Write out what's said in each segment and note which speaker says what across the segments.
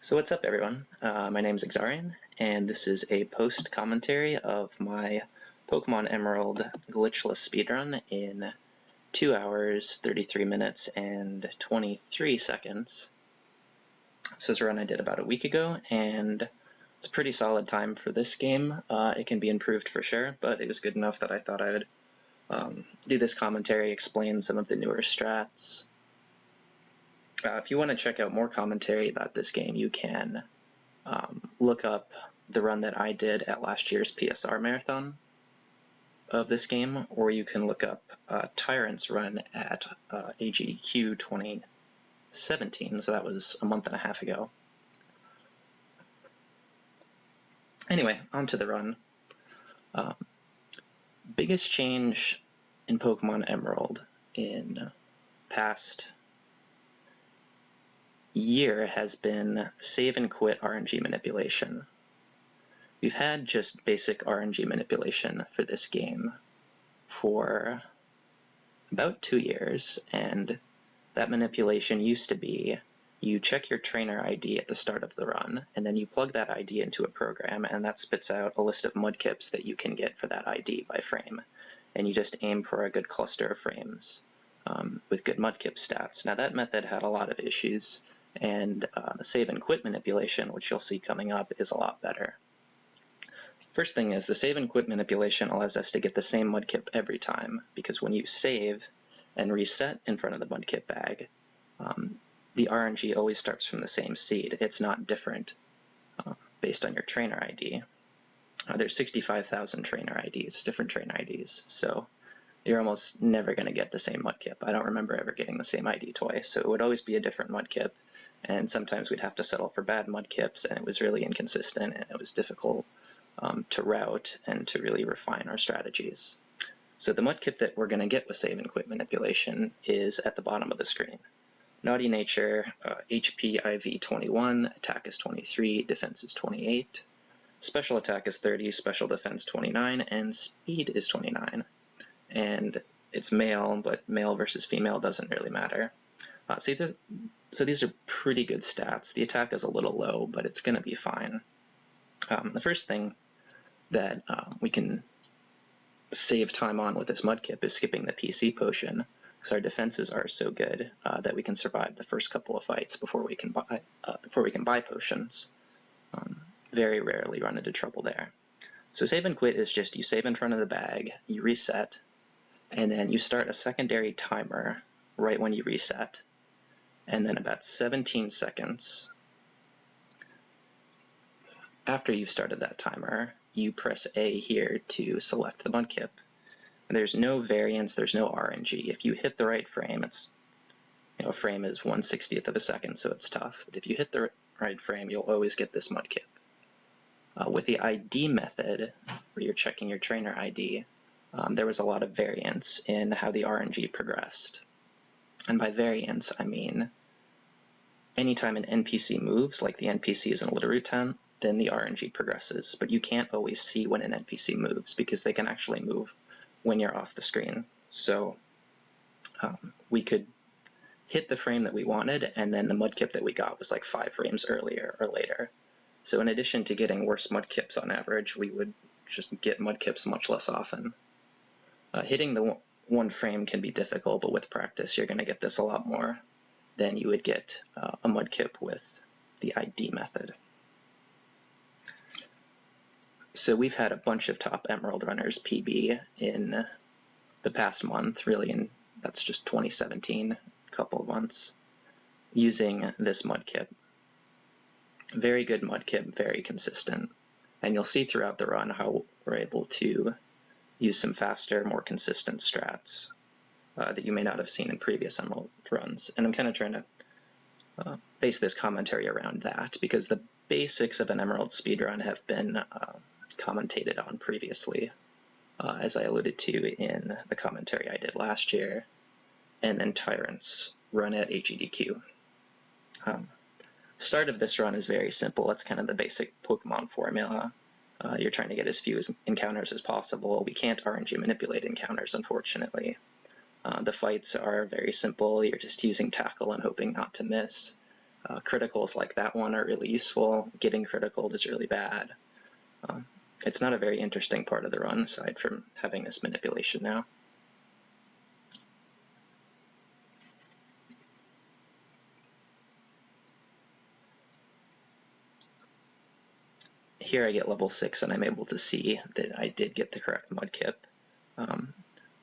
Speaker 1: So what's up, everyone? My name's Exarian, and this is a post-commentary of my Pokemon Emerald glitchless speedrun in 2 hours, 33 minutes, and 23 seconds. This is a run I did about a week ago, and it's a pretty solid time for this game. It can be improved for sure, but it was good enough that I thought I would do this commentary, explain some of the newer strats. If you want to check out more commentary about this game, you can look up the run that I did at last year's PSR marathon of this game, or you can look up Tyrant's run at AGDQ 2017, so that was a month and a half ago. Anyway, on to the run. Biggest change in Pokemon Emerald in past year has been save and quit RNG manipulation. We've had just basic RNG manipulation for this game for about 2 years, and that manipulation used to be you check your trainer ID at the start of the run, and then you plug that ID into a program, and that spits out a list of mudkips that you can get for that ID by frame. And you just aim for a good cluster of frames with good mudkip stats. Now that method had a lot of issues, and the save and quit manipulation, which you'll see coming up, is a lot better. First thing is, the save and quit manipulation allows us to get the same mudkip every time, because when you save and reset in front of the mudkip bag, the RNG always starts from the same seed. It's not different based on your trainer ID. There's 65,000 trainer IDs, different trainer IDs, so you're almost never going to get the same mudkip. I don't remember ever getting the same ID twice, so it would always be a different mudkip, and sometimes we'd have to settle for bad mudkips, and it was really inconsistent, and it was difficult to route and to really refine our strategies. So the mudkip that we're going to get with save and quit manipulation is at the bottom of the screen. Naughty Nature, HP IV 21, attack is 23, defense is 28, special attack is 30, special defense 29, and speed is 29. And it's male, but male versus female doesn't really matter. So these are pretty good stats. The attack is a little low, but it's going to be fine. The first thing that we can save time on with this mudkip is skipping the PC potion, because our defenses are so good that we can survive the first couple of fights before we can buy potions. Very rarely run into trouble there. So save and quit is just you save in front of the bag, you reset, and then you start a secondary timer right when you reset, and then about 17 seconds after you've started that timer, you press A here to select the mudkip. There's no variance, there's no RNG. If you hit the right frame, a frame is 1/60th of a second, so it's tough. But if you hit the right frame, you'll always get this mudkip. With the ID method, where you're checking your trainer ID, there was a lot of variance in how the RNG progressed. And by variance, I mean anytime an NPC moves, like the NPC is in Littleroot Town, then the RNG progresses. But you can't always see when an NPC moves, because they can actually move when you're off the screen. So we could hit the frame that we wanted, and then the mudkip that we got was like 5 frames earlier or later. So in addition to getting worse mudkips on average, we would just get mudkips much less often. Hitting the one frame can be difficult, but with practice you're going to get this a lot more than you would get a mudkip with the ID method. So we've had a bunch of top Emerald runners PB in the past month, really, and that's just 2017, a couple of months, using this mudkip. Very good mudkip, very consistent, and you'll see throughout the run how we're able to use some faster, more consistent strats that you may not have seen in previous Emerald runs. And I'm kind of trying to base this commentary around that, because the basics of an Emerald speedrun have been commentated on previously, as I alluded to in the commentary I did last year, and then Tyrant's run at AGDQ. Start of this run is very simple. It's kind of the basic Pokemon formula. You're trying to get as few encounters as possible. We can't RNG manipulate encounters, unfortunately. The fights are very simple. You're just using tackle and hoping not to miss. Criticals like that one are really useful. Getting critical is really bad. It's not a very interesting part of the run, aside from having this manipulation now. Here I get level 6 and I'm able to see that I did get the correct mudkip.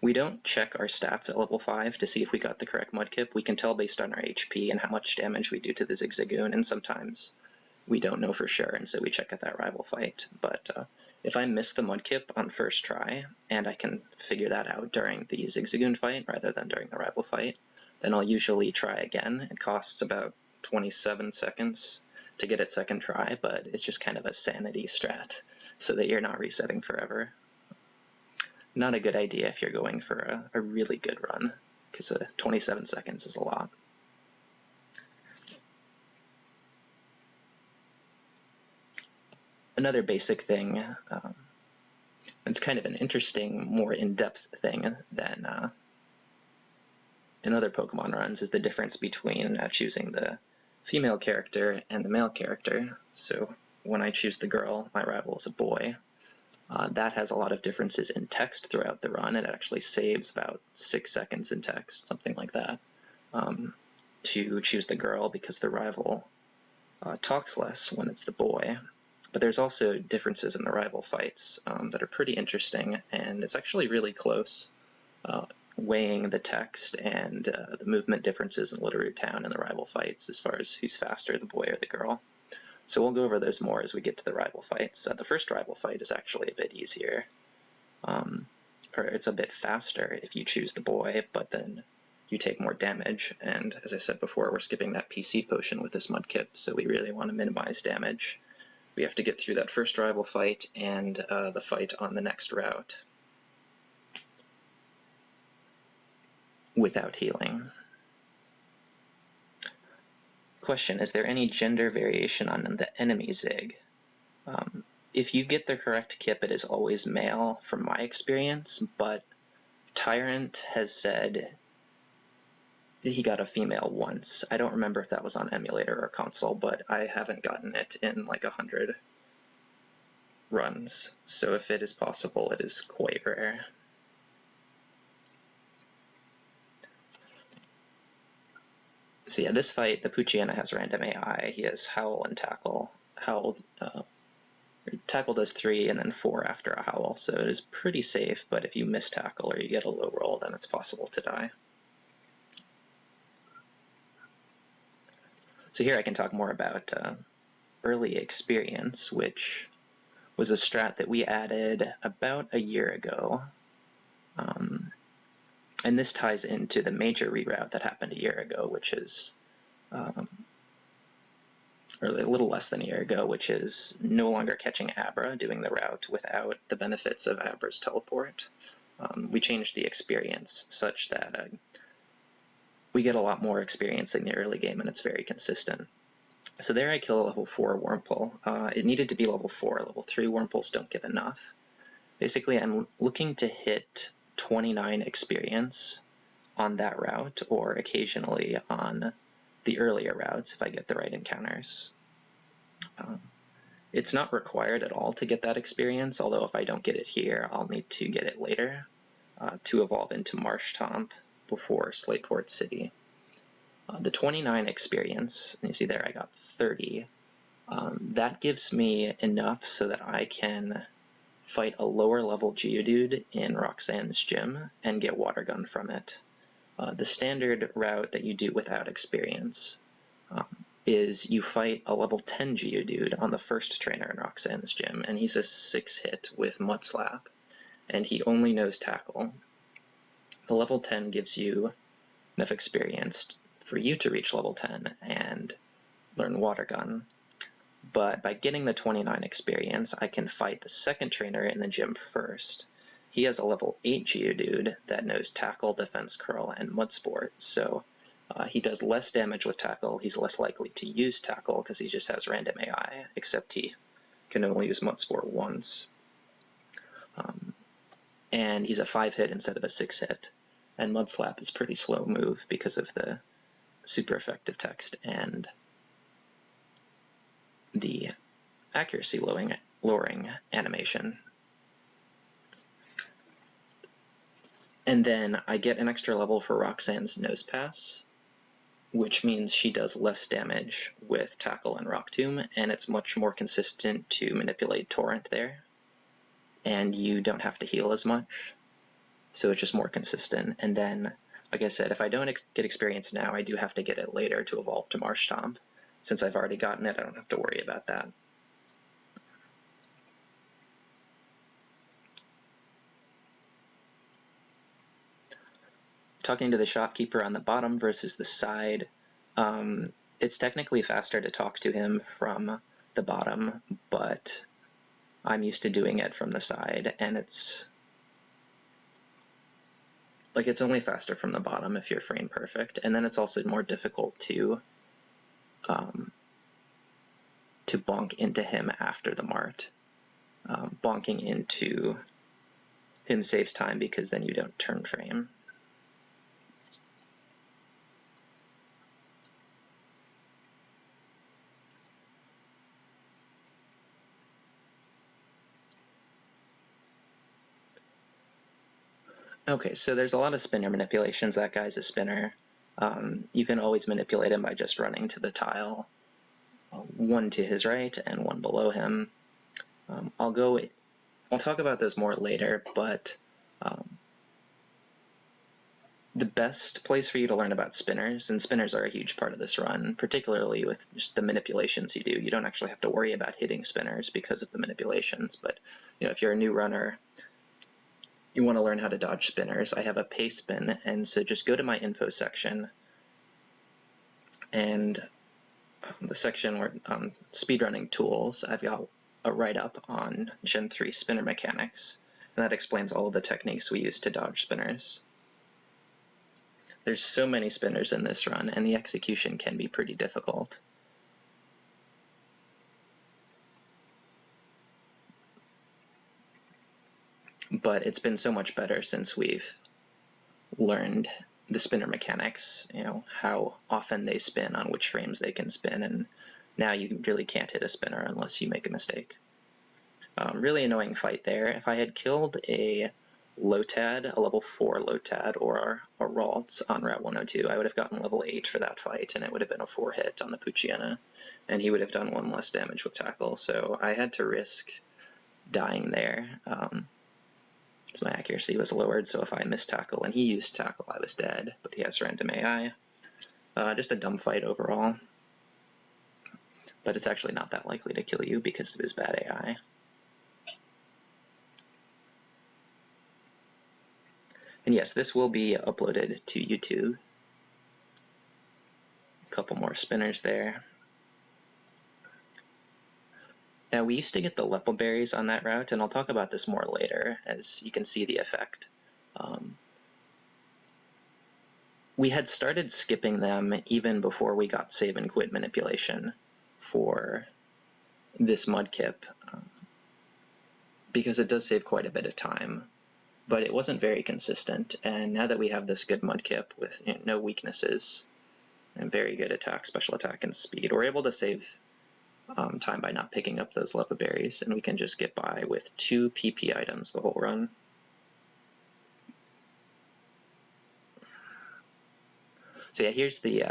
Speaker 1: We don't check our stats at level 5 to see if we got the correct mudkip. We can tell based on our HP and how much damage we do to the Zigzagoon, and sometimes we don't know for sure, and so we check at that rival fight. But if I miss the mudkip on first try, and I can figure that out during the Zigzagoon fight rather than during the rival fight, then I'll usually try again. It costs about 27 seconds to get it second try, but it's just kind of a sanity strat so that you're not resetting forever. Not a good idea if you're going for a really good run, because 27 seconds is a lot. Another basic thing, it's kind of an interesting, more in-depth thing than in other Pokemon runs, is the difference between choosing the female character and the male character. So when I choose the girl, my rival is a boy. That has a lot of differences in text throughout the run. It actually saves about 6 seconds in text, something like that, to choose the girl, because the rival talks less when it's the boy. But there's also differences in the rival fights that are pretty interesting, and it's actually really close, weighing the text and the movement differences in Little Root Town and the rival fights as far as who's faster, the boy or the girl. So we'll go over those more as we get to the rival fights. The first rival fight is actually a bit easier, or it's a bit faster if you choose the boy, but then you take more damage. And as I said before, we're skipping that PC potion with this mudkip, so we really want to minimize damage. We have to get through that first rival fight and the fight on the next route without healing. Question, is there any gender variation on the enemy Zig? If you get the correct kip, it is always male from my experience, but Tyrant has said he got a female once. I don't remember if that was on emulator or console, but I haven't gotten it in like 100 runs, so if it is possible, it is quite rare. So yeah, this fight, the Poochyena has random AI. He has Howl and Tackle. Tackle does 3 and then 4 after a Howl, so it is pretty safe, but if you miss Tackle or you get a low roll, then it's possible to die. So here I can talk more about early experience, which was a strat that we added about a year ago. And this ties into the major reroute that happened a year ago, which is, or a little less than a year ago, which is no longer catching Abra, doing the route without the benefits of Abra's teleport. We changed the experience such that we get a lot more experience in the early game, and it's very consistent. So there I kill a level 4 Wurmple. It needed to be level 4. Level 3 Wurmples don't give enough. Basically, I'm looking to hit 29 experience on that route, or occasionally on the earlier routes if I get the right encounters. It's not required at all to get that experience, although if I don't get it here, I'll need to get it later to evolve into Marshtomp before Slateport City. The 29 experience, and you see there I got 30, that gives me enough so that I can fight a lower level Geodude in Roxanne's gym and get Water Gun from it. The standard route that you do without experience is you fight a level 10 Geodude on the first trainer in Roxanne's gym, and he's a 6-hit with Mud Slap, and he only knows Tackle. The level 10 gives you enough experience for you to reach level 10 and learn Water Gun. But by getting the 29 experience, I can fight the second trainer in the gym first. He has a level 8 Geodude that knows Tackle, Defense Curl, and Mud Sport, so he does less damage with Tackle. He's less likely to use Tackle because he just has random AI, except he can only use Mud Sport once. And he's a 5-hit instead of a 6-hit. And Mud Slap is a pretty slow move because of the super effective text and the accuracy lowering animation. And then I get an extra level for Roxanne's Nose Pass, which means she does less damage with Tackle and Rock Tomb, and it's much more consistent to manipulate Torrent there. And you don't have to heal as much, so it's just more consistent. And then, like I said, if I don't get experience now, I do have to get it later to evolve to Marsh Tomb. Since I've already gotten it, I don't have to worry about that. Talking to the shopkeeper on the bottom versus the side, it's technically faster to talk to him from the bottom, but I'm used to doing it from the side, and it's only faster from the bottom if you're frame perfect, and then it's also more difficult to bonk into him after the mart. Bonking into him saves time because then you don't turn frame. Okay, so there's a lot of spinner manipulations. That guy's a spinner. You can always manipulate him by just running to the tile, one to his right and one below him. I'll talk about this more later, but the best place for you to learn about spinners, and spinners are a huge part of this run, particularly with just the manipulations you do. You don't actually have to worry about hitting spinners because of the manipulations, but if you're a new runner, you want to learn how to dodge spinners. I have a pay spin, and so just go to my info section, and the section where speedrunning tools, I've got a write-up on Gen 3 spinner mechanics, and that explains all of the techniques we use to dodge spinners. There's so many spinners in this run, and the execution can be pretty difficult. But it's been so much better since we've learned the spinner mechanics, how often they spin, on which frames they can spin, and now you really can't hit a spinner unless you make a mistake. Really annoying fight there. If I had killed a Lotad, a level 4 Lotad, or a Ralts on Route 102, I would have gotten level 8 for that fight, and it would have been a 4 hit on the Pucciana, and he would have done 1 less damage with Tackle, so I had to risk dying there. So my accuracy was lowered, so if I missed Tackle and he used Tackle, I was dead, but he has random AI. Just a dumb fight overall. But it's actually not that likely to kill you because of his bad AI. And yes, this will be uploaded to YouTube. A couple more spinners there. Now, we used to get the Lepel berries on that route, and I'll talk about this more later, as you can see the effect. We had started skipping them even before we got save and quit manipulation for this mudkip, because it does save quite a bit of time, but it wasn't very consistent, and now that we have this good mudkip with no weaknesses and very good attack, special attack, and speed, we're able to save time by not picking up those Lepel berries, and we can just get by with 2 PP items the whole run. So yeah, here's the,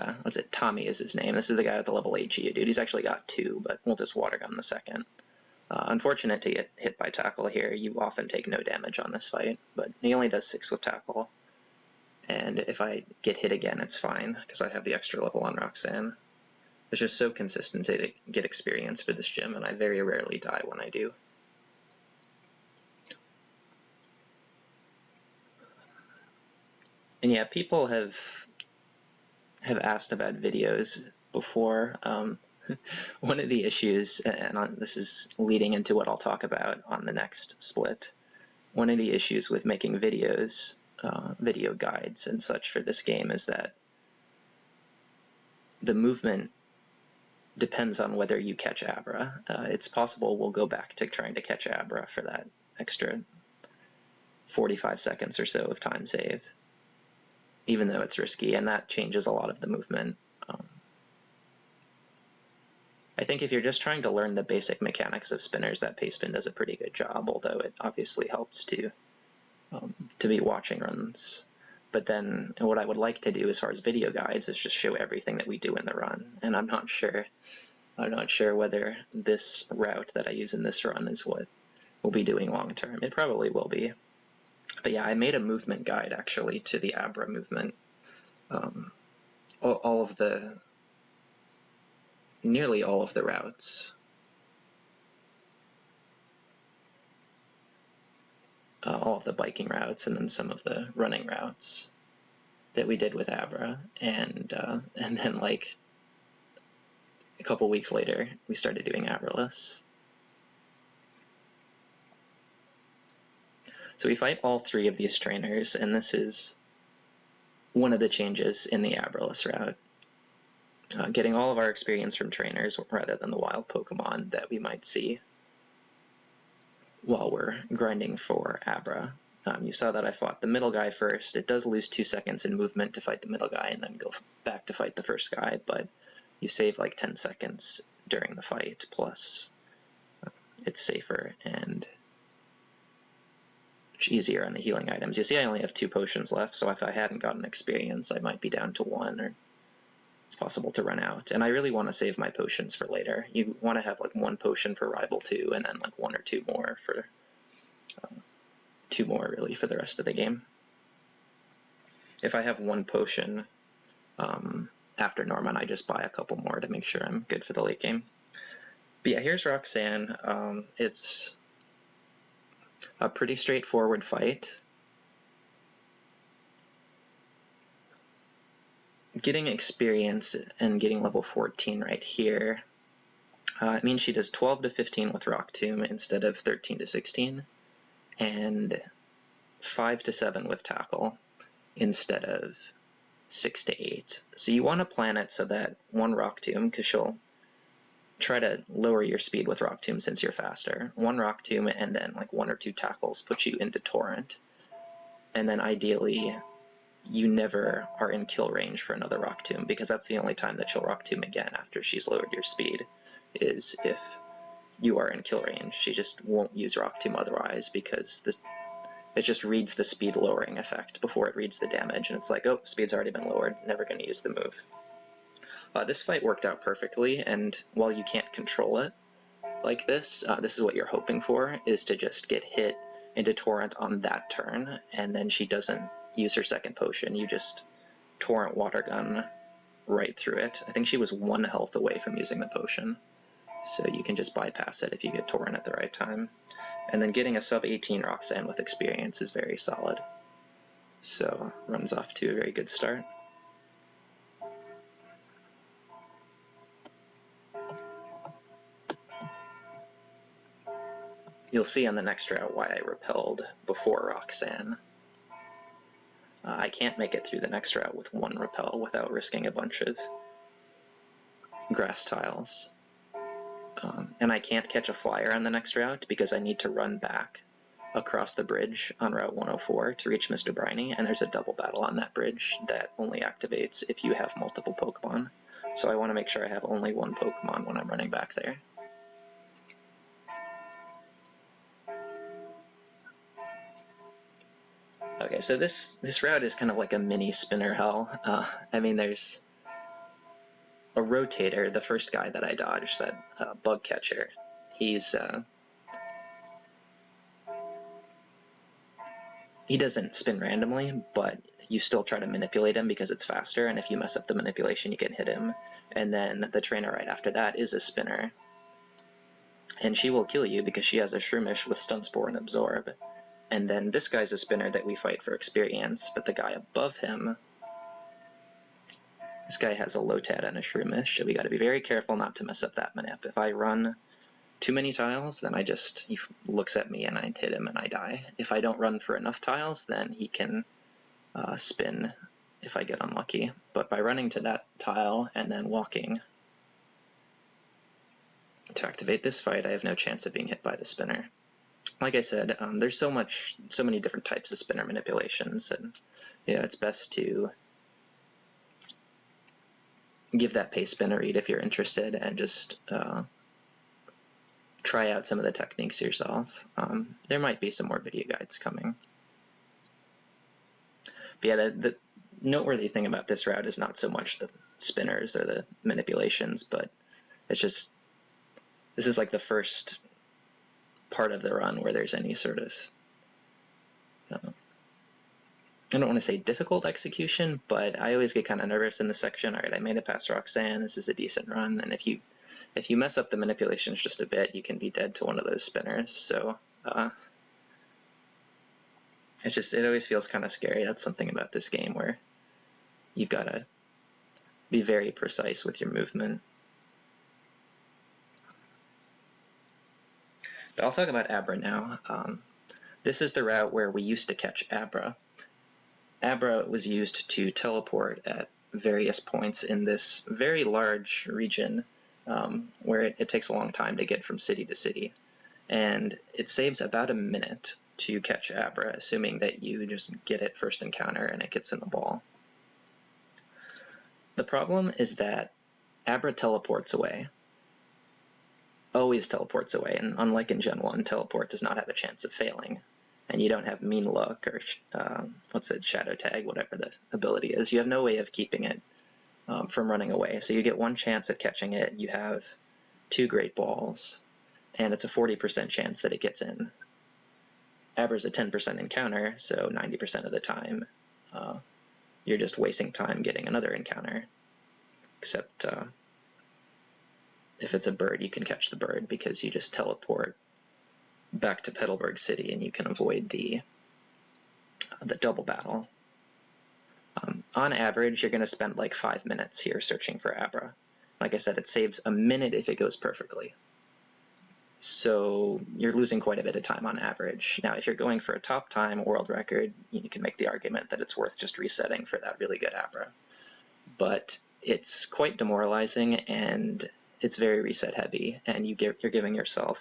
Speaker 1: Tommy is his name. This is the guy with the level 8 Geodude. He's actually got 2, but we'll just water gun the second. Unfortunate to get hit by Tackle here. You often take no damage on this fight, but he only does 6 with Tackle. And if I get hit again, it's fine, because I have the extra level on Roxanne. It's just so consistent to get experience for this gym, and I very rarely die when I do. And yeah, people have asked about videos before. One of the issues, and this is leading into what I'll talk about on the next split, one of the issues with making videos, video guides and such for this game is that the movement depends on whether you catch Abra. It's possible we'll go back to trying to catch Abra for that extra 45 seconds or so of time save, even though it's risky, and that changes a lot of the movement. I think if you're just trying to learn the basic mechanics of spinners, that Pastebin does a pretty good job, although it obviously helps to be watching runs. But then what I would like to do as far as video guides is just show everything that we do in the run, and I'm not sure whether this route that I use in this run is what we'll be doing long term. It probably will be. But yeah, I made a movement guide actually to the Abra movement. Nearly all of the routes. All of the biking routes and then some of the running routes that we did with Abra, and then like a couple weeks later we started doing Abraless. So we fight all three of these trainers, and this is one of the changes in the Abraless route. Getting all of our experience from trainers rather than the wild Pokemon that we might see while we're grinding for Abra. You saw that I fought the middle guy first. It does lose 2 seconds in movement to fight the middle guy and then go back to fight the first guy, but you save like 10 seconds during the fight, plus it's safer and easier on the healing items. You see I only have 2 potions left, so if I hadn't gotten experience, I might be down to 1, or it's possible to run out. And I really want to save my potions for later. You want to have like 1 potion for Rival 2, and then like 1 or 2 more for 2 more really for the rest of the game. If I have 1 potion after Norman, I just buy a couple more to make sure I'm good for the late game. But yeah, here's Roxanne. It's a pretty straightforward fight. Getting experience and getting level 14 right here, it means she does 12 to 15 with Rock Tomb instead of 13 to 16, and 5 to 7 with Tackle instead of 6 to 8. So you want to plan it so that 1 Rock Tomb, because she'll try to lower your speed with Rock Tomb since you're faster. 1 Rock Tomb and then like 1 or 2 Tackles put you into Torrent, and then ideally you never are in kill range for another Rock Tomb, because that's the only time that she'll Rock Tomb again after she's lowered your speed, is if you are in kill range. She just won't use Rock Tomb otherwise, because it just reads the speed lowering effect before it reads the damage, and it's like, oh, speed's already been lowered, never going to use the move. This fight worked out perfectly, and while you can't control it like this is what you're hoping for, is to just get hit into Torrent on that turn, and then she doesn't use her second potion. You just Torrent Water Gun right through it. I think she was 1 health away from using the potion, so you can just bypass it if you get Torrent at the right time. And then getting a sub 18 Roxanne with experience is very solid, so runs off to a very good start. You'll see on the next route why I repelled before Roxanne. I can't make it through the next route with 1 repel without risking a bunch of grass tiles. And I can't catch a flyer on the next route because I need to run back across the bridge on Route 104 to reach Mr. Briny, and there's a double battle on that bridge that only activates if you have multiple Pokemon. So I want to make sure I have only 1 Pokemon when I'm running back there. Okay, so this route is kind of like a mini spinner hell. I mean, there's a Rotator, the first guy that I dodged, that bug catcher. He doesn't spin randomly, but you still try to manipulate him because it's faster, and if you mess up the manipulation, you can hit him. And then the trainer right after that is a spinner, and she will kill you because she has a Shroomish with Stun Spore and Absorb. And then this guy's a spinner that we fight for experience, but the guy above him, this guy has a Lotad and a Shroomish, so we gotta be very careful not to mess up that manip. If I run too many tiles, then he looks at me and I hit him and I die. If I don't run for enough tiles, then he can spin if I get unlucky. But by running to that tile and then walking to activate this fight, I have no chance of being hit by the spinner. Like I said, there's so many different types of spinner manipulations, and it's best to give that pace spin a read if you're interested, and just try out some of the techniques yourself. There might be some more video guides coming. But yeah, the noteworthy thing about this route is not so much the spinners or the manipulations, but it's just, this is like the first part of the run where there's any sort of, I don't want to say difficult execution, but I always get kind of nervous in this section. All right, I made it past Roxanne, this is a decent run, and if you mess up the manipulations just a bit, you can be dead to one of those spinners. So it always feels kind of scary. That's something about this game where you've got to be very precise with your movement. But I'll talk about Abra now. This is the route where we used to catch Abra. Abra was used to teleport at various points in this very large region where it takes a long time to get from city to city. And it saves about a minute to catch Abra, assuming that you just get it first encounter and it gets in the ball. The problem is that Abra teleports away. Always teleports away, and unlike in Gen 1, teleport does not have a chance of failing. And you don't have mean look or shadow tag, whatever the ability is. You have no way of keeping it from running away. So you get one chance at catching it, you have 2 great balls, and it's a 40% chance that it gets in. Abra's a 10% encounter, so 90% of the time you're just wasting time getting another encounter. Except if it's a bird, you can catch the bird because you just teleport back to Petalburg City and you can avoid the double battle. On average, you're going to spend like 5 minutes here searching for Abra. Like I said, it saves a minute if it goes perfectly. So you're losing quite a bit of time on average. Now, if you're going for a top time world record, you can make the argument that it's worth just resetting for that really good Abra. But it's quite demoralizing and it's very reset heavy, and you're giving yourself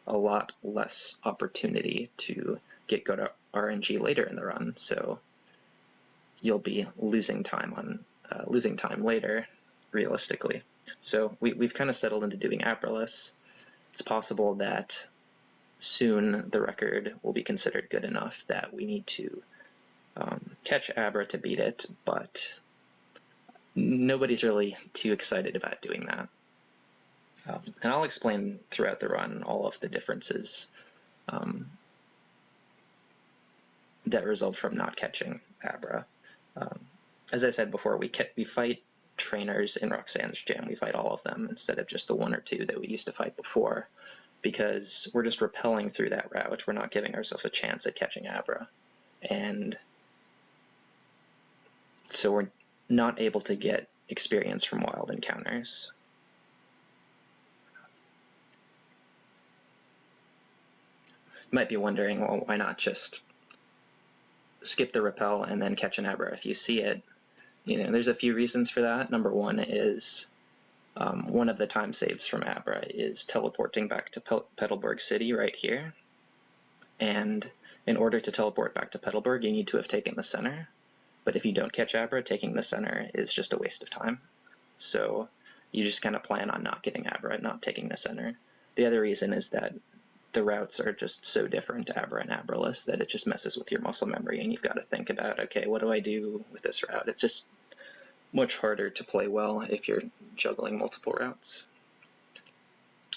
Speaker 1: a lot less opportunity to get good RNG later in the run. So you'll be losing time later, realistically. So we've kind of settled into doing Abraless. It's possible that soon the record will be considered good enough that we need to catch Abra to beat it, but nobody's really too excited about doing that. And I'll explain throughout the run all of the differences that result from not catching Abra. As I said before, we fight trainers in Roxanne's gym. We fight all of them instead of just the 1 or 2 that we used to fight before, because we're just repelling through that route. We're not giving ourselves a chance at catching Abra. And so we're not able to get experience from wild encounters. You might be wondering, well, why not just skip the repel and then catch an Abra if you see it? There's a few reasons for that. Number 1 is one of the time saves from Abra is teleporting back to Petalburg City right here. And in order to teleport back to Petalburg, you need to have taken the center. But if you don't catch Abra, taking the center is just a waste of time. So you just kind of plan on not getting Abra and not taking the center. The other reason is that the routes are just so different, Abra and Abraless, that it just messes with your muscle memory, and you've got to think about, okay, what do I do with this route? It's just much harder to play well if you're juggling multiple routes.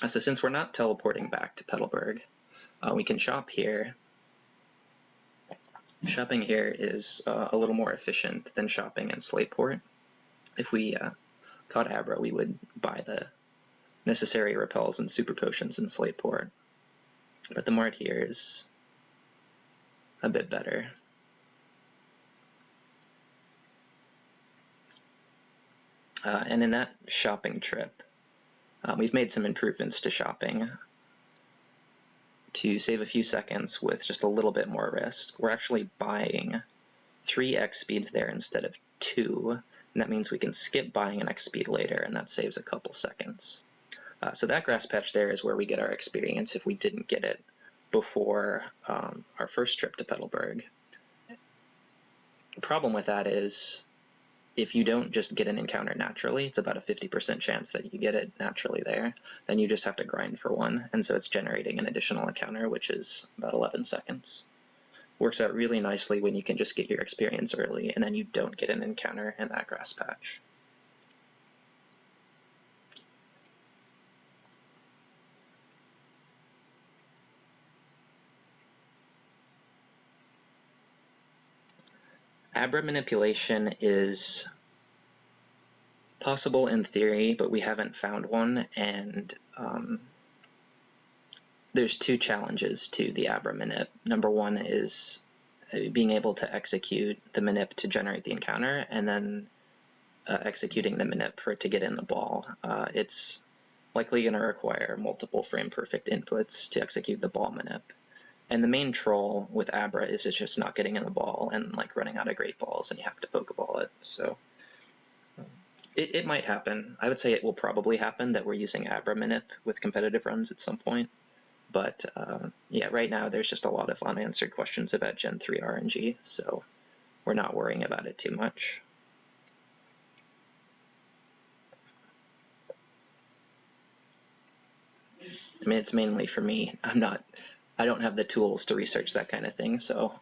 Speaker 1: So since we're not teleporting back to Petalburg, we can shop here. Shopping here is a little more efficient than shopping in Slateport. If we caught Abra, we would buy the necessary repels and super potions in Slateport. But the mart here is a bit better. And in that shopping trip, we've made some improvements to shopping to save a few seconds with just a little bit more risk. We're actually buying 3 X speeds there instead of 2, and that means we can skip buying an X speed later, and that saves a couple seconds. So that grass patch there is where we get our experience if we didn't get it before our first trip to Petalburg. The problem with that is if you don't just get an encounter naturally, it's about a 50% chance that you get it naturally there, then you just have to grind for one, and so it's generating an additional encounter, which is about 11 seconds. Works out really nicely when you can just get your experience early, and then you don't get an encounter in that grass patch. Abra manipulation is possible in theory, but we haven't found one, and there's two challenges to the Abra manip. Number one is being able to execute the manip to generate the encounter, and then executing the manip for it to get in the ball. It's likely going to require multiple frame perfect inputs to execute the ball manip. And the main troll with Abra is it's just not getting in the ball and like running out of great balls, and you have to Pokeball it. So it might happen. I would say it will probably happen that we're using Abra manip with competitive runs at some point. But yeah, right now there's just a lot of unanswered questions about Gen 3 RNG, so we're not worrying about it too much. I mean, it's mainly for me. I don't have the tools to research that kind of thing, so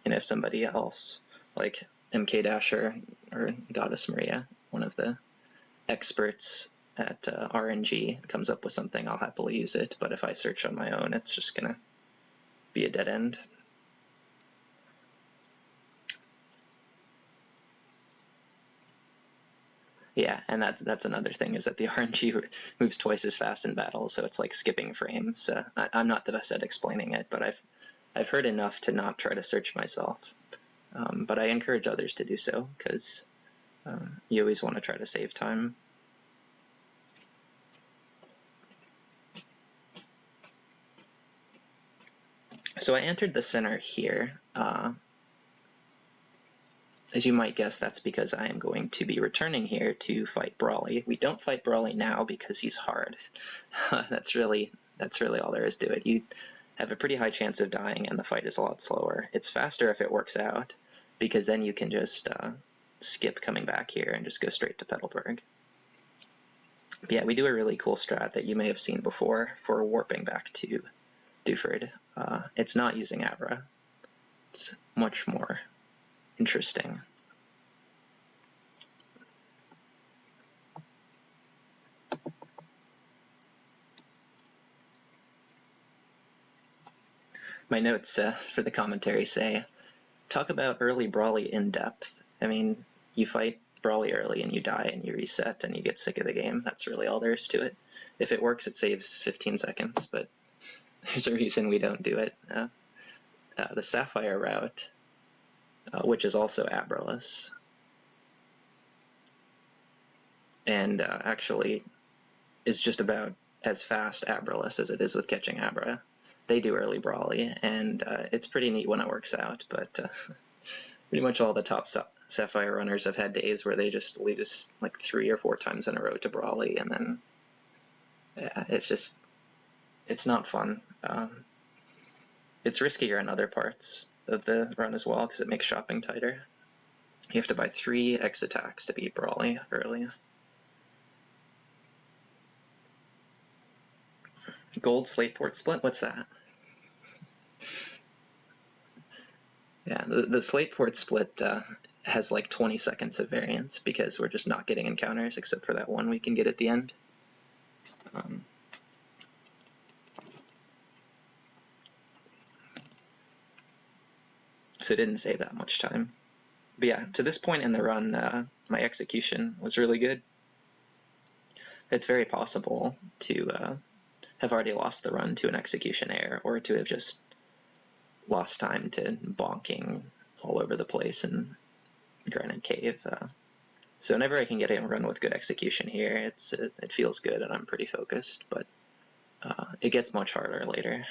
Speaker 1: if somebody else, like MK Dasher or Goddess Maria, one of the experts at RNG, comes up with something, I'll happily use it, but if I search on my own, it's just gonna be a dead end. Yeah, and that's another thing, is that the RNG moves twice as fast in battle, so it's like skipping frames. I'm not the best at explaining it, but I've heard enough to not try to search myself. But I encourage others to do so, because you always want to try to save time. So I entered the center here. As you might guess, that's because I am going to be returning here to fight Brawly. We don't fight Brawly now because he's hard. That's really all there is to it. You have a pretty high chance of dying, and the fight is a lot slower. It's faster if it works out, because then you can just skip coming back here and just go straight to Petalburg. But yeah, we do a really cool strat that you may have seen before for warping back to Dewford. It's not using Abra. It's much more interesting. My notes for the commentary say, talk about early Brawly in depth. I mean, you fight Brawly early and you die and you reset and you get sick of the game. That's really all there is to it. If it works, it saves 15 seconds, but there's a reason we don't do it. The Sapphire route, which is also Abraless, and actually is just about as fast Abraless as it is with catching Abra. They do early Brawly, and it's pretty neat when it works out, but pretty much all the top Sapphire runners have had days where they just lose like 3 or 4 times in a row to Brawly, and then yeah, it's not fun. It's riskier in other parts of the run as well, because it makes shopping tighter. You have to buy 3 X attacks to beat Brawly early. Gold Slateport split? What's that? Yeah, the Slateport split has like 20 seconds of variance, because we're just not getting encounters except for that one we can get at the end. So it didn't save that much time. But yeah, to this point in the run, my execution was really good. It's very possible to have already lost the run to an execution error, or to have just lost time to bonking all over the place in Granite Cave. So whenever I can get a run with good execution here, it feels good and I'm pretty focused, but it gets much harder later.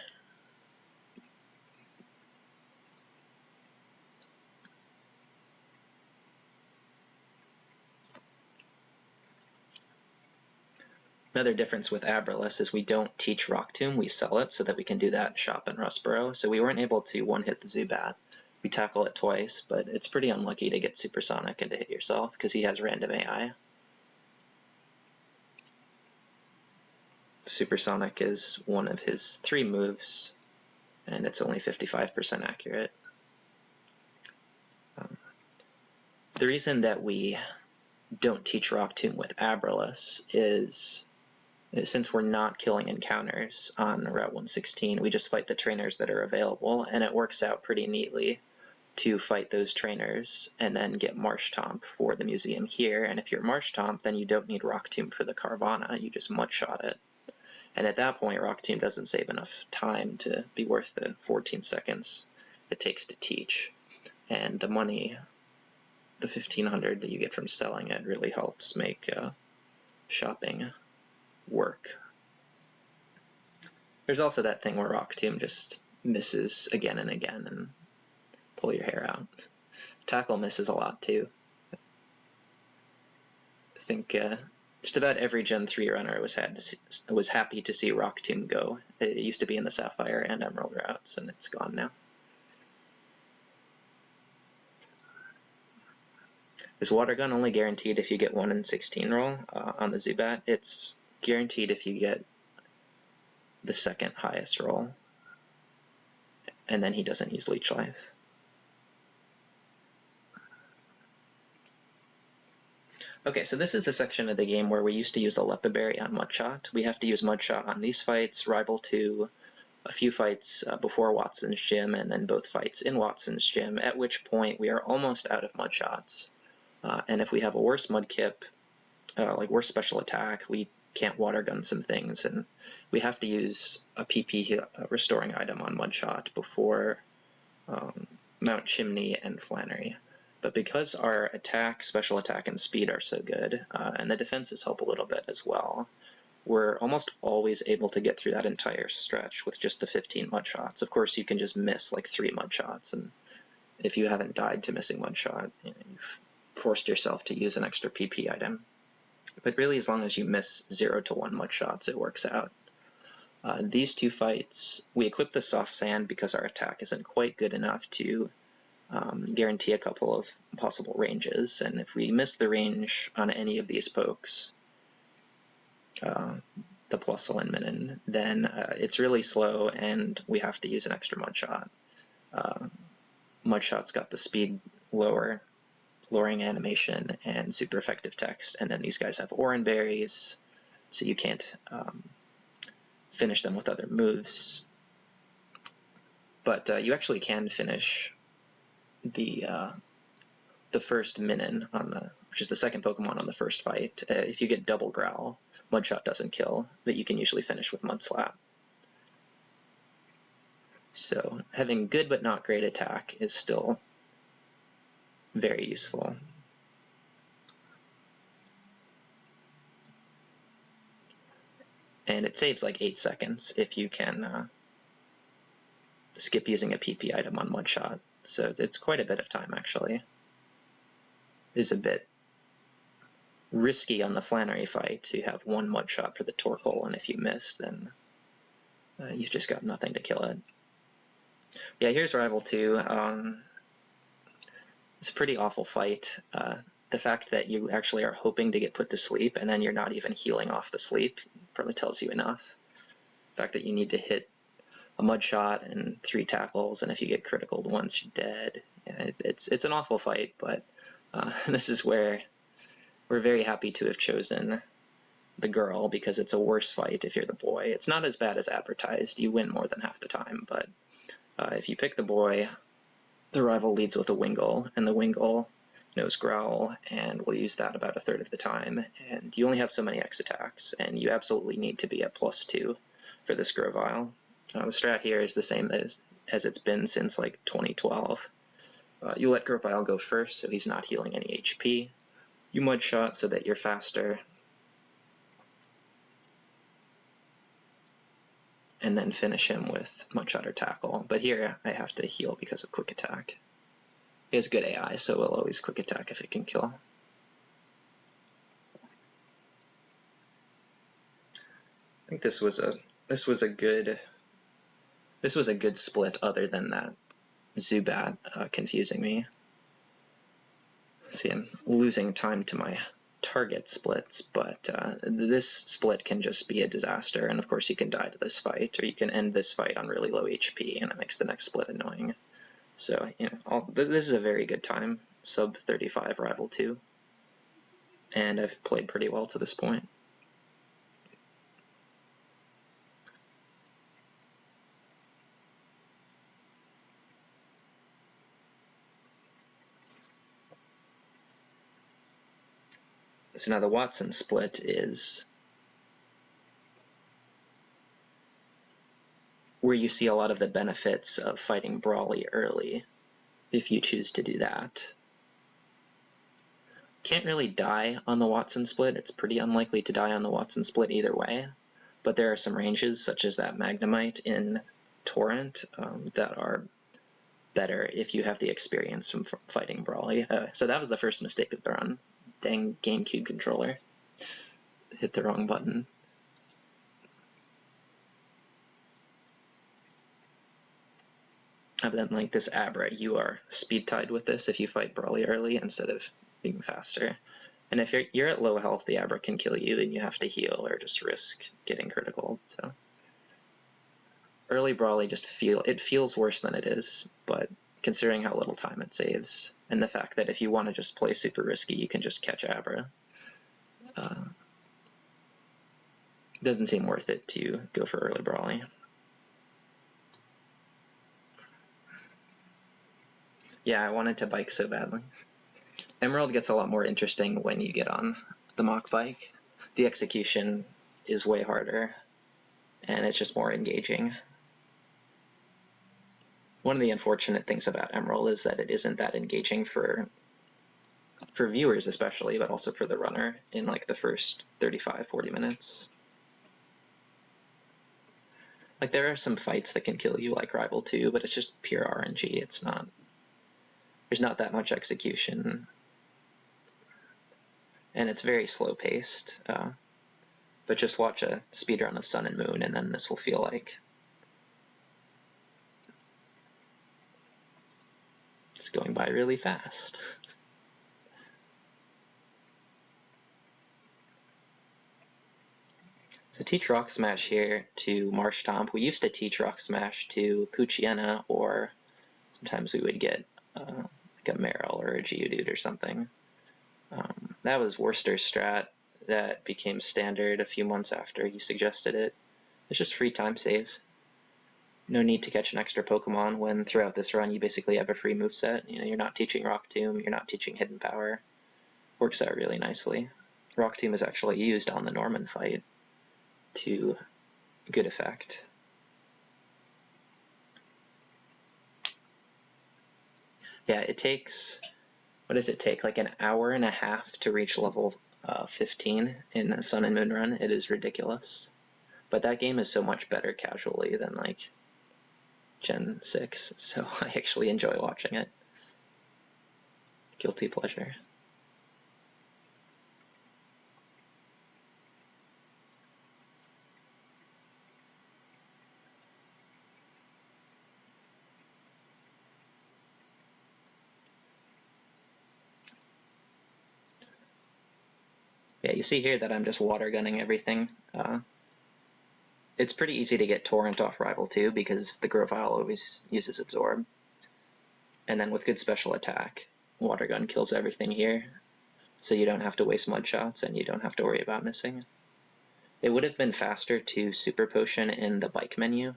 Speaker 1: Another difference with Abraless is we don't teach Rock Tomb, we sell it so that we can do that shop in Rustboro. So we weren't able to one-hit the Zubat, We tackle it twice, but it's pretty unlucky to get supersonic and to hit yourself because he has random AI. Supersonic is one of his 3 moves, and it's only 55% accurate. The reason that we don't teach Rock Tomb with Abrolus is since we're not killing encounters on Route 116, we just fight the trainers that are available, and it works out pretty neatly to fight those trainers and then get Marsh Tomp for the museum here. And if you're Marsh Tomp, then you don't need Rock Tomb for the Carvana, you just mudshot it. And at that point, Rock Tomb doesn't save enough time to be worth the 14 seconds it takes to teach. And the money, the 1,500 that you get from selling it, really helps make shopping work. There's also that thing where Rock Tomb just misses again and again and pull your hair out. Tackle misses a lot too. I think just about every Gen 3 runner was happy to see Rock Tomb go. It used to be in the Sapphire and Emerald routes, and it's gone now. Is Water Gun only guaranteed if you get 1 in 16 roll on the Zubat? It's guaranteed if you get the second highest roll, and then he doesn't use Leech Life. Okay, so this is the section of the game where we used to use a Lepiberry on Mudshot. We have to use Mudshot on these fights, Rival 2, a few fights before Watson's Gym, and then both fights in Watson's Gym, at which point we are almost out of Mudshots. And if we have a worse Mudkip, like worse special attack, we can't Water Gun some things, and we have to use a PP restoring item on Mudshot before Mount Chimney and Flannery. But because our attack, special attack, and speed are so good, and the defenses help a little bit as well, we're almost always able to get through that entire stretch with just the 15 Mudshots. Of course, you can just miss like 3 Mudshots, and if you haven't died to missing Mudshot, you've forced yourself to use an extra PP item. But really, as long as you miss 0 to 1 Mudshots, it works out. These 2 fights, we equip the Soft Sand because our attack isn't quite good enough to guarantee a couple of possible ranges, and if we miss the range on any of these pokes, the Plusle and Minun, then it's really slow and we have to use an extra Mudshot. Mudshot's got the speed lowering animation and super effective text, and then these guys have Oran Berries, so you can't finish them with other moves. But you actually can finish the first Minun which is the second Pokemon on the first fight. If you get Double Growl, Mudshot doesn't kill, but you can usually finish with Mudslap. So having good but not great attack is still very useful. And it saves like 8 seconds if you can skip using a PP item on Mudshot. So it's quite a bit of time, actually. It is a bit risky on the Flannery fight to have 1 Mudshot for the Torkoal, and if you miss, then you've just got nothing to kill it. Yeah, here's Rival 2. It's a pretty awful fight. The fact that you actually are hoping to get put to sleep, and then you're not even healing off the sleep, probably tells you enough. The fact that you need to hit a Mudshot and 3 tackles, and if you get criticaled once, you're dead. Yeah, it's an awful fight, but this is where we're very happy to have chosen the girl, because it's a worse fight if you're the boy. It's not as bad as advertised. You win more than half the time, but if you pick the boy, the Rival leads with a Wingull, and the Wingull knows Growl, and we'll use that about 1/3 of the time, and you only have so many X attacks, and you absolutely need to be at +2 for this Grovyle. The strat here is the same as it's been since like 2012. You let Grovyle go first so he's not healing any HP. You Mudshot so that you're faster. And then finish him with Mudshot or Tackle. But here I have to heal because of Quick Attack. He has good AI, so we'll always Quick Attack if it can kill. I think this was a good split other than that Zubat confusing me. See, I'm losing time to my target splits, but this split can just be a disaster, and of course you can die to this fight, or you can end this fight on really low HP, and it makes the next split annoying. So, this is a very good time, sub 35 Rival 2, and I've played pretty well to this point. So now the Watson split is where you see a lot of the benefits of fighting Brawly early, if you choose to do that. Can't really die on the Watson split. It's pretty unlikely to die on the Watson split either way, but there are some ranges, such as that Magnemite in Torrent, that are better if you have the experience from fighting Brawly. So that was the first mistake of the run. Dang GameCube controller. Hit the wrong button. But then, like, this Abra, you are speed tied with this if you fight Brawly early instead of being faster. And if you're at low health, the Abra can kill you, and you have to heal or just risk getting critical. So early Brawly it feels worse than it is, but considering how little time it saves, and the fact that if you want to just play super risky, you can just catch Abra, it doesn't seem worth it to go for early Brawly. Yeah, I wanted to bike so badly. Emerald gets a lot more interesting when you get on the Mach bike. The execution is way harder, and it's just more engaging. One of the unfortunate things about Emerald is that it isn't that engaging for viewers especially, but also for the runner in like the first 35-40 minutes. Like, there are some fights that can kill you, like Rival 2, but it's just pure RNG. There's not that much execution, and it's very slow paced. But just watch a speedrun of Sun and Moon, and then this will feel like it's going by really fast. So teach Rock Smash here to Marshtomp. We used to teach Rock Smash to Poochyena, or sometimes we would get like a Meryl or a Geodude or something. That was Worcester's strat that became standard a few months after he suggested it. It's just free time save. No need to catch an extra Pokemon when throughout this run you basically have a free moveset. You're not teaching Rock Tomb, you're not teaching Hidden Power. Works out really nicely. Rock Tomb is actually used on the Norman fight to good effect. Yeah, it takes, what does it take, like an hour and a half to reach level 15 in a Sun and Moon run. It is ridiculous. But that game is so much better casually than like Gen 6, so I actually enjoy watching it. Guilty pleasure. Yeah, you see here that I'm just water gunning everything. It's pretty easy to get Torrent off Rival 2 because the Grovyle always uses Absorb. And then with good special attack, Water Gun kills everything here, so you don't have to waste mud shots and you don't have to worry about missing. It would have been faster to Super Potion in the bike menu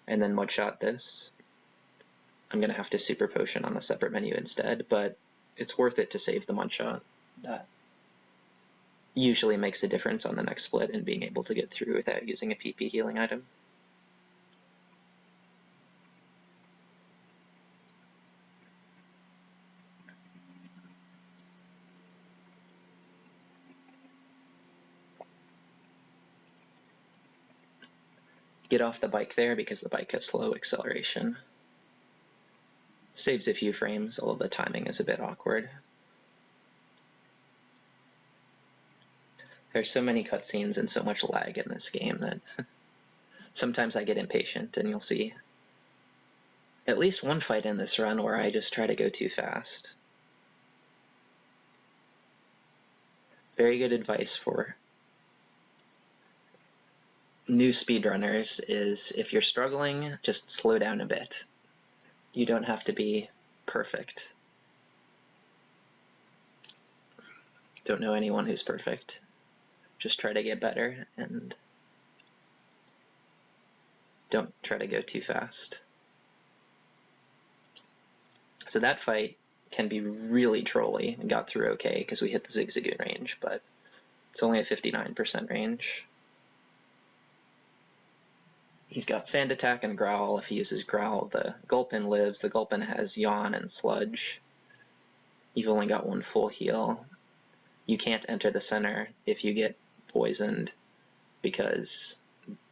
Speaker 1: and then mud shot this. I'm going to have to Super Potion on a separate menu instead, but it's worth it to save the mud shot. That usually makes a difference on the next split in being able to get through without using a PP healing item. Get off the bike there because the bike has slow acceleration. Saves a few frames, although the timing is a bit awkward. There's so many cutscenes and so much lag in this game that sometimes I get impatient, and you'll see at least one fight in this run where I just try to go too fast. Very good advice for new speedrunners is if you're struggling, just slow down a bit. You don't have to be perfect. Don't know anyone who's perfect. Just try to get better and don't try to go too fast. So that fight can be really trolly and got through okay because we hit the Zigzagoon range, but it's only a 59% range. He's got Sand Attack and Growl. If he uses Growl, the Gulpin lives. The Gulpin has Yawn and Sludge. You've only got one full heal. You can't enter the center if you get poisoned because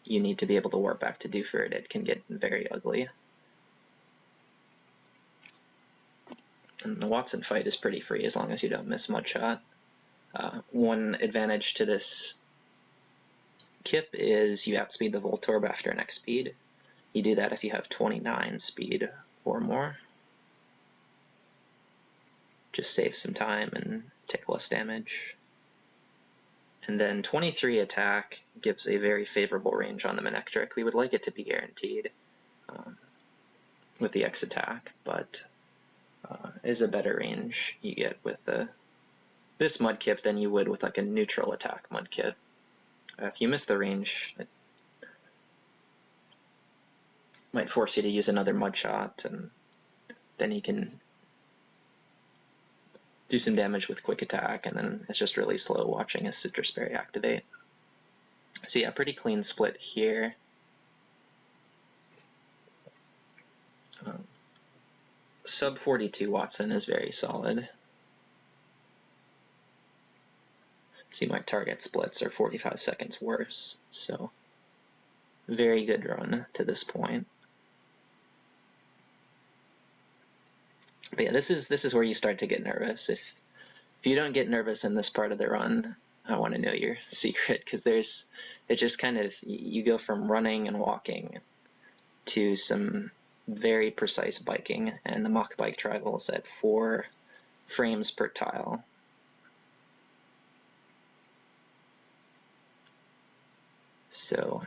Speaker 1: you need to be able to warp back to Dooford. It can get very ugly. And the Watson fight is pretty free as long as you don't miss Mudshot. One advantage to this Kip is you outspeed the Voltorb after next speed. You do that if you have 29 speed or more. Just save some time and take less damage. And then 23 attack gives a very favorable range on the Manectric. We would like it to be guaranteed with the X attack, but is a better range you get with this Mudkip than you would with like a neutral attack Mudkip. If you miss the range, it might force you to use another Mudshot, and then he can do some damage with quick attack, and then it's just really slow watching his Citrus Berry activate. So yeah, pretty clean split here. Sub 42 Watson is very solid. See, my target splits are 45 seconds worse, so very good run to this point. But yeah, this is where you start to get nervous. If you don't get nervous in this part of the run, I want to know your secret, because it just kind of, you go from running and walking to some very precise biking, and the Mach Bike travels at 4 frames per tile. So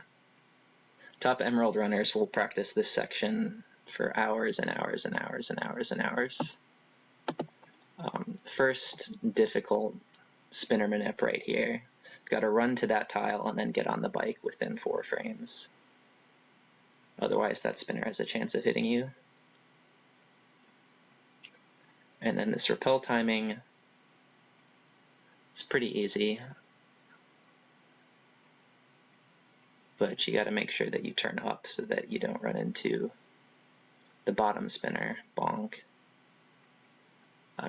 Speaker 1: top Emerald runners will practice this section for hours and hours and hours and hours and hours. First difficult spinner manip right here. Got to run to that tile and then get on the bike within 4 frames. Otherwise that spinner has a chance of hitting you. And then this repel timing is pretty easy, but you got to make sure that you turn up so that you don't run into the bottom spinner, bonk.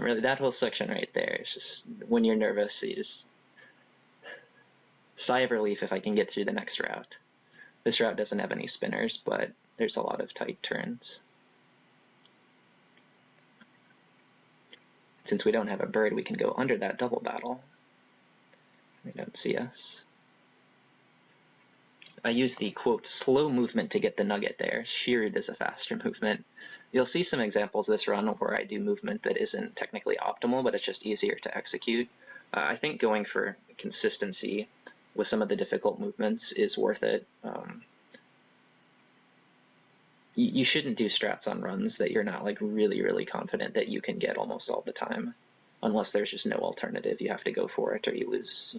Speaker 1: Really, that whole section right there is just, when you're nervous, you just sigh of relief if I can get through the next route. This route doesn't have any spinners, but there's a lot of tight turns. Since we don't have a bird, we can go under that double battle. They don't see us. I use the, quote, slow movement to get the nugget there. Sheared is a faster movement. You'll see some examples this run where I do movement that isn't technically optimal, but it's just easier to execute. I think going for consistency with some of the difficult movements is worth it. You shouldn't do strats on runs that you're not like really confident that you can get almost all the time, unless there's just no alternative. You have to go for it or you lose,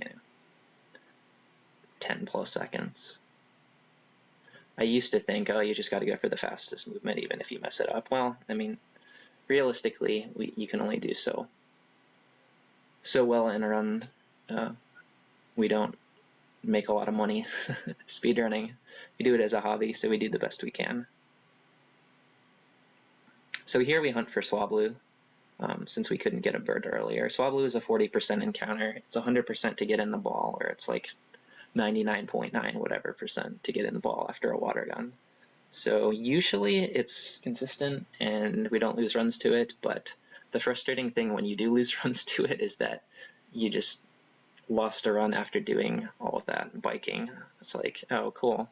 Speaker 1: 10 plus seconds. I used to think, oh, you just got to go for the fastest movement even if you mess it up. Well, I mean, realistically, you can only do so well in a run. We don't make a lot of money speedrunning. We do it as a hobby, so we do the best we can. So here we hunt for Swablu, since we couldn't get a bird earlier. Swablu is a 40% encounter. It's 100% to get in the ball, or it's like 99.9 whatever percent to get in the ball after a water gun. So usually it's consistent and we don't lose runs to it, but the frustrating thing when you do lose runs to it is that you just lost a run after doing all of that biking. It's like, oh cool,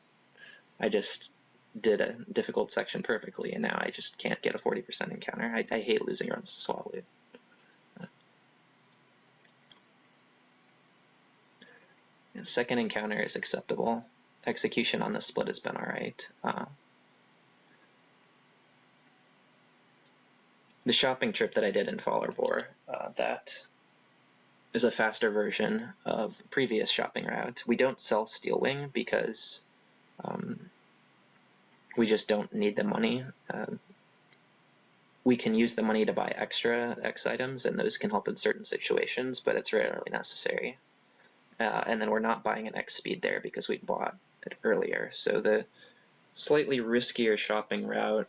Speaker 1: I just did a difficult section perfectly, and now I just can't get a 40% encounter. I hate losing runs to swap loot. Second encounter is acceptable. Execution on the split has been alright. The shopping trip that I did in Fallerbor, that is a faster version of the previous shopping route. We don't sell Steelwing because we just don't need the money. We can use the money to buy extra X items, and those can help in certain situations, but it's rarely necessary. And then we're not buying an X speed there because we bought it earlier. So the slightly riskier shopping route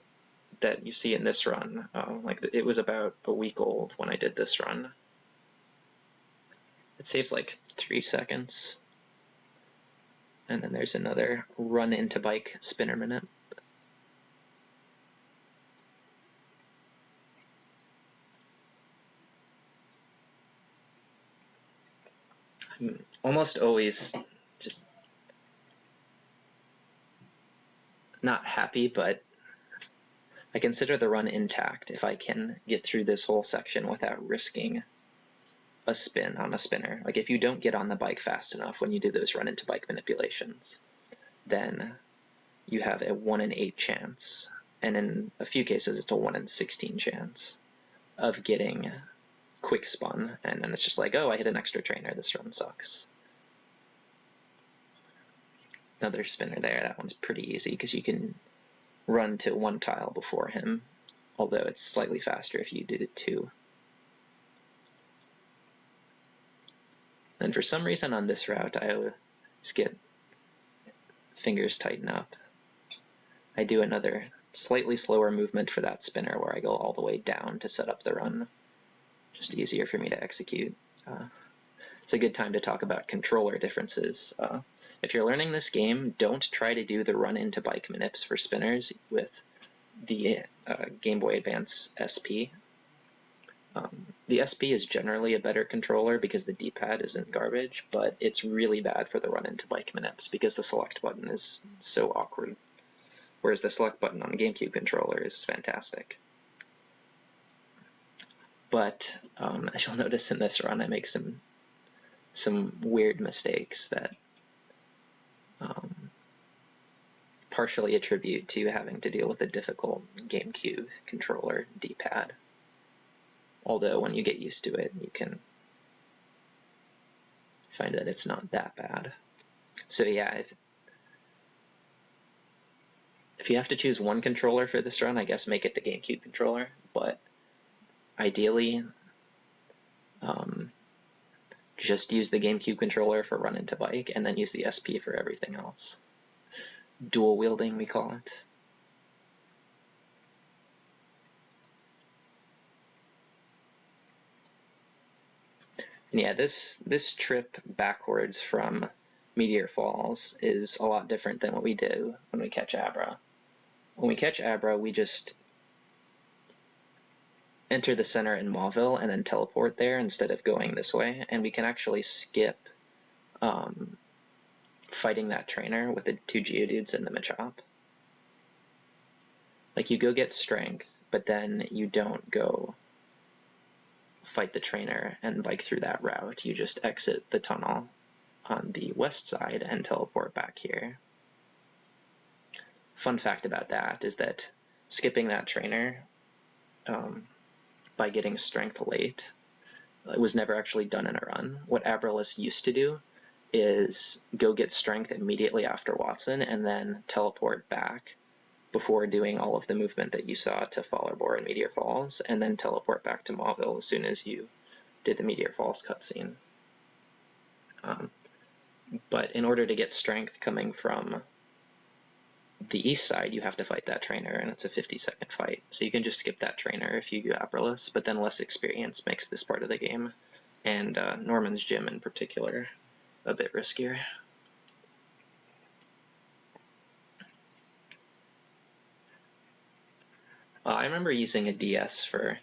Speaker 1: that you see in this run, like it was about a week old when I did this run. It saves like 3 seconds. And then there's another run into bike spinner minute. I'm almost always just not happy, but I consider the run intact if I can get through this whole section without risking a spin on a spinner. Like if you don't get on the bike fast enough when you do those run into bike manipulations, then you have a 1 in 8 chance, and in a few cases it's a 1 in 16 chance of getting quick spun, and then it's just like, oh, I hit an extra trainer, this run sucks. Another spinner there, that one's pretty easy because you can run to 1 tile before him, although it's slightly faster if you did it 2. And for some reason on this route, I always get fingers tighten up. I do another slightly slower movement for that spinner where I go all the way down to set up the run. Just easier for me to execute. It's a good time to talk about controller differences. If you're learning this game, don't try to do the run into bike manips for spinners with the Game Boy Advance SP. The SP is generally a better controller because the D-pad isn't garbage, but it's really bad for the run into bike manips because the select button is so awkward, whereas the select button on a GameCube controller is fantastic. But as you'll notice in this run, I make some weird mistakes that partially attribute to having to deal with a difficult GameCube controller D-pad. Although when you get used to it, you can find that it's not that bad. So yeah, if you have to choose one controller for this run, I guess make it the GameCube controller, but ideally just use the GameCube controller for run into bike, and then use the SP for everything else. Dual wielding, we call it. And yeah, this trip backwards from Meteor Falls is a lot different than what we do when we catch Abra. When we catch Abra, we just enter the center in Mauville and then teleport there instead of going this way, and we can actually skip fighting that trainer with the 2 Geodudes and the Machop. Like, you go get strength, but then you don't go fight the trainer and bike through that route. You just exit the tunnel on the west side and teleport back here. Fun fact about that is that skipping that trainer by getting strength late, it was never actually done in a run. What Abralis used to do is go get strength immediately after Watson and then teleport back before doing all of the movement that you saw to Fallerbor and Meteor Falls, and then teleport back to Mauville as soon as you did the Meteor Falls cutscene. But in order to get strength coming from the east side, you have to fight that trainer, and it's a 50-second fight. So you can just skip that trainer if you do Abralis, but then less experience makes this part of the game, and Norman's Gym in particular, a bit riskier. I remember using a DS for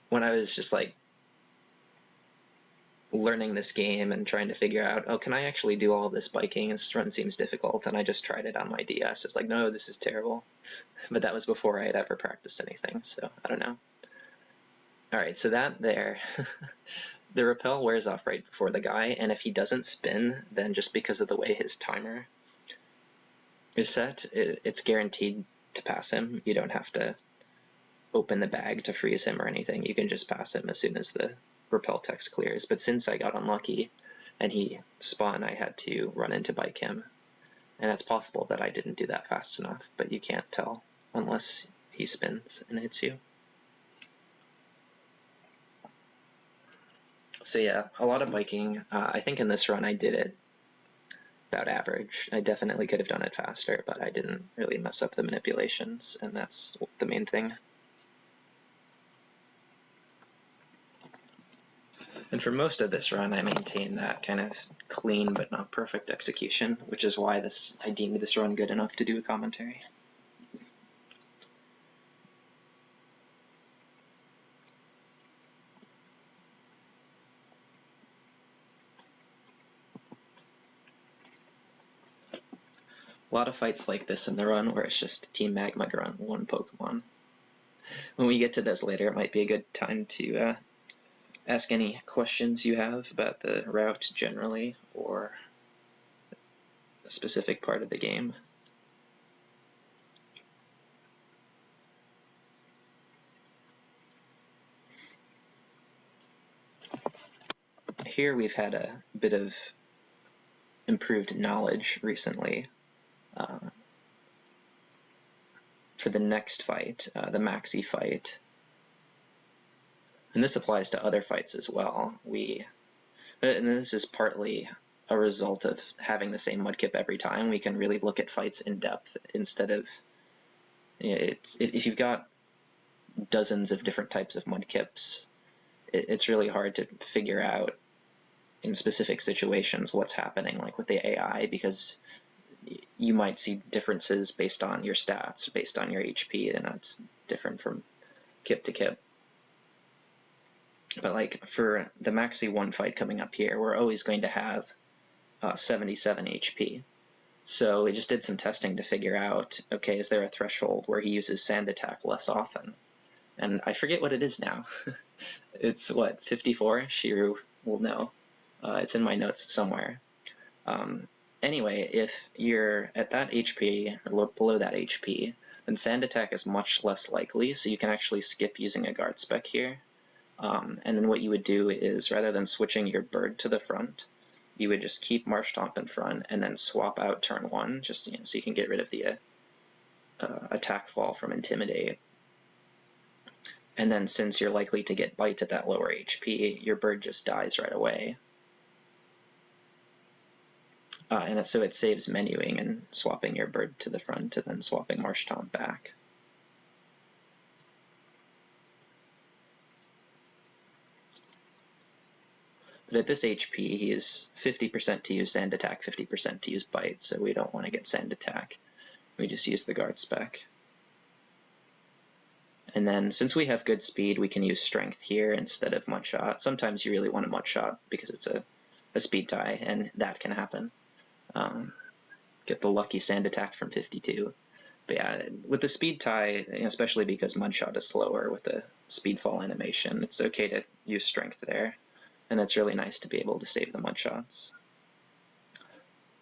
Speaker 1: when I was just like learning this game and trying to figure out, oh, can I actually do all this biking? This run seems difficult, and I just tried it on my DS. It's like, no, this is terrible. But that was before I had ever practiced anything, so I don't know. Alright, so that there, the rappel wears off right before the guy, and if he doesn't spin, then just because of the way his timer is set, it's guaranteed to pass him. You don't have to open the bag to freeze him or anything. You can just pass him as soon as the rappel text clears. But since I got unlucky and he spun, I had to run into bike him. And it's possible that I didn't do that fast enough, but you can't tell unless he spins and hits you. So yeah, a lot of biking. I think in this run I did it about average. I definitely could have done it faster, but I didn't really mess up the manipulations, and that's the main thing. And for most of this run, I maintained that kind of clean but not perfect execution, which is why I deemed this run good enough to do a commentary. A lot of fights like this in the run where it's just Team Magma grunt one Pokemon. When we get to this later, it might be a good time to ask any questions you have about the route generally or a specific part of the game. Here we've had a bit of improved knowledge recently. For the next fight, the Maxi fight, and this applies to other fights as well, and this is partly a result of having the same mudkip every time. We can really look at fights in depth instead of, if you've got dozens of different types of mudkips, it's really hard to figure out in specific situations what's happening, like with the AI, because you might see differences based on your stats, based on your HP, and that's different from kip to kip. But like for the Maxi 1 fight coming up here, we're always going to have 77 HP. So we just did some testing to figure out, okay, is there a threshold where he uses Sand Attack less often? And I forget what it is now. It's what, 54? Shiru will know. It's in my notes somewhere. Anyway, if you're at that HP, or below that HP, then Sand Attack is much less likely, so you can actually skip using a guard spec here. And then what you would do is, rather than switching your bird to the front, you would just keep Marsh Stomp in front and then swap out turn 1, just so you can get rid of the attack fall from Intimidate. And then since you're likely to get Bite at that lower HP, your bird just dies right away. And so it saves menuing and swapping your bird to the front and then swapping Marsh Stomp back. But at this HP, he is 50% to use Sand Attack, 50% to use Bite, so we don't want to get Sand Attack. We just use the guard spec. And then since we have good speed, we can use Strength here instead of Mudshot. Sometimes you really want a Mudshot because it's a speed tie, and that can happen. Get the lucky Sand Attack from 52. But yeah, with the speed tie, especially because Mudshot is slower with the speed fall animation, it's okay to use Strength there. And it's really nice to be able to save the Mudshots.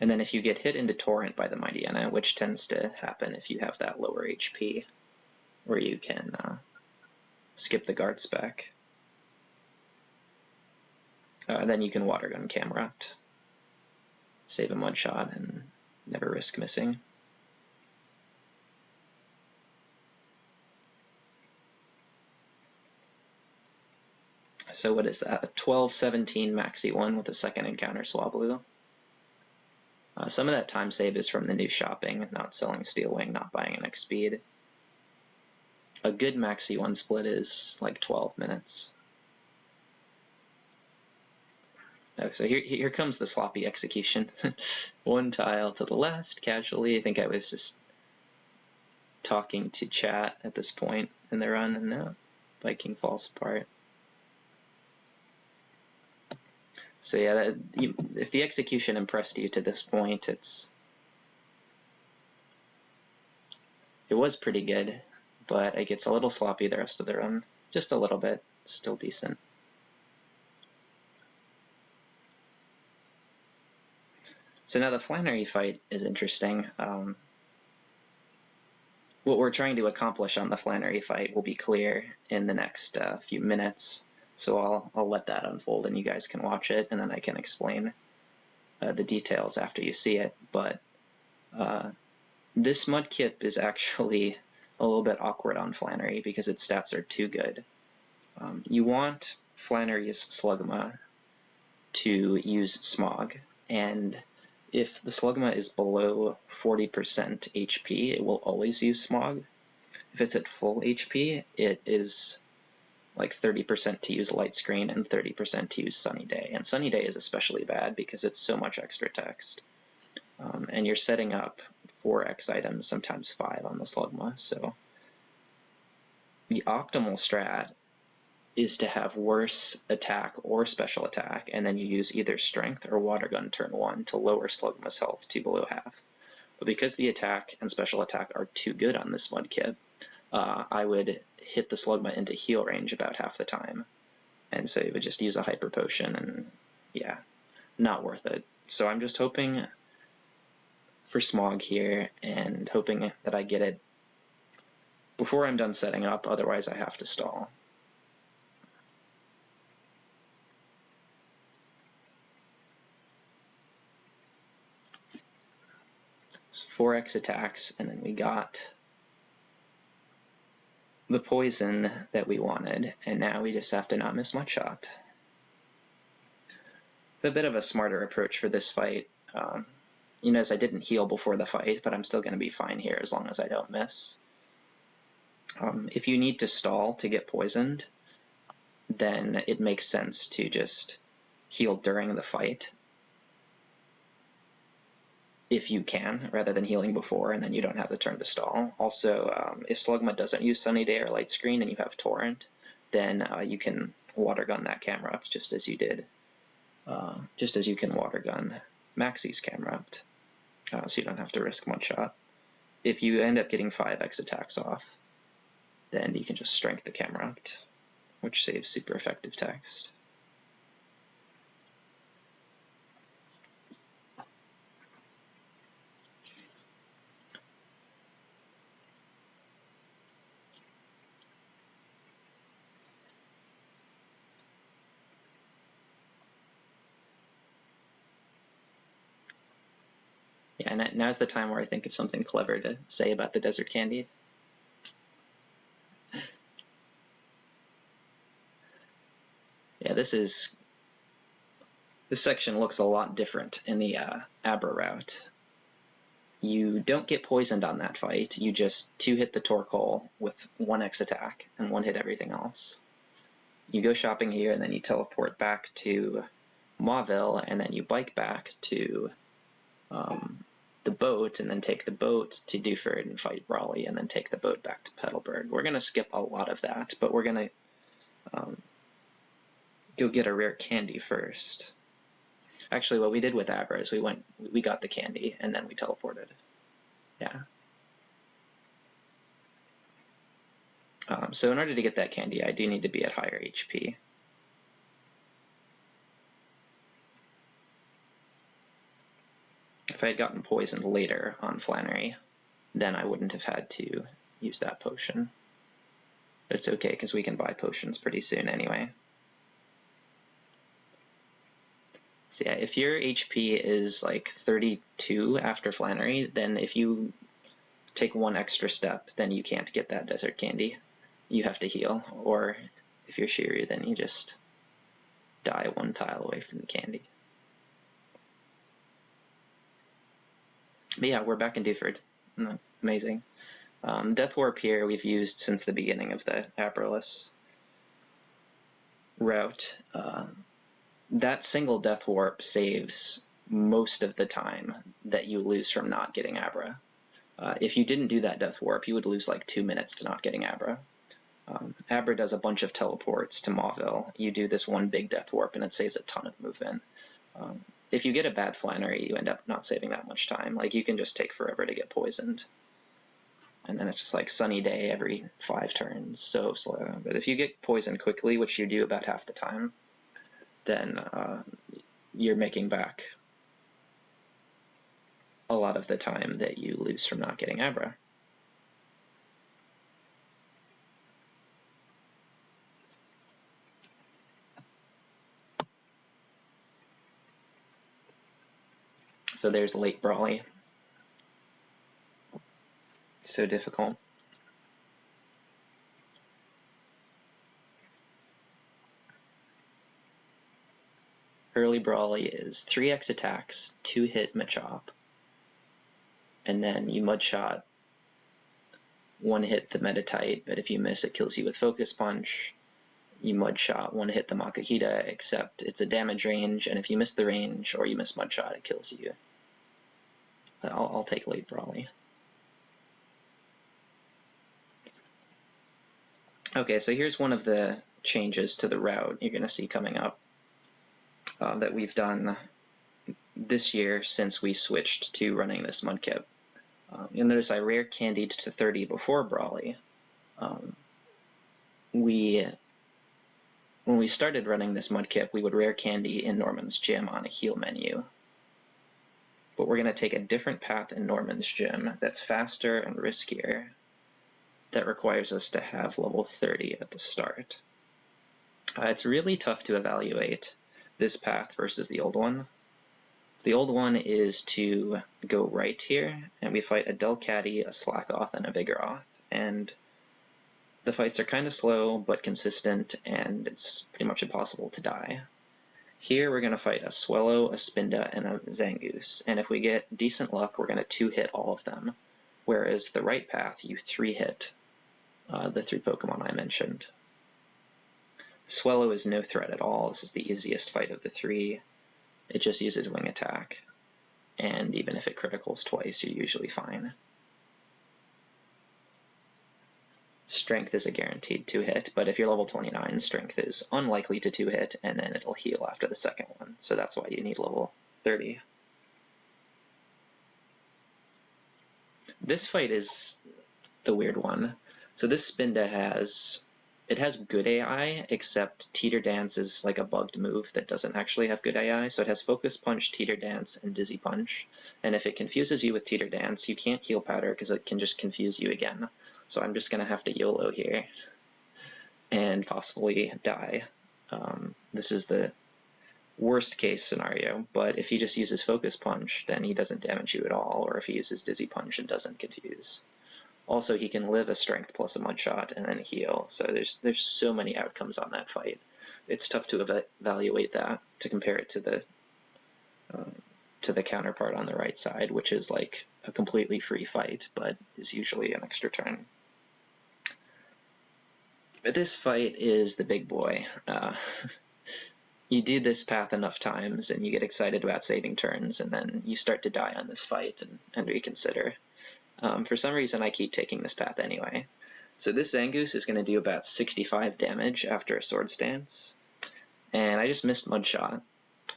Speaker 1: And then if you get hit into Torrent by the Mightyena, which tends to happen if you have that lower HP, where you can skip the guard spec, then you can Water Gun Camerupt, save a Mudshot, and never risk missing. So what is that? A 12-17 Maxi 1 with a second encounter Swablu. Some of that time save is from the new shopping, not selling Steel Wing, not buying an X speed. A good Maxi 1 split is like 12 minutes. Oh, so here comes the sloppy execution. One tile to the left, casually. I think I was just talking to chat at this point in the run, and now Viking falls apart. So yeah, if the execution impressed you to this point, it was pretty good, but it gets a little sloppy the rest of the run. Just a little bit, still decent. So now the Flannery fight is interesting. What we're trying to accomplish on the Flannery fight will be clear in the next few minutes, so I'll let that unfold and you guys can watch it, and then I can explain the details after you see it. But this Mudkip is actually a little bit awkward on Flannery because its stats are too good. You want Flannery's Slugma to use Smog, and if the Slugma is below 40% HP, it will always use Smog. If it's at full HP, it is like 30% to use Light Screen and 30% to use Sunny Day. And Sunny Day is especially bad because it's so much extra text. And you're setting up 4x items, sometimes 5 on the Slugma. So the optimal strat is to have worse attack or special attack, and then you use either Strength or Water Gun turn 1 to lower Slugma's health to below half. But because the attack and special attack are too good on this Mudkip, I would hit the Slugma into heal range about half the time. And so you would just use a Hyper Potion, and yeah, not worth it. So I'm just hoping for Smog here, and hoping that I get it before I'm done setting up, otherwise I have to stall. So 4x attacks, and then we got the poison that we wanted, and now we just have to not miss Mudshot. A bit of a smarter approach for this fight. You notice I didn't heal before the fight, but I'm still going to be fine here as long as I don't miss. If you need to stall to get poisoned, then it makes sense to just heal during the fight, if you can, rather than healing before, and then you don't have the turn to stall. Also, if Slugma doesn't use Sunny Day or Light Screen and you have Torrent, then you can Water Gun that camera up just as you did, just as you can Water Gun Maxie's camera up, so you don't have to risk Mudshot. If you end up getting 5x attacks off, then you can just Strength the camera up, which saves super effective text. Yeah, and now's the time where I think of something clever to say about the Desert Candy. Yeah, this section looks a lot different in the Abra route. You don't get poisoned on that fight, you just 2-hit the Torque Hole with 1x attack and 1-hit everything else. You go shopping here, and then you teleport back to Mauville, and then you bike back to the boat, and then take the boat to Dewford and fight Raleigh, and then take the boat back to Petalburg. We're going to skip a lot of that, but we're going to go get a rare candy first. Actually, what we did with Abra is we got the candy, and then we teleported. Yeah. So in order to get that candy, I do need to be at higher HP. If I had gotten poisoned later on Flannery, then I wouldn't have had to use that potion. But it's okay, because we can buy potions pretty soon anyway. So yeah, if your HP is like 32 after Flannery, then if you take 1 extra step, then you can't get that Desert Candy. You have to heal, or if you're Shiryu, then you just die 1 tile away from the candy. But yeah, we're back in Dewford. Amazing. Death Warp here we've used since the beginning of the Abraless route. That single Death Warp saves most of the time that you lose from not getting Abra. If you didn't do that Death Warp, you would lose like 2 minutes to not getting Abra. Abra does a bunch of teleports to Mauville. You do this one big death warp, and it saves a ton of movement. If you get a bad Flannery, you end up not saving that much time. Like, you can just take forever to get poisoned. And then it's like Sunny Day every 5 turns, so slow. But if you get poisoned quickly, which you do about half the time, then you're making back a lot of the time that you lose from not getting Abra. So there's late Brawly. So difficult. Early Brawly is 3x attacks, 2-hit Machop, and then you Mudshot, 1-hit the Metatite, but if you miss it kills you with Focus Punch. You Mudshot, 1-hit the Makuhita, except it's a damage range, and if you miss the range or you miss Mudshot, it kills you. I'll take late Brawly. Okay, so here's one of the changes to the route you're going to see coming up that we've done this year since we switched to running this Mudkip. You'll notice I rare candied to 30 before Brawly. When we started running this Mudkip, we would rare candy in Norman's Gym on a heal menu. But we're going to take a different path in Norman's Gym that's faster and riskier, that requires us to have level 30 at the start. It's really tough to evaluate this path versus the old one. The old one is to go right here, and we fight a Delcatty, a Slackoth, and a Vigoroth, and the fights are kind of slow but consistent, and it's pretty much impossible to die. Here we're going to fight a Swellow, a Spinda, and a Zangoose, and if we get decent luck, we're going to 2-hit all of them, whereas the right path, you 3-hit the 3 Pokemon I mentioned. Swellow is no threat at all. This is the easiest fight of the 3. It just uses Wing Attack, and even if it criticals twice, you're usually fine. Strength is a guaranteed 2-hit, but if you're level 29, Strength is unlikely to 2-hit, and then it'll heal after the second one, so that's why you need level 30. This fight is the weird one. So this Spinda has good AI, except Teeter Dance is like a bugged move that doesn't actually have good AI, so it has Focus Punch, Teeter Dance, and Dizzy Punch, and if it confuses you with Teeter Dance, you can't heal Powder because it can just confuse you again. So I'm just going to have to YOLO here and possibly die. This is the worst case scenario, but if he just uses Focus Punch, then he doesn't damage you at all, or if he uses Dizzy Punch and doesn't confuse. Also, he can live a Strength plus a Mudshot and then heal, so there's so many outcomes on that fight. It's tough to evaluate that, to compare it to the counterpart on the right side, which is like a completely free fight, but is usually an extra turn. But this fight is the big boy. You do this path enough times, and you get excited about saving turns, and then you start to die on this fight and reconsider. For some reason, I keep taking this path anyway. So this Zangoose is going to do about 65 damage after a Sword Stance, and I just missed Mudshot,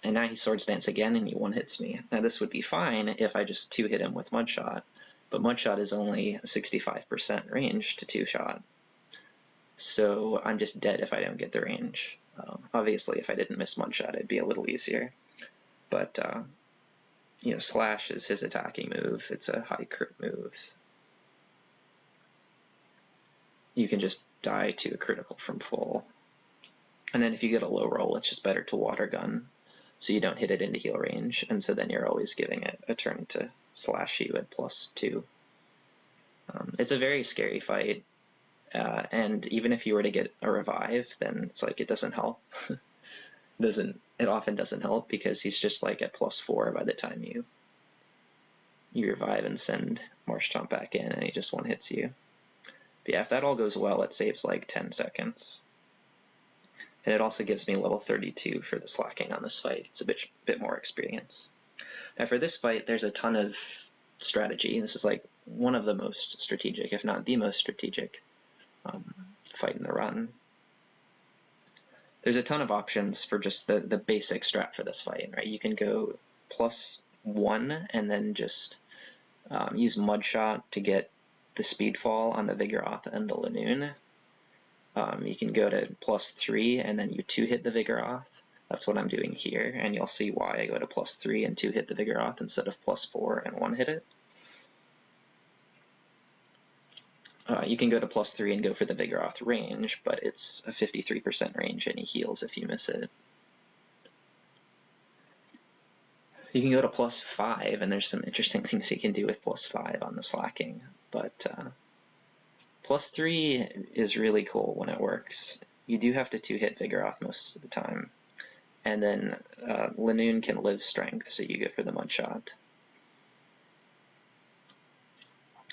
Speaker 1: and now he Sword Stance again and he 1-hits me. Now this would be fine if I just 2-hit him with Mudshot, but Mudshot is only 65% range to 2-shot, so I'm just dead if I don't get the range. Obviously, if I didn't miss Mudshot, it'd be a little easier, but you know, Slash is his attacking move. It's a high crit move. You can just die to a critical from full. And then if you get a low roll, it's just better to Water Gun, so you don't hit it into heal range, and so then you're always giving it a turn to slash you at +2. It's a very scary fight, and even if you were to get a revive, then it's like it doesn't help. It often doesn't help because he's just like at +4 by the time you revive and send Marshtomp back in, and he just 1-hits you. But yeah, if that all goes well, it saves like 10 seconds. And it also gives me level 32 for the slacking on this fight. It's a bit more experience. Now for this fight, there's a ton of strategy. This is like one of the most strategic, if not the most strategic, fight in the run. There's a ton of options for just the basic strat for this fight, right? You can go +1 and then just use Mudshot to get the speed fall on the Vigoroth and the Lanoon. You can go to +3 and then you 2-hit the Vigoroth. That's what I'm doing here, and you'll see why I go to +3 and 2-hit the Vigoroth instead of +4 and 1-hit it. You can go to +3 and go for the Vigoroth range, but it's a 53% range and he heals if you miss it. You can go to +5, and there's some interesting things you can do with +5 on the slacking, but +3 is really cool when it works. You do have to 2-hit Vigoroth most of the time, and then Lanoon can live strength, so you go for the Mudshot.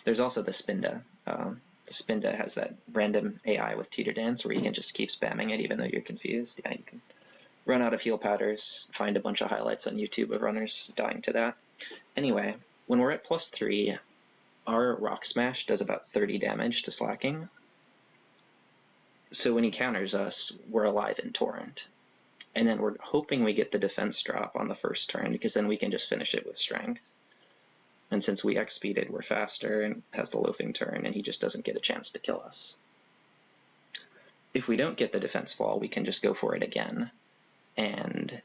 Speaker 1: There's also the Spinda. The Spinda has that random AI with Teeter Dance where you can just keep spamming it even though you're confused. Yeah, you can run out of heal powders, find a bunch of highlights on YouTube of runners dying to that. Anyway, when we're at +3, our Rock Smash does about 30 damage to slacking. So when he counters us, we're alive in Torrent. And then we're hoping we get the defense drop on the first turn, because then we can just finish it with strength. And since we X-speeded, we're faster and has the loafing turn, and he just doesn't get a chance to kill us. If we don't get the defense fall, we can just go for it again, and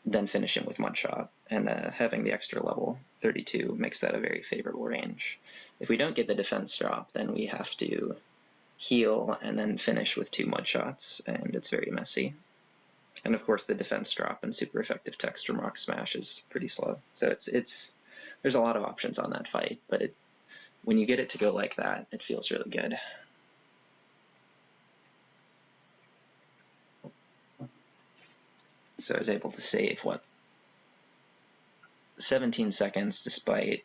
Speaker 1: then finish him with Mudshot. And having the extra level 32 makes that a very favorable range. If we don't get the defense drop, then we have to heal and then finish with 2 Mudshots, and it's very messy. And of course the defense drop and super effective text from Rock Smash is pretty slow. So there's a lot of options on that fight, but when you get it to go like that, it feels really good. So I was able to save, 17 seconds despite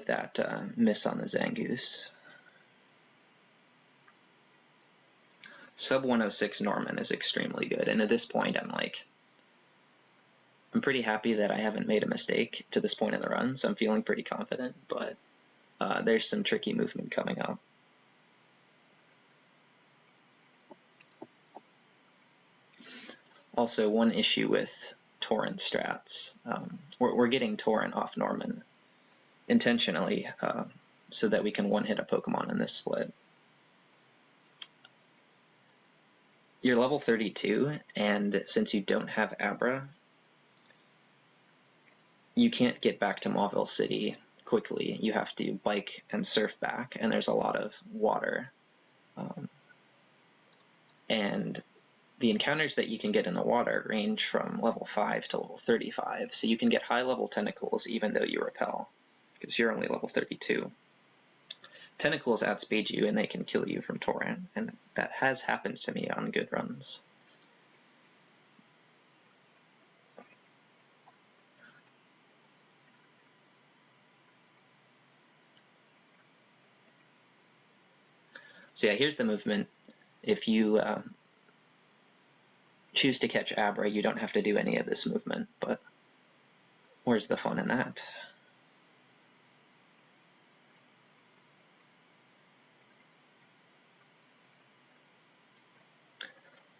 Speaker 1: that miss on the Zangoose. Sub 106 Norman is extremely good, and at this point I'm pretty happy that I haven't made a mistake to this point in the run, so I'm feeling pretty confident, but there's some tricky movement coming up. Also, one issue with Torrent strats, we're getting Torrent off Norman intentionally so that we can one-hit a Pokemon in this split. You're level 32, and since you don't have Abra, you can't get back to Mauville City quickly. You have to bike and surf back, and there's a lot of water. And the encounters that you can get in the water range from level 5 to level 35, so you can get high-level tentacles even though you repel, because you're only level 32. Tentacles outspeed you, and they can kill you from Torrent, and that has happened to me on good runs. So yeah, here's the movement. If you choose to catch Abra, you don't have to do any of this movement, but where's the fun in that?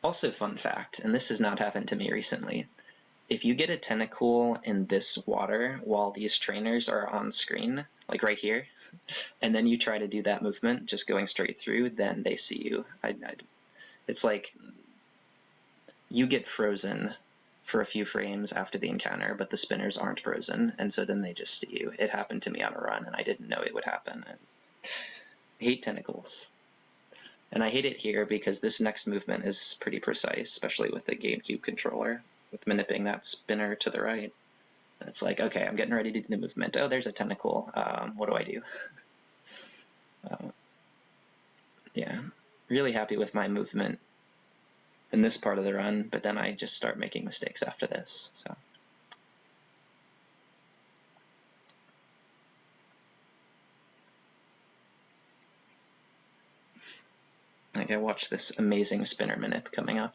Speaker 1: Also, fun fact, and this has not happened to me recently, if you get a Tentacool in this water while these trainers are on screen, like right here, and then you try to do that movement, just going straight through, then they see you. It's like you get frozen for a few frames after the encounter, but the spinners aren't frozen, and so then they just see you. It happened to me on a run, and I didn't know it would happen. I hate Tentacles. And I hate it here because this next movement is pretty precise, especially with the GameCube controller, with manipulating that spinner to the right. And it's like, okay, I'm getting ready to do the movement. Oh, there's a Tentacool. What do I do? Yeah, really happy with my movement in this part of the run, but then I just start making mistakes after this. So. Okay, watch this amazing spinner manip coming up.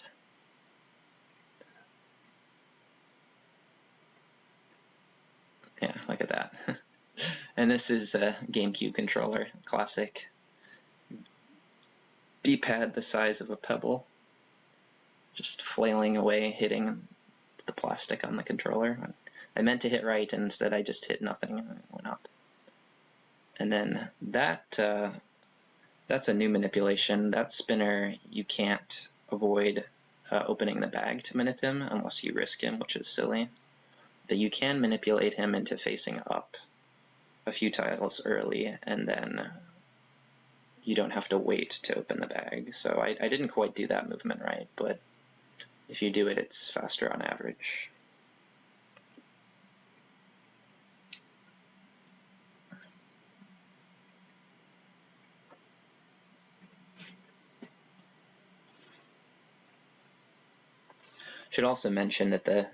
Speaker 1: Yeah, look at that. And this is a GameCube controller, classic D-pad the size of a pebble, just flailing away, hitting the plastic on the controller. I meant to hit right, and instead I just hit nothing and it went up. And then that's a new manipulation. That spinner, you can't avoid opening the bag to manip him unless you risk him, which is silly. But you can manipulate him into facing up a few tiles early, and then you don't have to wait to open the bag. So I didn't quite do that movement right, but if you do it, it's faster on average. Should also mention that the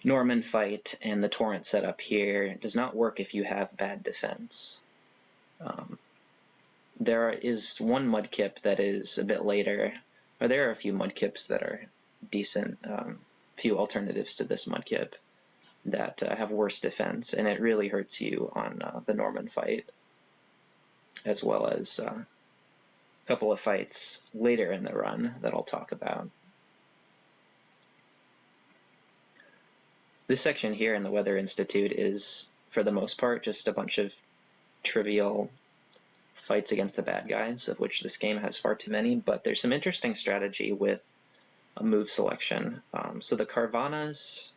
Speaker 1: Norman fight and the torrent setup here does not work if you have bad defense. There is one mudkip that is a bit later, or there are a few mudkips that are decent, few alternatives to this mudkip that have worse defense, and it really hurts you on the Norman fight, as well as a couple of fights later in the run that I'll talk about. This section here in the Weather Institute is, for the most part, just a bunch of trivial fights against the bad guys, of which this game has far too many, but there's some interesting strategy with a move selection. So the Carvanas,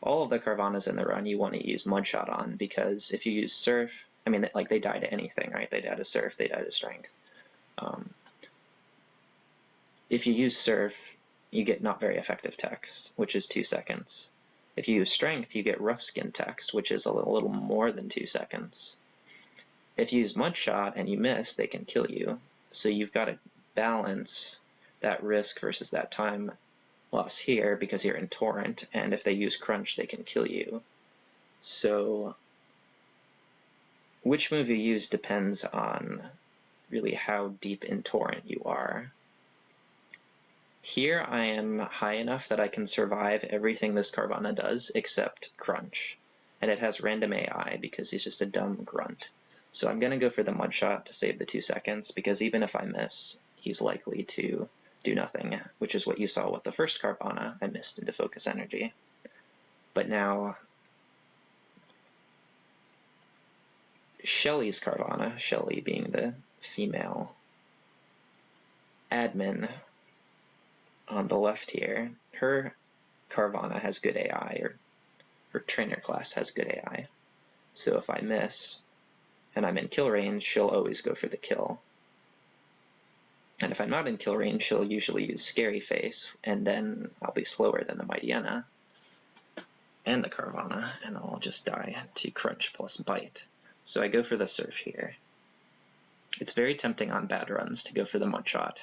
Speaker 1: all of the Carvanas in the run you want to use Mudshot on, because if you use Surf, I mean, like, they die to anything, right? They die to Surf, they die to Strength. If you use Surf, you get not very effective text, which is 2 seconds. If you use Strength, you get rough skin text, which is a little more than 2 seconds. If you use Mudshot and you miss, they can kill you. So you've got to balance that risk versus that time loss here because you're in Torrent, and if they use Crunch, they can kill you. So which move you use depends on really how deep in Torrent you are. Here I am high enough that I can survive everything this Carvana does except Crunch. And it has random AI because he's just a dumb grunt. So I'm going to go for the Mudshot to save the 2 seconds, because even if I miss, he's likely to do nothing, which is what you saw with the first Carvana. I missed into Focus Energy. But now Shelly's Carvana, Shelly being the female admin on the left here, her Carvana has good AI, or her trainer class has good AI. So if I miss and I'm in kill range, she'll always go for the kill. And if I'm not in kill range, she'll usually use Scary Face, and then I'll be slower than the Mightyena and the Carvana, and I'll just die to Crunch plus Bite. So I go for the Surf here. It's very tempting on bad runs to go for the Mudshot.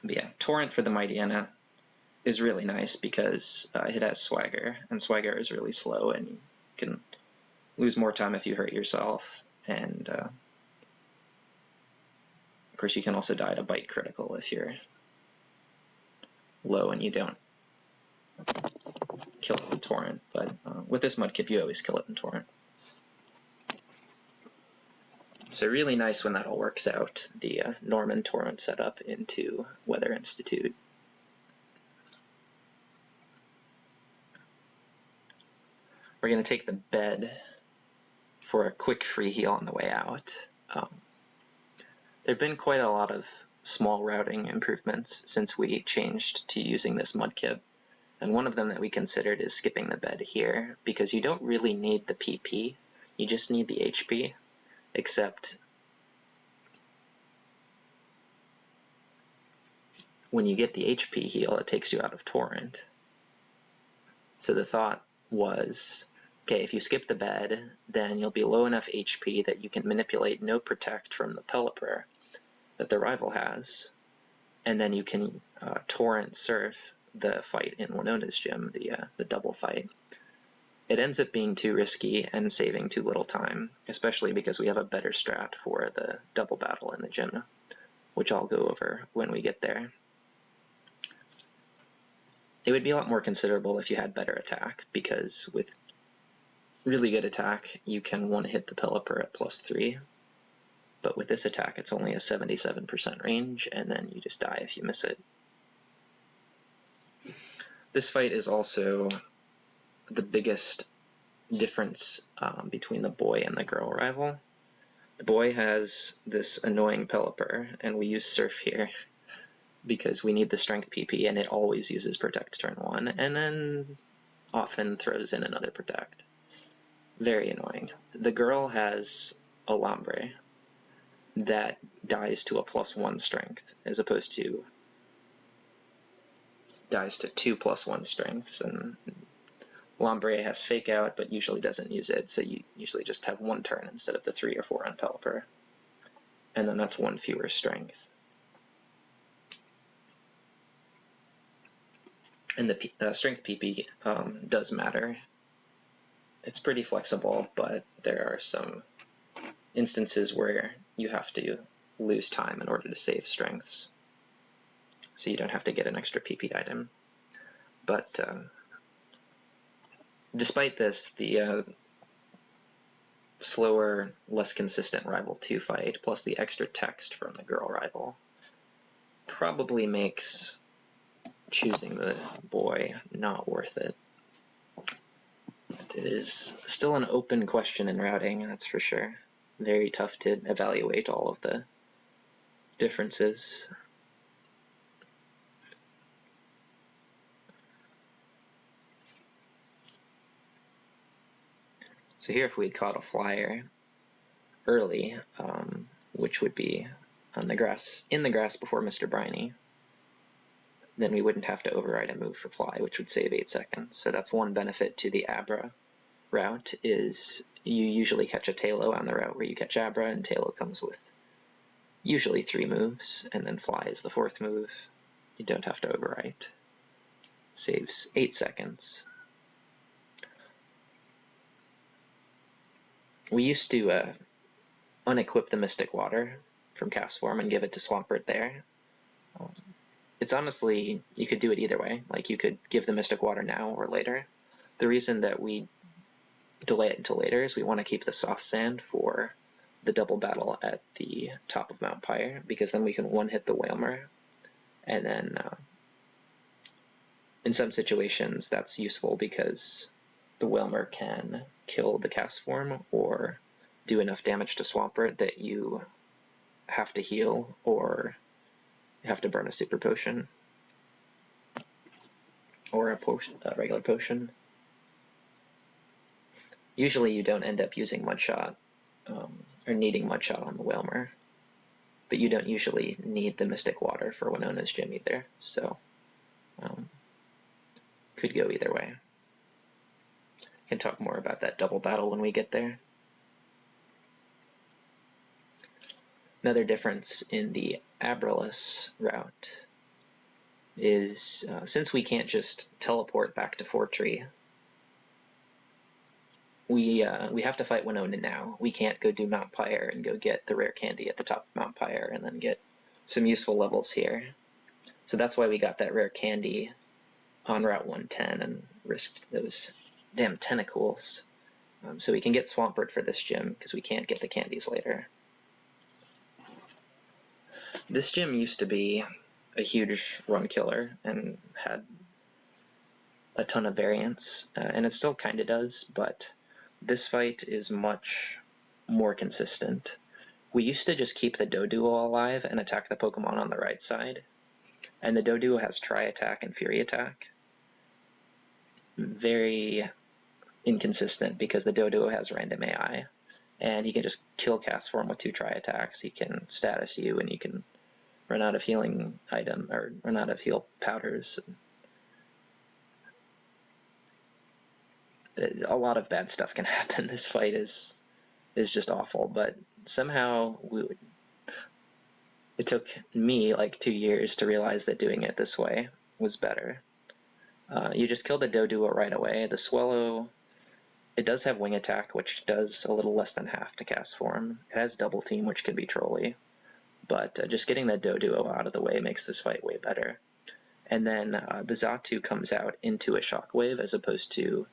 Speaker 1: But yeah, Torrent for the Mightyena is really nice because it has Swagger, and Swagger is really slow, and you can lose more time if you hurt yourself, and of course you can also die to Bite critical if you're low and you don't kill it in Torrent, but with this Mudkip you always kill it in Torrent. So really nice when that all works out, the Norman Torrent setup into Weather Institute. We're going to take the bed for a quick free heal on the way out. There have been quite a lot of small routing improvements since we changed to using this Mudkip, and one of them that we considered is skipping the bed here, because you don't really need the PP, you just need the HP, except when you get the HP heal, it takes you out of Torrent. So the thought was, okay, if you skip the bed, then you'll be low enough HP that you can manipulate no protect from the Pelipper that the rival has, and then you can Torrent Surf the fight in Winona's gym, the double fight. It ends up being too risky and saving too little time, especially because we have a better strat for the double battle in the gym, which I'll go over when we get there. It would be a lot more considerable if you had better attack, because with really good attack, you can one-hit the Pelipper at +3, but with this attack it's only a 77% range, and then you just die if you miss it. This fight is also the biggest difference between the boy and the girl rival. The boy has this annoying Pelipper, and we use Surf here because we need the strength PP, and it always uses Protect turn 1, and then often throws in another Protect. Very annoying. The girl has a Lambre that dies to a +1 strength, as opposed to dies to 2 +1 strengths, and Lambre has Fake Out, but usually doesn't use it, so you usually just have 1 turn instead of the 3 or 4 on Pelipper. And then that's 1 fewer strength. And the strength PP does matter. It's pretty flexible, but there are some instances where you have to lose time in order to save strengths. So you don't have to get an extra PP item. But despite this, the slower, less consistent Rival 2 fight, plus the extra text from the girl rival, probably makes choosing the boy not worth it. It is still an open question in routing, that's for sure. Very tough to evaluate all of the differences. So here, if we'd caught a flyer early, which would be on the grass, in the grass before Mr. Briny, then we wouldn't have to override a move for fly, which would save 8 seconds. So that's one benefit to the Abra route, is you usually catch a Talo on the route where you catch Abra, and Talo comes with usually 3 moves, and then fly is the 4th move. You don't have to overwrite. Saves 8 seconds. We used to unequip the Mystic Water from cast form and give it to Swampert there. It's honestly, you could do it either way. Like, you could give the Mystic Water now or later. The reason that we delay it until later is we want to keep the soft sand for the double battle at the top of Mount Pyre, because then we can one-hit the Whalmer, and then in some situations that's useful because the Whalmer can kill the cast form or do enough damage to Swampert that you have to heal or you have to burn a super potion or a regular potion. Usually you don't end up using Mudshot or needing Mudshot on the Whalmer, but you don't usually need the Mystic Water for Winona's Gym either, so could go either way. Can talk more about that double battle when we get there. Another difference in the Abraless route is since we can't just teleport back to Fortree, we have to fight Winona now. We can't go do Mount Pyre and go get the rare candy at the top of Mount Pyre and then get some useful levels here. So that's why we got that rare candy on Route 110 and risked those damn tentacles. So we can get Swampert for this gym because we can't get the candies later. This gym used to be a huge run killer and had a ton of variance, and it still kind of does, but this fight is much more consistent. We used to just keep the Doduo alive and attack the Pokemon on the right side, and the Doduo has Tri-Attack and Fury Attack. Very inconsistent because the Doduo has random AI, and he can just kill cast form with 2 Tri-Attacks. He can status you, and you can run out of healing item, or run out of heal powders. A lot of bad stuff can happen. This fight is just awful, but somehow it took me like 2 years to realize that doing it this way was better. You just kill the Doduo right away. The Swallow, it does have Wing Attack, which does a little less than half to cast form. It has Double Team, which can be trolly, but just getting the Doduo out of the way makes this fight way better. And then the Xatu comes out into a Shockwave as opposed to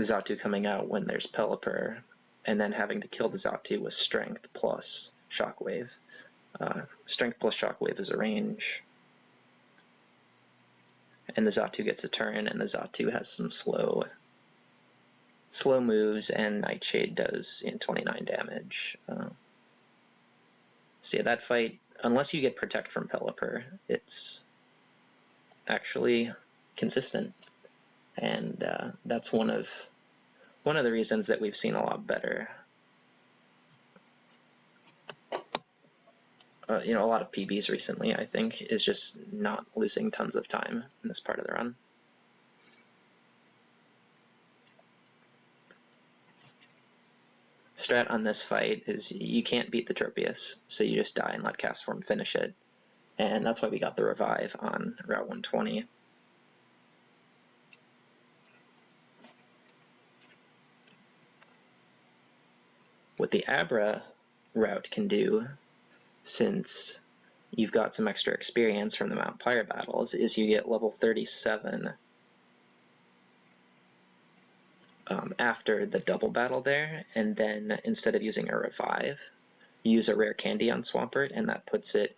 Speaker 1: the Xatu coming out when there's Pelipper, and then having to kill the Xatu with Strength plus Shockwave. Strength plus Shockwave is a range, and the Xatu gets a turn, and the Xatu has some slow moves, and Nightshade does 29 damage. So yeah, that fight, unless you get Protect from Pelipper, it's actually consistent, and that's one of the reasons that we've seen a lot better. A lot of PBs recently, I think, is just not losing tons of time in this part of the run. Strat on this fight is you can't beat the Tropius, so you just die and let Castform finish it, and that's why we got the revive on Route 120. What the Abra route can do, since you've got some extra experience from the Mount Pyre battles, is you get level 37 after the double battle there, and then instead of using a revive, you use a rare candy on Swampert, and that puts it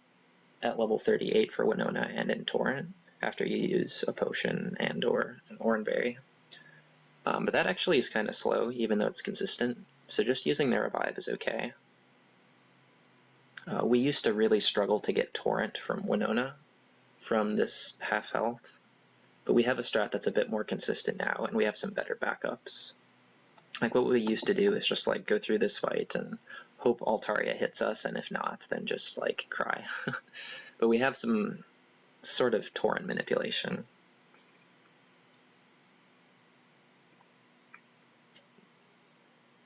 Speaker 1: at level 38 for Winona and in Torrent after you use a potion and or an Oranberry. But that actually is kind of slow, even though it's consistent, so just using the revive is okay. We used to really struggle to get Torrent from Winona from this half health, but we have a strat that's a bit more consistent now, and we have some better backups. Like what we used to do is just like go through this fight and hope Altaria hits us, and if not, then just like cry. But we have some sort of Torrent manipulation.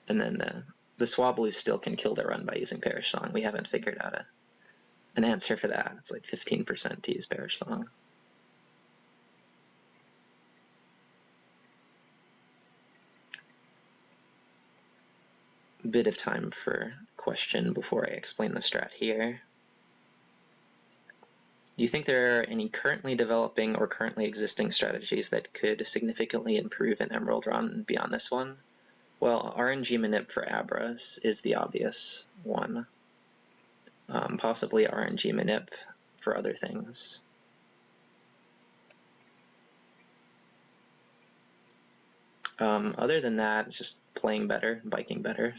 Speaker 1: And then the Swablu still can kill their run by using Perish Song. We haven't figured out an answer for that. It's like 15% to use Perish Song. Bit of time for question before I explain the strat here. Do you think there are any currently developing or currently existing strategies that could significantly improve an Emerald run beyond this one? Well, RNG manip for Abras is the obvious one. Possibly RNG manip for other things. Other than that, it's just playing better, biking better.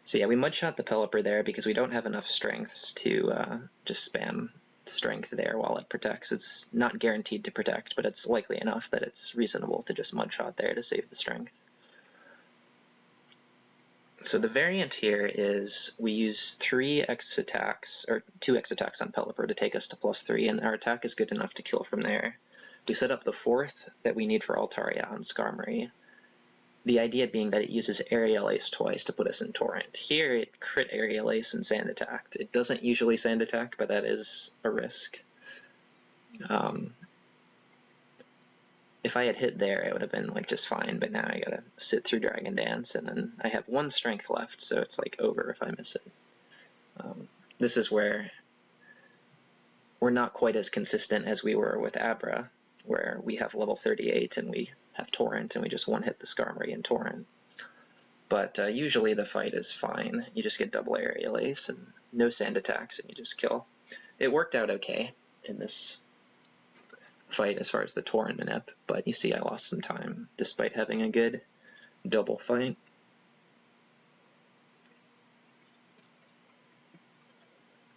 Speaker 1: So yeah, we mudshot the Pelipper there because we don't have enough strengths to just spam strength there while it protects. It's not guaranteed to protect, but it's likely enough that it's reasonable to just mudshot there to save the strength. So the variant here is we use 3 X attacks, or 2 X attacks on Pelipper to take us to +3, and our attack is good enough to kill from there. We set up the 4th that we need for Altaria on Skarmory. The idea being that it uses Aerial Ace twice to put us in Torrent. Here it crit Aerial Ace and Sand Attack. It doesn't usually Sand Attack, but that is a risk. If I had hit there, it would have been like just fine, but now I gotta sit through Dragon Dance, and then I have 1 strength left, so it's like over if I miss it. This is where we're not quite as consistent as we were with Abra, where we have level 38 and we have Torrent and we just one-hit the Skarmory in Torrent. But usually the fight is fine. You just get double Aerial Ace and no Sand Attacks and you just kill. It worked out okay in this fight as far as the Torrent manip, but you see I lost some time despite having a good double fight.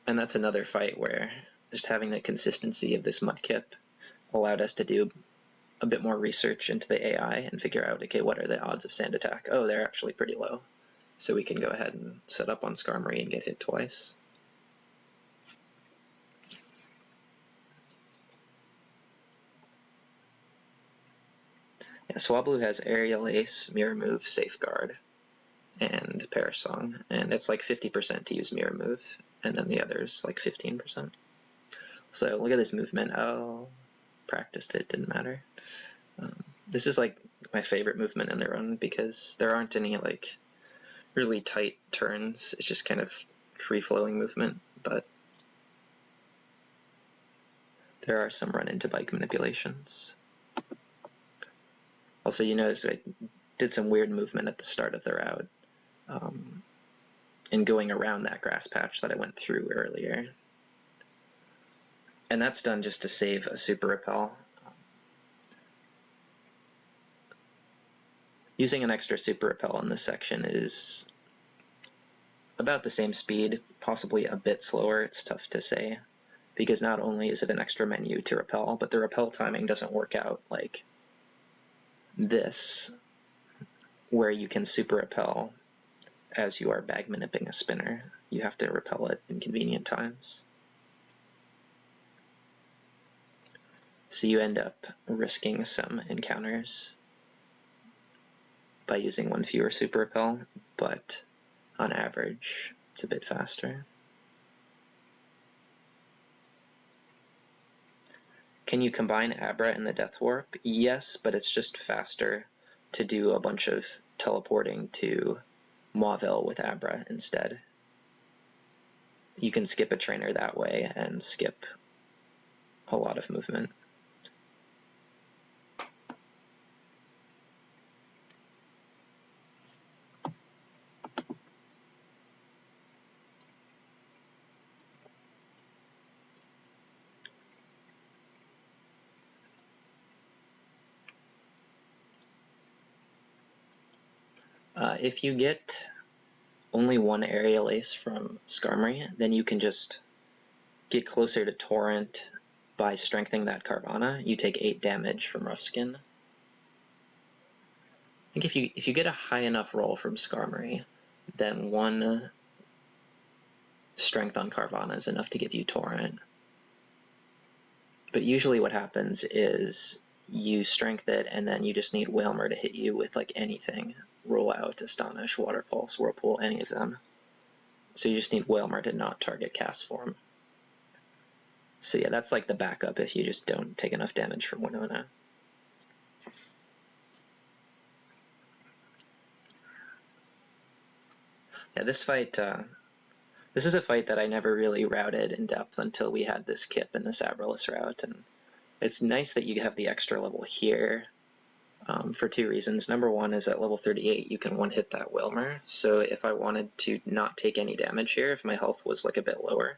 Speaker 1: And that's another fight where just having the consistency of this Mudkip allowed us to do a bit more research into the AI and figure out, okay, what are the odds of Sand Attack? Oh, they're actually pretty low. So we can go ahead and set up on Skarmory and get hit twice. Yeah, Swablu has Aerial Ace, Mirror Move, Safeguard, and Perish Song, and it's like 50% to use Mirror Move, and then the others like 15%. So look at this movement. Oh, practiced it, didn't matter. This is like my favorite movement in the run because there aren't any like really tight turns. It's just kind of free-flowing movement, but there are some run-into bike manipulations. Also, you notice I did some weird movement at the start of the route in going around that grass patch that I went through earlier. And that's done just to save a super repel. Using an extra super repel in this section is about the same speed, possibly a bit slower. It's tough to say, because not only is it an extra menu to repel, but the repel timing doesn't work out like this, where you can super repel as you are bag manipping a spinner. You have to repel at inconvenient times. So you end up risking some encounters by using one fewer super repel, but on average, it's a bit faster. Can you combine Abra and the Death Warp? Yes, but it's just faster to do a bunch of teleporting to Mauville with Abra instead. You can skip a trainer that way and skip a lot of movement. If you get only one aerial ace from Skarmory, then you can just get closer to Torrent by strengthening that Carvana. You take 8 damage from Rough Skin. I think if you get a high enough roll from Skarmory, then 1 strength on Carvana is enough to give you Torrent. But usually what happens is you strength it, and then you just need Whalmer to hit you with like anything. Roll out, Astonish, Water Pulse, Whirlpool, any of them. So you just need Whalmer to not target Cast Form. So yeah, that's like the backup if you just don't take enough damage from Winona. Yeah, this fight, this is a fight that I never really routed in depth until we had this Kip and this Abrolus route, and it's nice that you have the extra level here for 2 reasons. Number one is at level 38 you can one-hit that Whalmer, so if I wanted to not take any damage here, if my health was like a bit lower,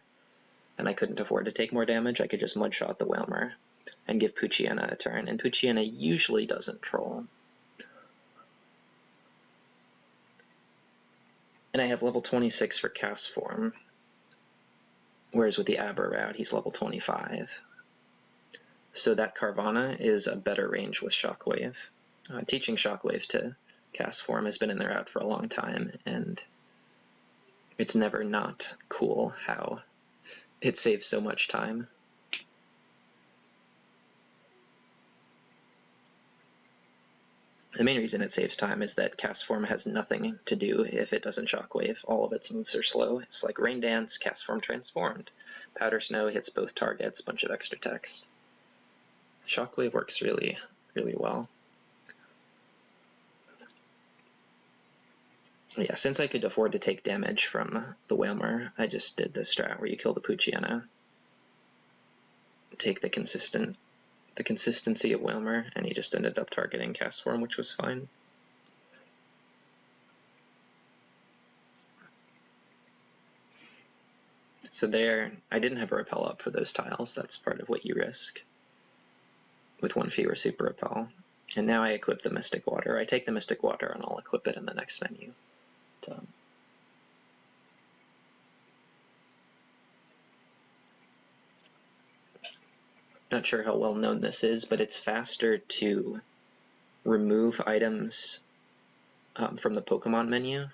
Speaker 1: and I couldn't afford to take more damage, I could just mudshot the Whalmer and give Poochyena a turn, and Poochyena usually doesn't troll. And I have level 26 for Cast Form, whereas with the Abra route, he's level 25. So that Carvana is a better range with Shockwave. Teaching Shockwave to Cast Form has been in the route for a long time, and it's never not cool how it saves so much time. The main reason it saves time is that Cast Form has nothing to do if it doesn't Shockwave. All of its moves are slow. It's like Rain Dance, Cast Form Transformed. Powder Snow hits both targets, bunch of extra text. Shockwave works really, really well. Yeah, since I could afford to take damage from the Whalmer, I just did this strat where you kill the Poochyena, take the consistency of Whalmer, and he just ended up targeting Cast Form, which was fine. So there, I didn't have a repel up for those tiles. That's part of what you risk with 1 fewer super repel. And now I equip the Mystic Water. I take the Mystic Water and I'll equip it in the next menu. Not sure how well known this is, but it's faster to remove items from the Pokemon menu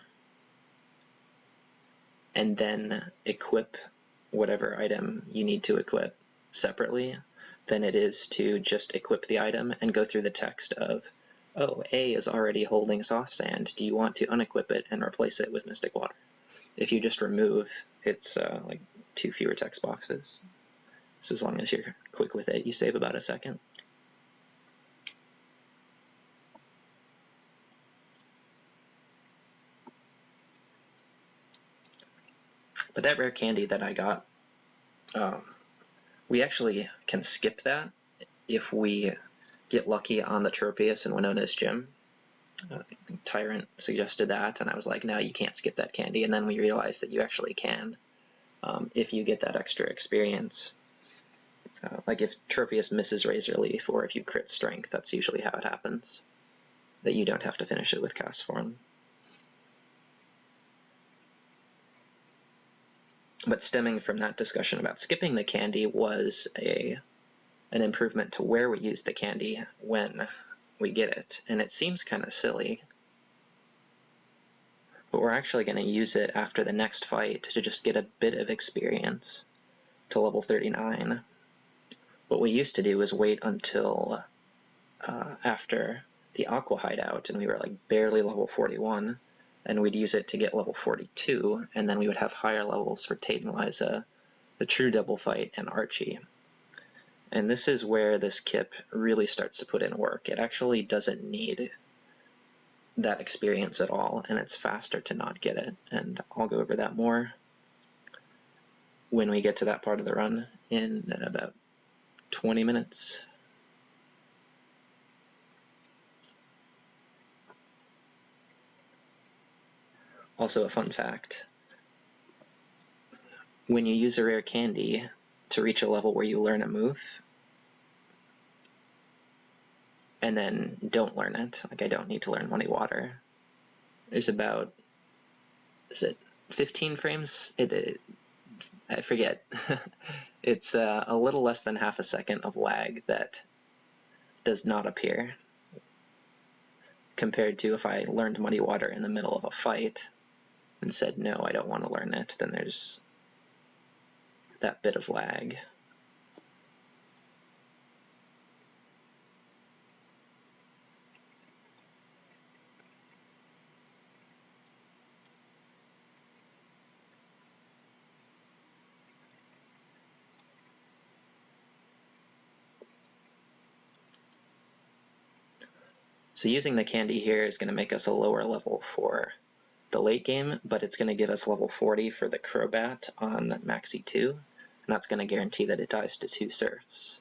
Speaker 1: and then equip whatever item you need to equip separately than it is to just equip the item and go through the text of, oh, A is already holding Soft Sand, do you want to unequip it and replace it with Mystic Water? If you just remove, it's like 2 fewer text boxes. So as long as you're quick with it, you save about a second. But that rare candy that I got We actually can skip that if we get lucky on the Tropius in Winona's gym. Tyrant suggested that, and I was like, no, you can't skip that candy. And then we realized that you actually can if you get that extra experience. Like if Tropius misses Razor Leaf, or if you crit Strength, that's usually how it happens, that you don't have to finish it with Castform. But stemming from that discussion about skipping the candy was an improvement to where we use the candy when we get it. And it seems kind of silly, but we're actually going to use it after the next fight to just get a bit of experience to level 39. What we used to do was wait until after the Aqua Hideout, and we were like barely level 41, and we'd use it to get level 42, and then we would have higher levels for Tate and Liza, the True Double Fight, and Archie. And this is where this Kip really starts to put in work. It actually doesn't need that experience at all, and it's faster to not get it. And I'll go over that more when we get to that part of the run in about 20 minutes. Also a fun fact, when you use a rare candy to reach a level where you learn a move, and then don't learn it, like I don't need to learn Money Water, there's about, is it 15 frames? I forget. It's a little less than half a second of lag that does not appear, compared to if I learned Muddy Water in the middle of a fight and said, no, I don't want to learn it, then there's that bit of lag. So using the candy here is going to make us a lower level for the late game, but it's going to give us level 40 for the Crobat on Maxi 2, and that's going to guarantee that it dies to 2 Surfs.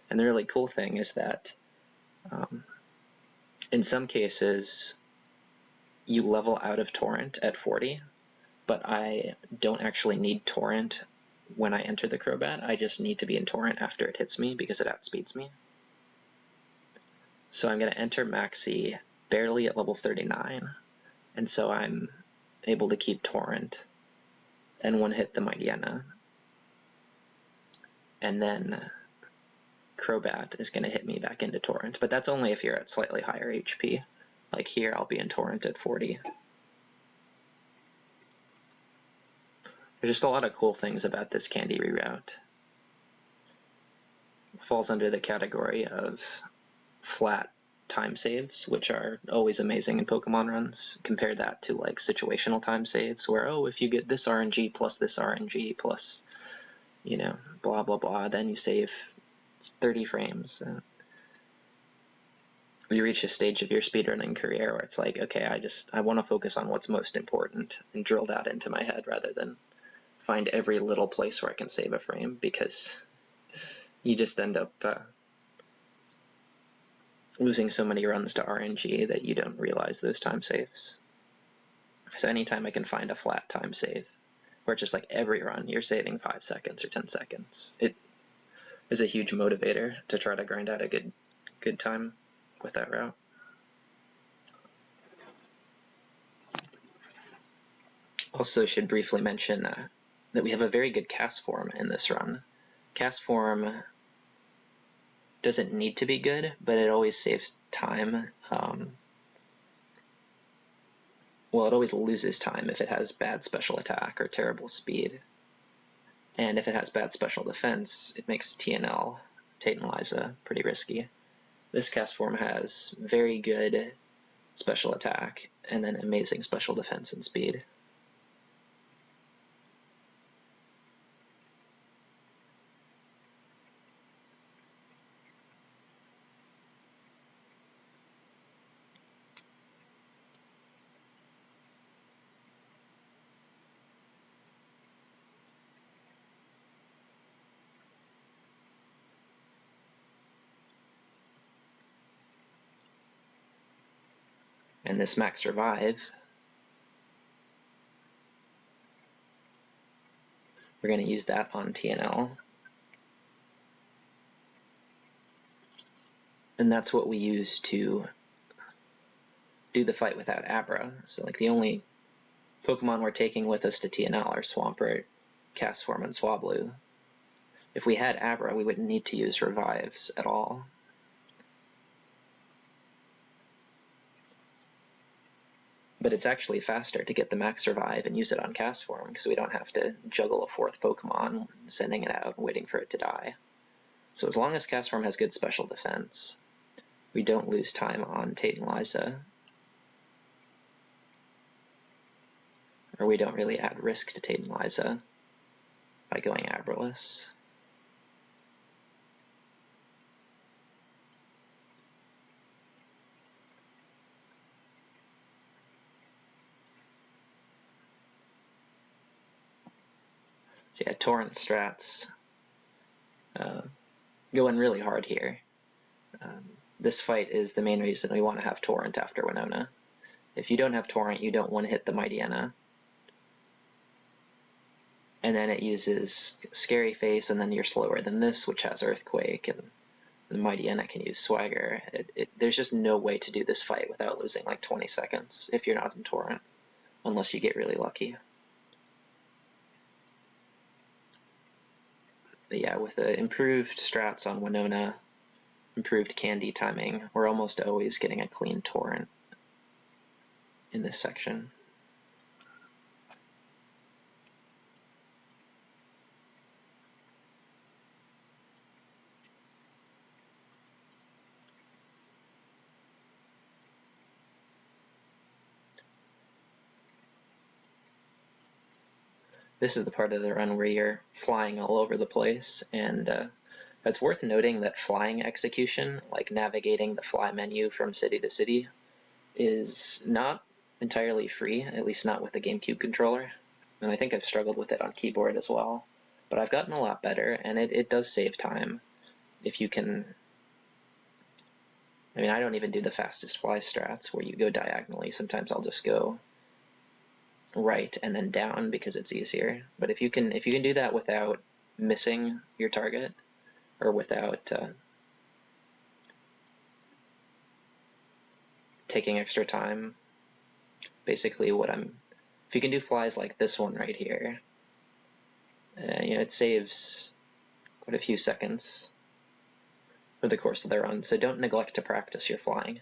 Speaker 1: And the really cool thing is that in some cases you level out of Torrent at 40, but I don't actually need Torrent when I enter the Crobat. I just need to be in Torrent after it hits me because it outspeeds me. So I'm going to enter Maxi barely at level 39, and so I'm able to keep Torrent and one-hit the Mightyena. And then Crobat is going to hit me back into Torrent, but that's only if you're at slightly higher HP. Like here, I'll be in Torrent at 40. There's just a lot of cool things about this candy reroute. It falls under the category of flat time saves, which are always amazing in Pokemon runs. Compare that to like situational time saves, where, oh, if you get this RNG plus, you know, blah, blah, blah, then you save 30 frames. You reach a stage of your speedrunning career where it's like, okay, I want to focus on what's most important and drill that into my head rather than find every little place where I can save a frame, because you just end up losing so many runs to RNG that you don't realize those time saves. So anytime I can find a flat time save, where it's just like every run you're saving 5 seconds or 10 seconds, it is a huge motivator to try to grind out a good time with that route. Also should briefly mention that we have a very good Castform in this run. Castform doesn't need to be good, but it always saves time. Well, it always loses time if it has bad special attack or terrible speed. And if it has bad special defense, it makes TNL, Tate and Liza, pretty risky. This Castform has very good special attack and then amazing special defense and speed. And this max revive, we're going to use that on TNL. And that's what we use to do the fight without Abra. So like the only Pokemon we're taking with us to TNL are Swampert, Castform, and Swablu. If we had Abra, we wouldn't need to use revives at all. But it's actually faster to get the max revive and use it on Castform because we don't have to juggle a fourth Pokemon, sending it out and waiting for it to die. So as long as Castform has good special defense, we don't lose time on Tate and Liza. Or we don't really add risk to Tate and Liza by going Abraless. So yeah, Torrent strats going really hard here. This fight is the main reason we want to have Torrent after Winona. If you don't have Torrent, you don't want to hit the Mightyena. And then it uses Scary Face, and then you're slower than this, which has Earthquake, and the Mightyena can use Swagger. There's just no way to do this fight without losing like 20 seconds if you're not in Torrent, unless you get really lucky. But yeah, with the improved strats on Winona, improved candy timing, we're almost always getting a clean Torrent in this section. This is the part of the run where you're flying all over the place, and it's worth noting that flying execution, like navigating the fly menu from city to city, is not entirely free, at least not with the GameCube controller. And I think I've struggled with it on keyboard as well. But I've gotten a lot better, and it does save time if you can. I mean, I don't even do the fastest fly strats where you go diagonally. Sometimes I'll just go right and then down because it's easier. But if you can do that without missing your target, or without taking extra time, basically if you can do flies like this one right here, it saves quite a few seconds over the course of the run, so don't neglect to practice your flying.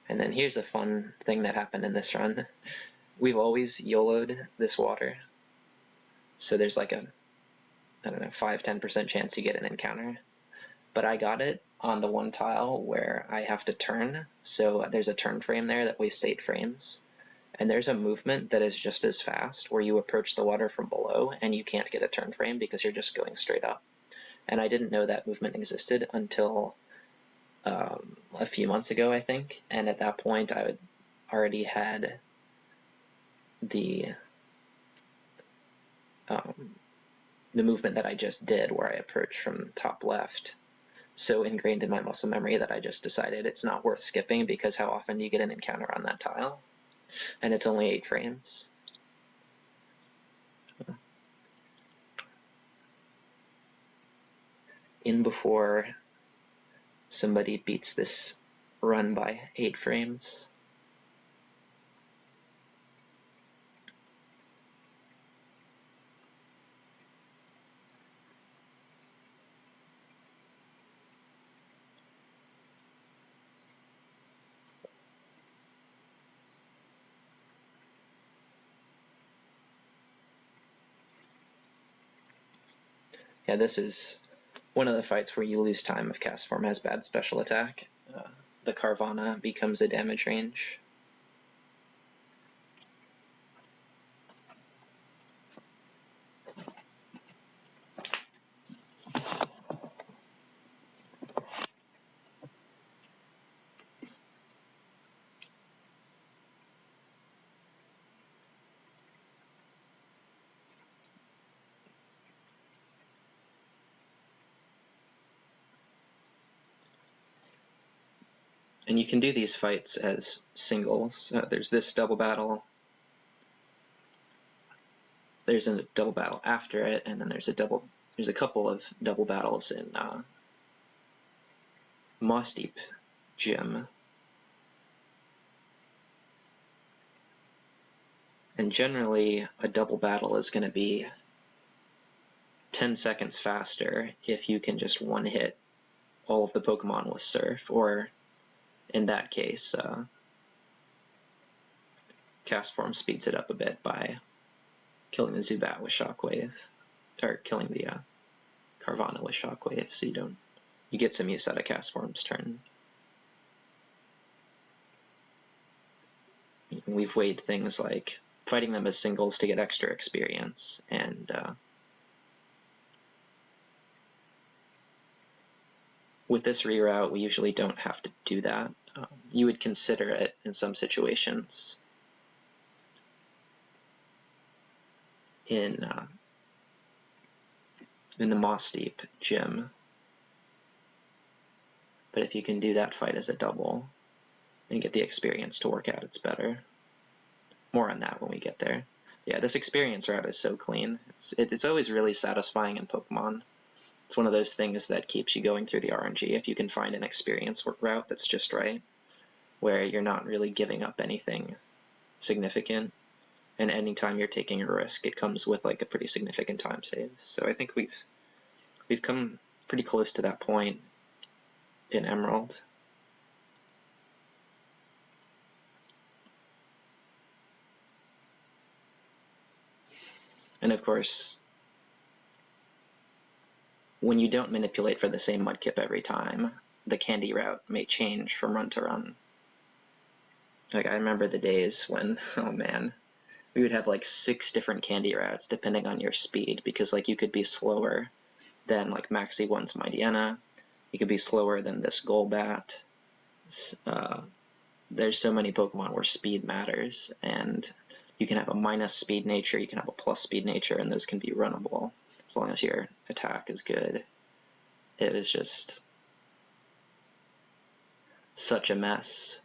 Speaker 1: And then here's a fun thing that happened in this run. We've always YOLO'd this water, so there's like a, I don't know, 5-10% chance you get an encounter. But I got it on the one tile where I have to turn, so there's a turn frame there that wastes 8 frames. And there's a movement that is just as fast where you approach the water from below and you can't get a turn frame because you're just going straight up. And I didn't know that movement existed until a few months ago, I think. And at that point, I had already had the movement that I just did where I approach from top left so ingrained in my muscle memory that I just decided it's not worth skipping because how often do you get an encounter on that tile? And it's only 8 frames. In before somebody beats this run by 8 frames. Yeah, this is one of the fights where you lose time if Castform has bad special attack. The Carvana becomes a damage range. And you can do these fights as singles. There's this double battle. There's a double battle after it, and then there's a couple of double battles in Moss Deep Gym. And generally, a double battle is going to be 10 seconds faster if you can just one-hit all of the Pokemon with Surf, or in that case, Castform speeds it up a bit by killing the Zubat with Shockwave, or killing the Carvanha with Shockwave, so you get some use out of Castform's turn. We've weighed things like fighting them as singles to get extra experience, and with this reroute, we usually don't have to do that. You would consider it in some situations. In the Moss Deep Gym, but if you can do that fight as a double and get the experience to work out, it's better. More on that when we get there. Yeah, this experience route is so clean. It's always really satisfying in Pokemon. It's one of those things that keeps you going through the RNG if you can find an experience route that's just right, where you're not really giving up anything significant, and anytime you're taking a risk, it comes with like a pretty significant time save. So I think we've come pretty close to that point in Emerald. And of course, when you don't manipulate for the same Mudkip every time, the candy route may change from run to run. Like, I remember the days when, oh man, we would have like 6 different candy routes depending on your speed, because like you could be slower than like Maxi 1's Mightyena, you could be slower than this Golbat. There's so many Pokemon where speed matters, and you can have a minus speed nature, you can have a plus speed nature, and those can be runnable as long as your attack is good. It was just such a mess.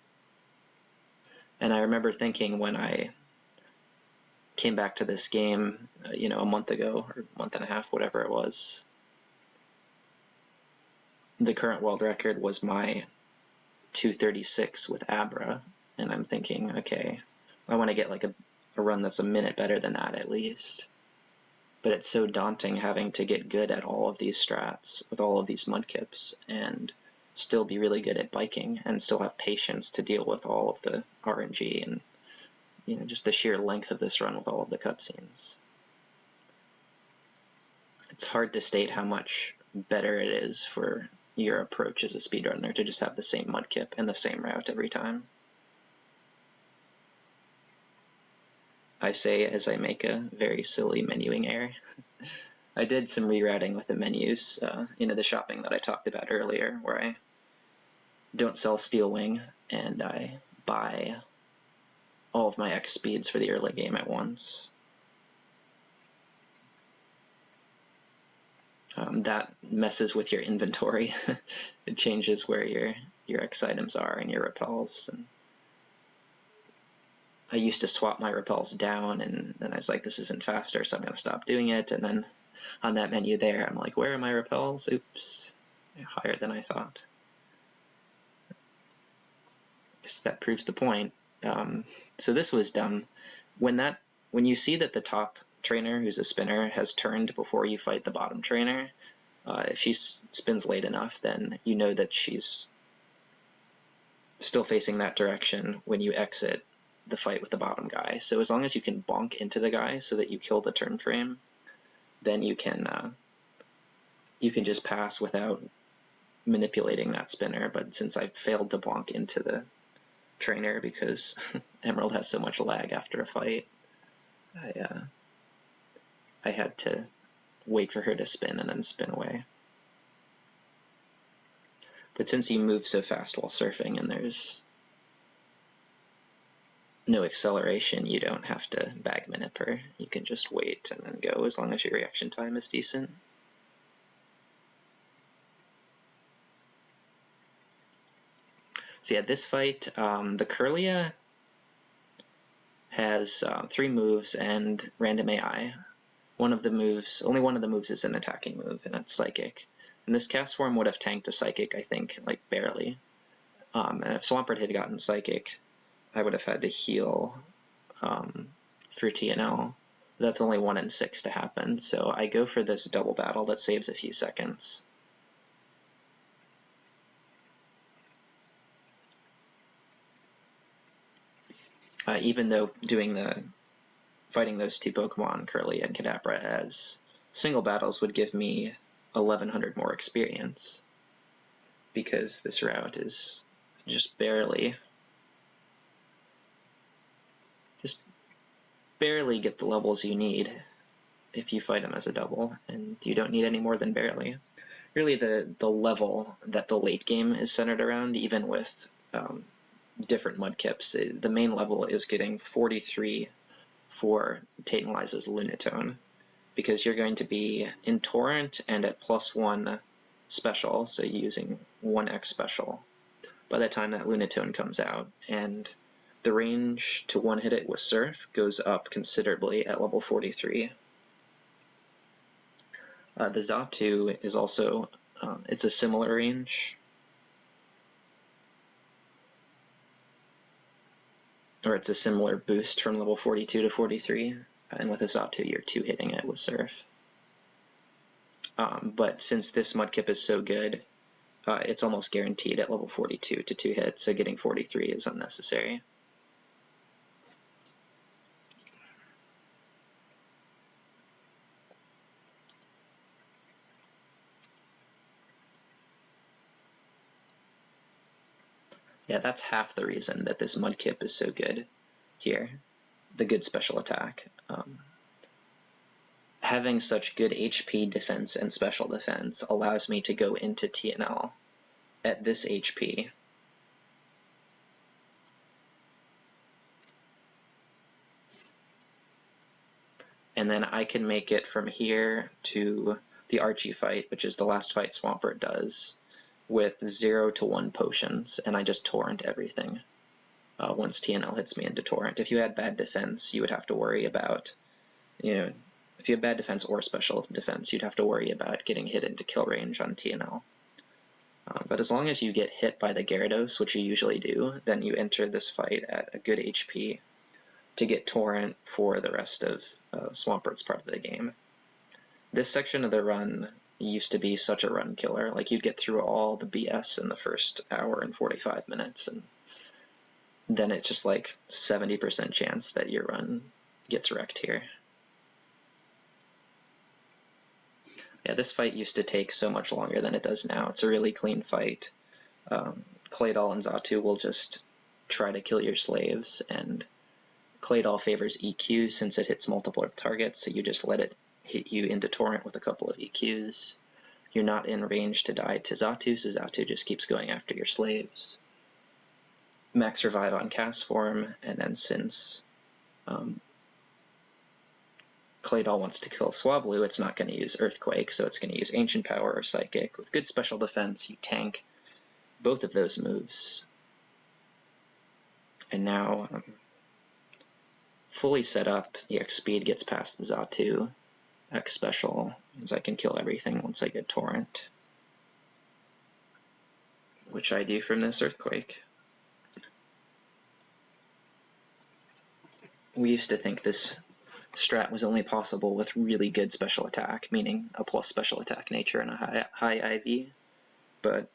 Speaker 1: And I remember thinking when I came back to this game, a month ago, or a month and a half, whatever it was, the current world record was my 236 with Abra, and I'm thinking, okay, I want to get like a run that's a minute better than that at least. But it's so daunting having to get good at all of these strats with all of these Mudkips and still be really good at biking and still have patience to deal with all of the RNG and just the sheer length of this run with all of the cutscenes. It's hard to state how much better it is for your approach as a speedrunner to just have the same Mudkip and the same route every time. I say as I make a very silly menuing error. I did some rerouting with the menus, the shopping that I talked about earlier, where I don't sell Steel Wing and I buy all of my X speeds for the early game at once. That messes with your inventory. It changes where your X items are and your repels. And I used to swap my repels down, and then I was like, this isn't faster, so I'm going to stop doing it. And then on that menu there, I'm like, where are my repels? Oops, higher than I thought. I guess that proves the point. So this was dumb. When you see that the top trainer, who's a spinner, has turned before you fight the bottom trainer, if she spins late enough, then you know that she's still facing that direction when you exit the fight with the bottom guy. So as long as you can bonk into the guy so that you kill the turn frame, then you can just pass without manipulating that spinner. But since I failed to bonk into the trainer because Emerald has so much lag after a fight, I had to wait for her to spin and then spin away. But since you move so fast while surfing and there's no acceleration, you don't have to bag manip her. You can just wait and then go as long as your reaction time is decent. So yeah, this fight, the Curlia has 3 moves and random AI. Only one of the moves is an attacking move, and it's Psychic. And this cast form would have tanked a Psychic, I think, like barely. And if Swampert had gotten Psychic, I would have had to heal for TNL. That's only 1 in 6 to happen, so I go for this double battle that saves a few seconds. Even though fighting those 2 Pokemon, Curly and Kadabra, as single battles would give me 1100 more experience, because this route is just barely get the levels you need if you fight them as a double, and you don't need any more than barely. Really, the level that the late game is centered around, even with different mudkips, the main level is getting 43 for Tate and Liza's Lunatone, because you're going to be in Torrent and at +1 special, so using 1x special by the time that Lunatone comes out, and the range to one-hit it with Surf goes up considerably at level 43. The Xatu is also, it's a similar range, or it's a similar boost from level 42 to 43, and with a Xatu you're 2-hitting it with Surf. But since this Mudkip is so good, it's almost guaranteed at level 42 to 2-hit, so getting 43 is unnecessary. Yeah, that's half the reason that this Mudkip is so good here, the good special attack. Having such good HP defense and special defense allows me to go into TNL at this HP. And then I can make it from here to the Archie fight, which is the last fight Swampert does, with 0 to 1 potions, and I just torrent everything once TNL hits me into torrent. If you had bad defense, you would have to worry about, if you have bad defense or special defense, you'd have to worry about getting hit into kill range on TNL. But as long as you get hit by the Gyarados, which you usually do, then you enter this fight at a good HP to get torrent for the rest of Swampert's part of the game. This section of the run used to be such a run killer. Like, you'd get through all the BS in the first hour and 45 minutes, and then it's just like 70% chance that your run gets wrecked here. Yeah, this fight used to take so much longer than it does now. It's a really clean fight. Claydol and Xatu will just try to kill your slaves, and Claydol favors EQ since it hits multiple targets, so you just let it hit you into torrent with a couple of EQs. You're not in range to die to Xatu, so Xatu just keeps going after your slaves. Max revive on cast form, and then since Claydol wants to kill Swablu, it's not going to use Earthquake, so it's going to use Ancient Power or Psychic. With good special defense, you tank both of those moves. And now, fully set up, the X speed gets past the Xatu. X special means I can kill everything once I get torrent, which I do from this Earthquake. We used to think this strat was only possible with really good special attack, meaning a plus special attack nature and a high IV, but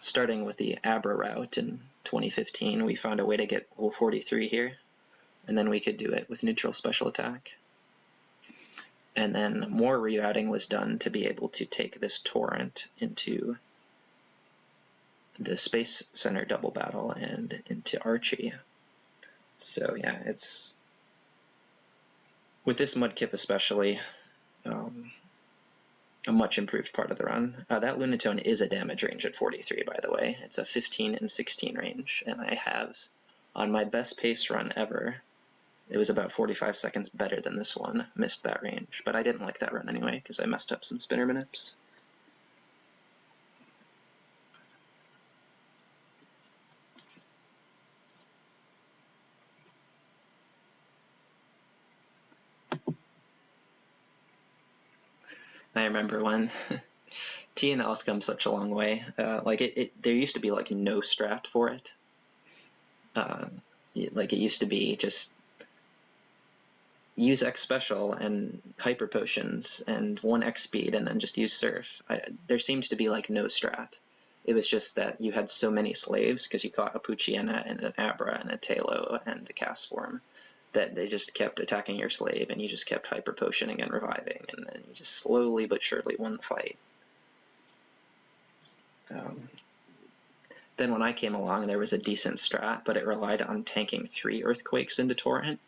Speaker 1: starting with the Abra route in 2015, we found a way to get level 43 here, and then we could do it with neutral special attack. And then more rerouting was done to be able to take this torrent into the Space Center double battle and into Archie. So yeah, it's, with this Mudkip especially, a much improved part of the run. That Lunatone is a damage range at 43, by the way. It's a 15 and 16 range, and I have, on my best pace run ever, it was about 45 seconds better than this one, missed that range, but I didn't like that run anyway, because I messed up some spinner manips. I remember when TNL's come such a long way. Like there used to be like no strat for it. Like it used to be just use X special and hyper potions and 1 X speed and then just use surf. There seemed to be like no strat. It was just that you had so many slaves because you caught a Poochyena and an Abra and a Talo and a cast form that they just kept attacking your slave and you just kept hyper potioning and reviving and then you just slowly but surely won the fight. Then when I came along, there was a decent strat, but it relied on tanking 3 earthquakes into Torrent,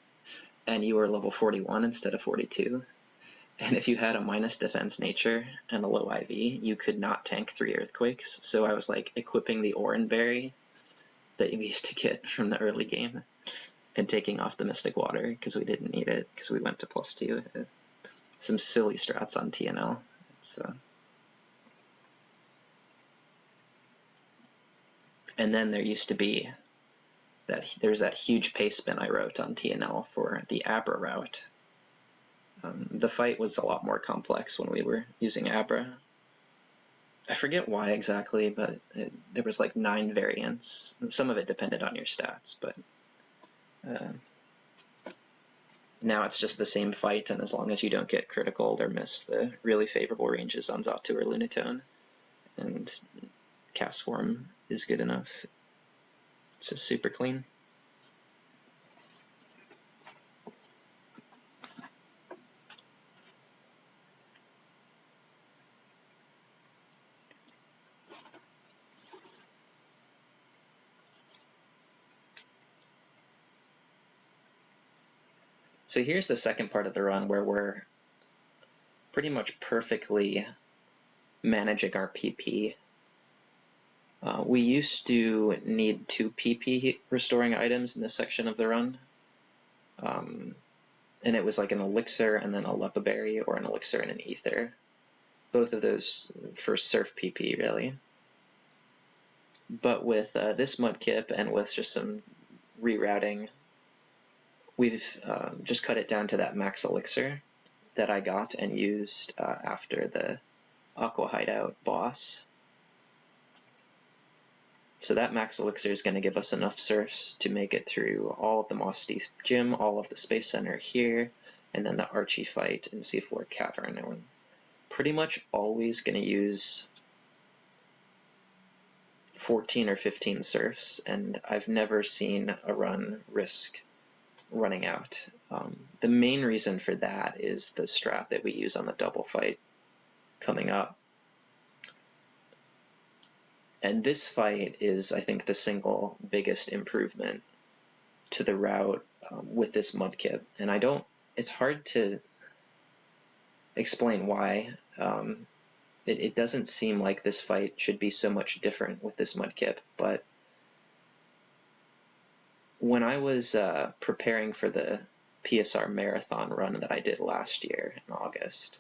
Speaker 1: and you were level 41 instead of 42. And if you had a minus defense nature and a low IV, you could not tank 3 earthquakes. So I was like equipping the Oran Berry that you used to get from the early game and taking off the Mystic Water because we didn't need it because we went to +2. Some silly strats on TNL. And then there used to be there's that huge pace spin I wrote on TNL for the Abra route. The fight was a lot more complex when we were using Abra. I forget why exactly, but there was like 9 variants. Some of it depended on your stats, but now it's just the same fight, and as long as you don't get critical or miss the really favorable ranges on Xatu or Lunatone, and cast form is good enough. It's just super clean. So here's the second part of the run where we're pretty much perfectly managing our PP. We used to need 2 PP restoring items in this section of the run. And it was like an elixir and then a Lepa Berry, or an elixir and an ether. Both of those for surf PP, really. But with this mudkip and with just some rerouting, we've just cut it down to that max elixir that I got and used after the Aqua Hideout boss. So that max elixir is going to give us enough surfs to make it through all of the Moss Deep Gym, all of the Space Center here, and then the Archie fight in Seafloor Cavern. And we're pretty much always going to use 14 or 15 surfs, and I've never seen a run risk running out. The main reason for that is the strat that we use on the double fight coming up. And this fight is, I think, the single biggest improvement to the route with this mudkip. And it's hard to explain why. It doesn't seem like this fight should be so much different with this mudkip, but when I was preparing for the PSR marathon run that I did last year in August,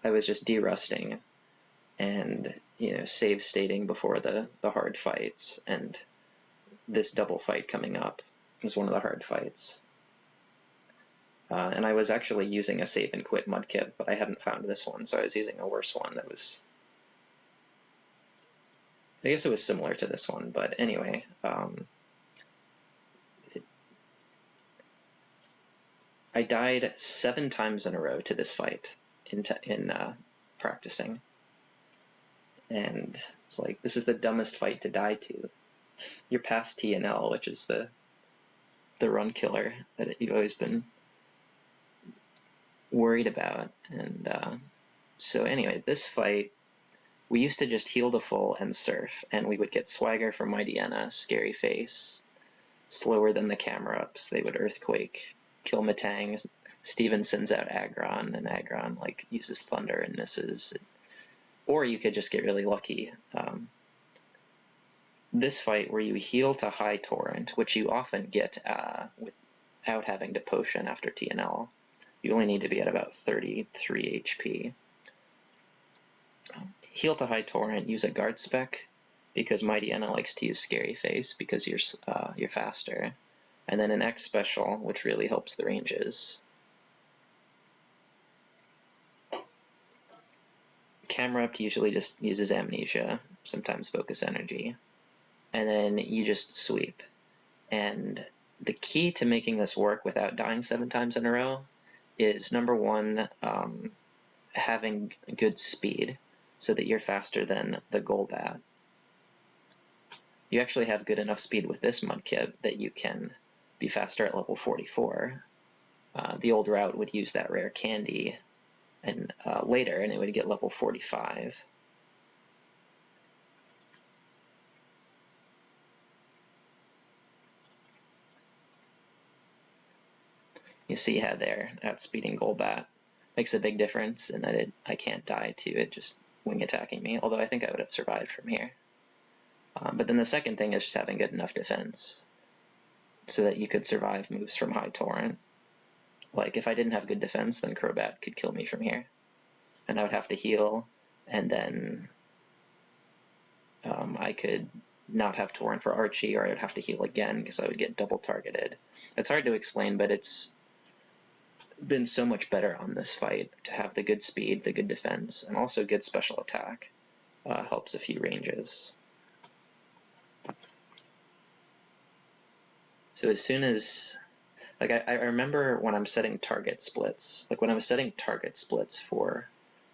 Speaker 1: I was just derusting and save stating before the hard fights, and this double fight coming up was one of the hard fights. And I was actually using a save and quit mudkip, but I hadn't found this one, so I was using a worse one that was, I guess it was similar to this one, but anyway, I died 7 times in a row to this fight in practicing. And it's like, this is the dumbest fight to die to. You're past TNL, which is the run killer that you've always been worried about. And so anyway, this fight, we used to just heal to full and surf, and we would get Swagger from Mightyena, Scary Face, slower than the camera ups. They would Earthquake, kill Matang. Steven sends out Aggron, and Aggron uses Thunder and misses. Or you could just get really lucky. This fight where you heal to high torrent, which you often get without having to potion after TNL. You only need to be at about 33 HP. Heal to high torrent, use a guard spec, because Mightyena likes to use Scary Face because you're faster. And then an X special, which really helps the ranges. Camerupt usually just uses amnesia, sometimes focus energy, and then you just sweep. And the key to making this work without dying 7 times in a row is, number one, having good speed so that you're faster than the Golbat. You actually have good enough speed with this Mudkip that you can be faster at level 44. The old route would use that rare candy and later, and it would get level 45. You see how there, outspeeding Golbat makes a big difference in that I can't die to it just wing attacking me, although I think I would have survived from here. But then the second thing is just having good enough defense so that you could survive moves from High Torrent. Like, if I didn't have good defense, then Crobat could kill me from here. And I would have to heal, and then I could not have Torrent for Archie, or I would have to heal again because I would get double targeted. It's hard to explain, but it's been so much better on this fight to have the good speed, the good defense, and also good special attack. Helps a few ranges. So as soon as, like, I remember when I'm setting target splits, like when I was setting target splits for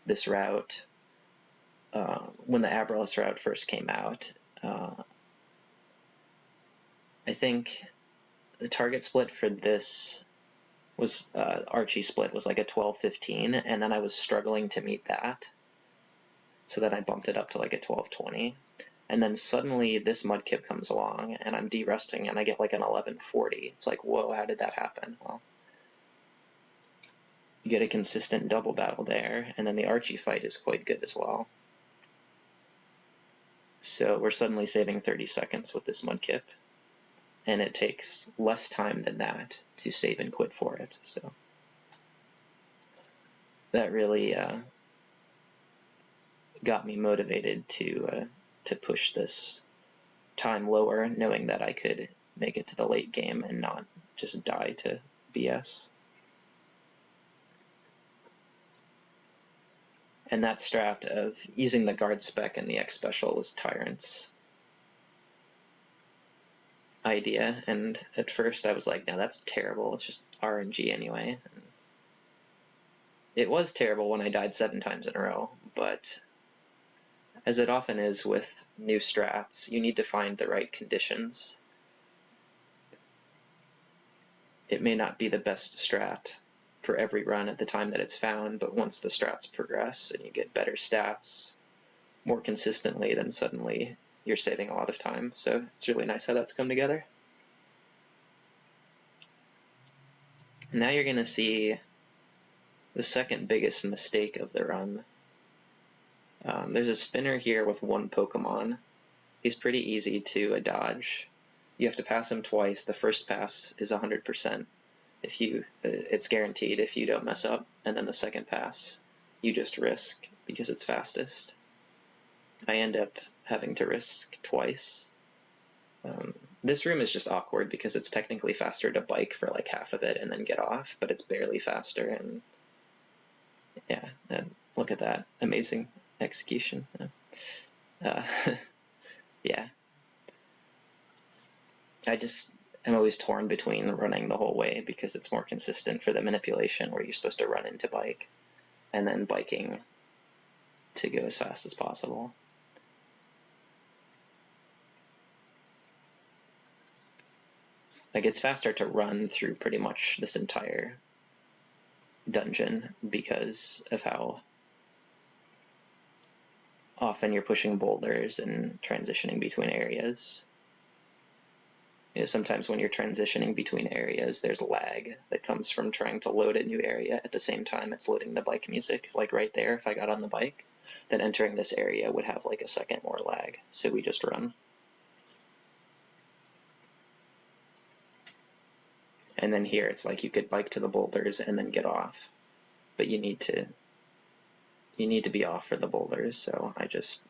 Speaker 1: this route, when the Abrolhos route first came out, I think the target split for this was Archie split was like a 12-15, and then I was struggling to meet that, so then I bumped it up to like a 12-20, and then suddenly this Mudkip comes along, and I'm de-rusting, and I get like an 11-40. It's like, whoa, how did that happen? Well, you get a consistent double battle there, and then the Archie fight is quite good as well. So we're suddenly saving 30 seconds with this Mudkip, and it takes less time than that to save and quit for it. So that really got me motivated to push this time lower, knowing that I could make it to the late game and not just die to BS. And that strat of using the guard spec and the X special was Tyrant's idea, and at first I was like, no, that's terrible, it's just RNG anyway. And it was terrible when I died 7 times in a row, but as it often is with new strats, you need to find the right conditions. It may not be the best strat for every run at the time that it's found, but once the strats progress and you get better stats more consistently, then suddenly you're saving a lot of time. So it's really nice how that's come together. Now you're going to see the second biggest mistake of the run. There's a spinner here with 1 Pokemon. He's pretty easy to dodge. You have to pass him twice. The first pass is 100%. It's guaranteed if you don't mess up, and then the second pass you just risk because it's fastest. I end up having to risk twice. This room is just awkward because it's technically faster to bike for like half of it and then get off, but it's barely faster, and yeah, and look at that, amazing execution. Yeah. I'm always torn between running the whole way because it's more consistent for the manipulation where you're supposed to run into bike, and then biking to go as fast as possible. Like, it's faster to run through pretty much this entire dungeon because of how often you're pushing boulders and transitioning between areas. You know, sometimes when you're transitioning between areas, there's lag that comes from trying to load a new area at the same time it's loading the bike music. Like right there, if I got on the bike, then entering this area would have like a second more lag, so we just run. And then here, it's like you could bike to the boulders and then get off, but you need to be off for the boulders, so I just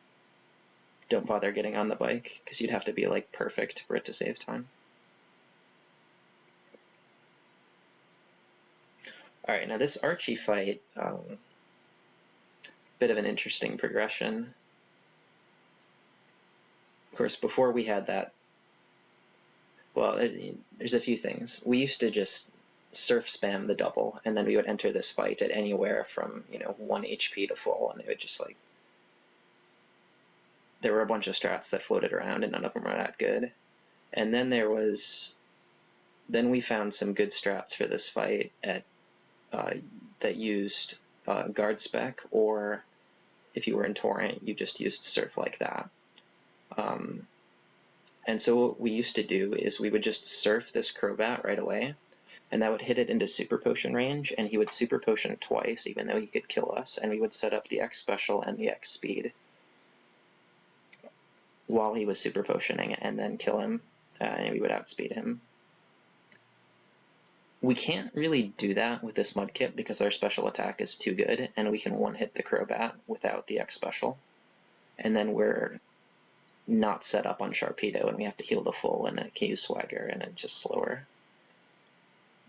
Speaker 1: don't bother getting on the bike because you'd have to be like perfect for it to save time. Alright, now this Archie fight, bit of an interesting progression. Of course, before we had that, well, there's a few things. We used to just surf spam the double, and then we would enter this fight at anywhere from 1 HP to full, and it would just like, there were a bunch of strats that floated around, and none of them were that good. And then we found some good strats for this fight that used guard spec, or if you were in torrent, you just used surf like that. And so what we used to do is we would just surf this Crobat right away, and that would hit it into super potion range, and he would super potion twice, even though he could kill us, and we would set up the X special and the X speed while he was super potioning, and then kill him, and we would outspeed him. We can't really do that with this Mudkip because our special attack is too good, and we can one-hit the Crobat without the X special, and then we're not set up on Sharpedo, and we have to heal the full, and it can use Swagger, and it's just slower.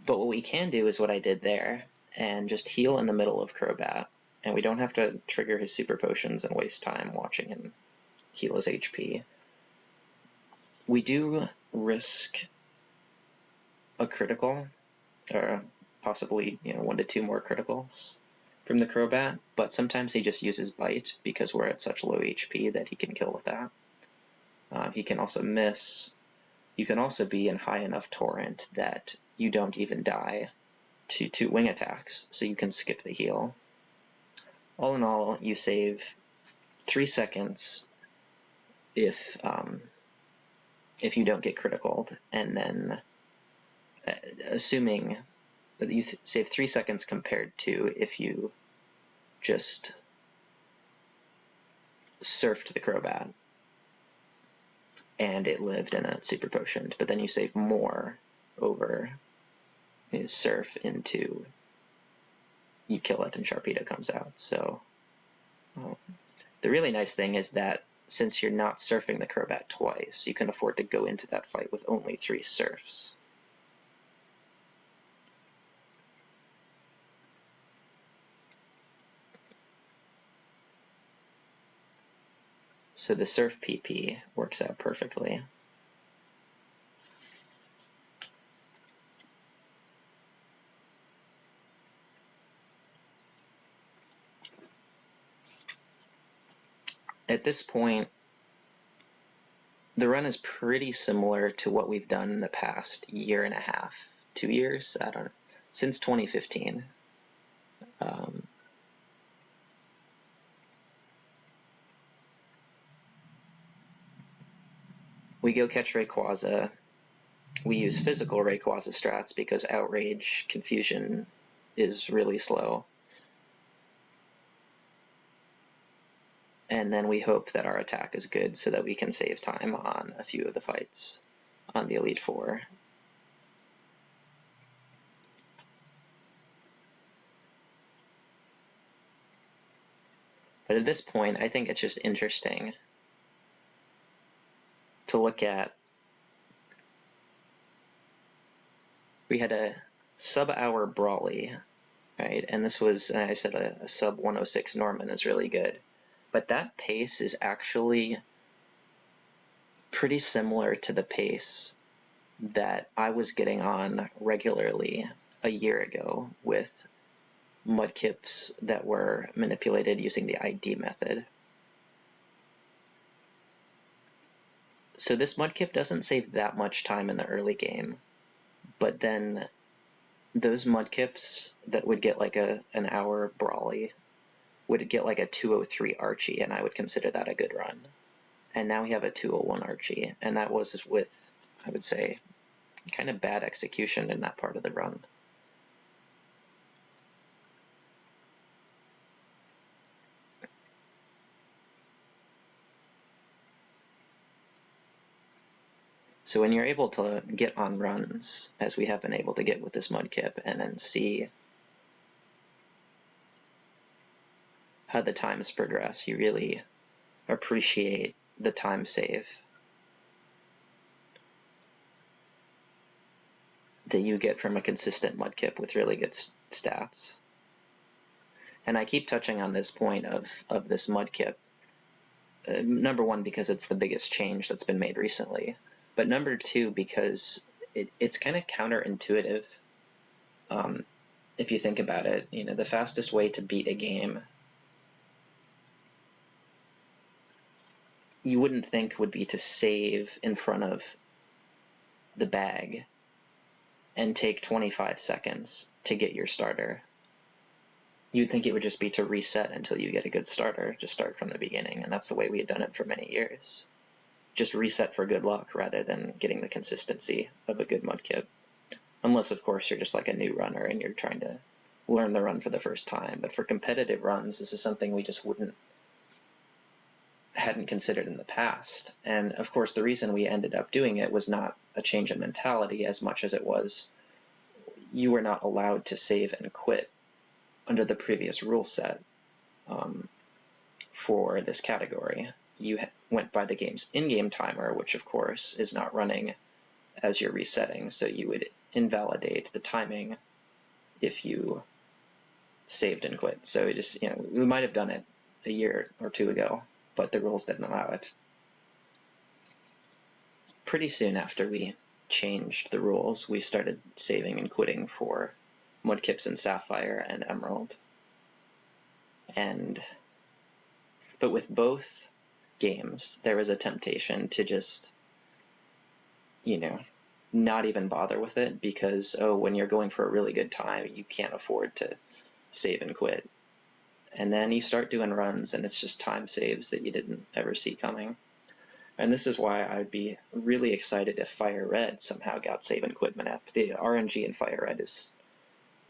Speaker 1: But what we can do is what I did there, and just heal in the middle of Crobat, and we don't have to trigger his super potions and waste time watching him heal his HP. We do risk a critical, or possibly 1 to 2 more criticals from the Crobat, but sometimes he just uses Bite because we're at such low HP that he can kill with that. He can also miss. You can also be in high enough torrent that you don't even die to 2 wing attacks, so you can skip the heal. All in all, you save 3 seconds if you don't get criticaled, and then assuming that you save 3 seconds compared to if you just surfed the Crobat and it lived and it super potioned, but then you save more over his surf into you kill it and Sharpedo comes out. So the really nice thing is that since you're not surfing the Crobat twice, you can afford to go into that fight with only 3 surfs. So the surf PP works out perfectly. At this point, the run is pretty similar to what we've done in the past 1.5 years, 2 years, I don't know, since 2015. We go catch Rayquaza. We use physical Rayquaza strats because Outrage Confusion is really slow. And then we hope that our attack is good so that we can save time on a few of the fights on the Elite Four. But at this point, I think it's just interesting to look at. We had a sub-hour Brawly, right? And this was, I said a sub 106 Norman is really good. But that pace is actually pretty similar to the pace that I was getting on regularly a year ago with Mudkips that were manipulated using the ID method. So this Mudkip doesn't save that much time in the early game, but then those Mudkips that would get like an hour Brawly would get like a 203 Archie, and I would consider that a good run. And now we have a 201 Archie, and that was with, I would say, kind of bad execution in that part of the run. So when you're able to get on runs, as we have been able to get with this Mudkip, and then see how the times progress, you really appreciate the time save that you get from a consistent Mudkip with really good stats. And I keep touching on this point of this mudkip. Number one, because it's the biggest change that's been made recently. But number two, because it's kind of counterintuitive. If you think about it, the fastest way to beat a game you wouldn't think would be to save in front of the bag and take 25 seconds to get your starter. You'd think it would just be to reset until you get a good starter, just start from the beginning, and that's the way we had done it for many years. Just reset for good luck rather than getting the consistency of a good mudkip. Unless, of course, you're just like a new runner and you're trying to learn the run for the first time. But for competitive runs, this is something we just hadn't considered in the past. And of course, the reason we ended up doing it was not a change in mentality as much as it was you were not allowed to save and quit under the previous rule set for this category. You went by the game's in-game timer, which of course is not running as you're resetting, so you would invalidate the timing if you saved and quit. So it just, we might have done it a year or two ago, but the rules didn't allow it. Pretty soon after we changed the rules, we started saving and quitting for mudkips in Sapphire and Emerald. But with both games, there was a temptation to just, not even bother with it because, when you're going for a really good time, you can't afford to save and quit. And then you start doing runs and it's just time saves that you didn't ever see coming. And this is why I'd be really excited if Fire Red somehow got save and quit manip. The RNG in Fire Red is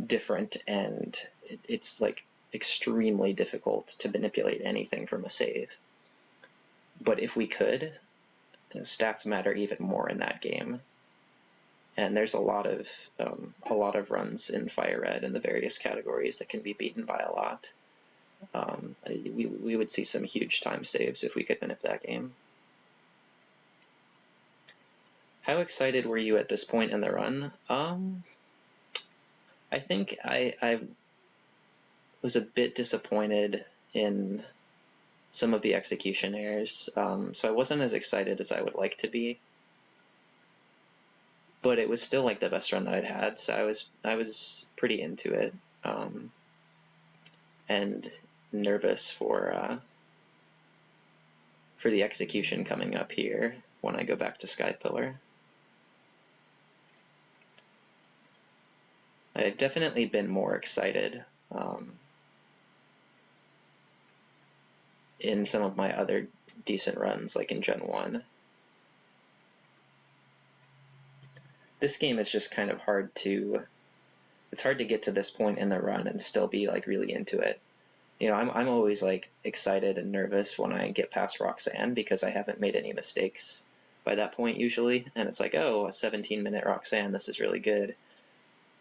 Speaker 1: different and it's like extremely difficult to manipulate anything from a save. But if we could, the stats matter even more in that game. And there's a lot of runs in Fire Red in the various categories that can be beaten by a lot. We would see some huge time saves if we could manip that game. How excited were you at this point in the run? I think I was a bit disappointed in some of the execution errors, so I wasn't as excited as I would like to be. But it was still like the best run that I'd had, so I was pretty into it, and nervous for the execution coming up here when I go back to Sky Pillar. I've definitely been more excited in some of my other decent runs, like in Gen 1. This game is just kind of hard to get to this point in the run and still be like really into it. I'm always like excited and nervous when I get past Roxanne because I haven't made any mistakes by that point usually, and it's like, oh, a 17-minute Roxanne, this is really good.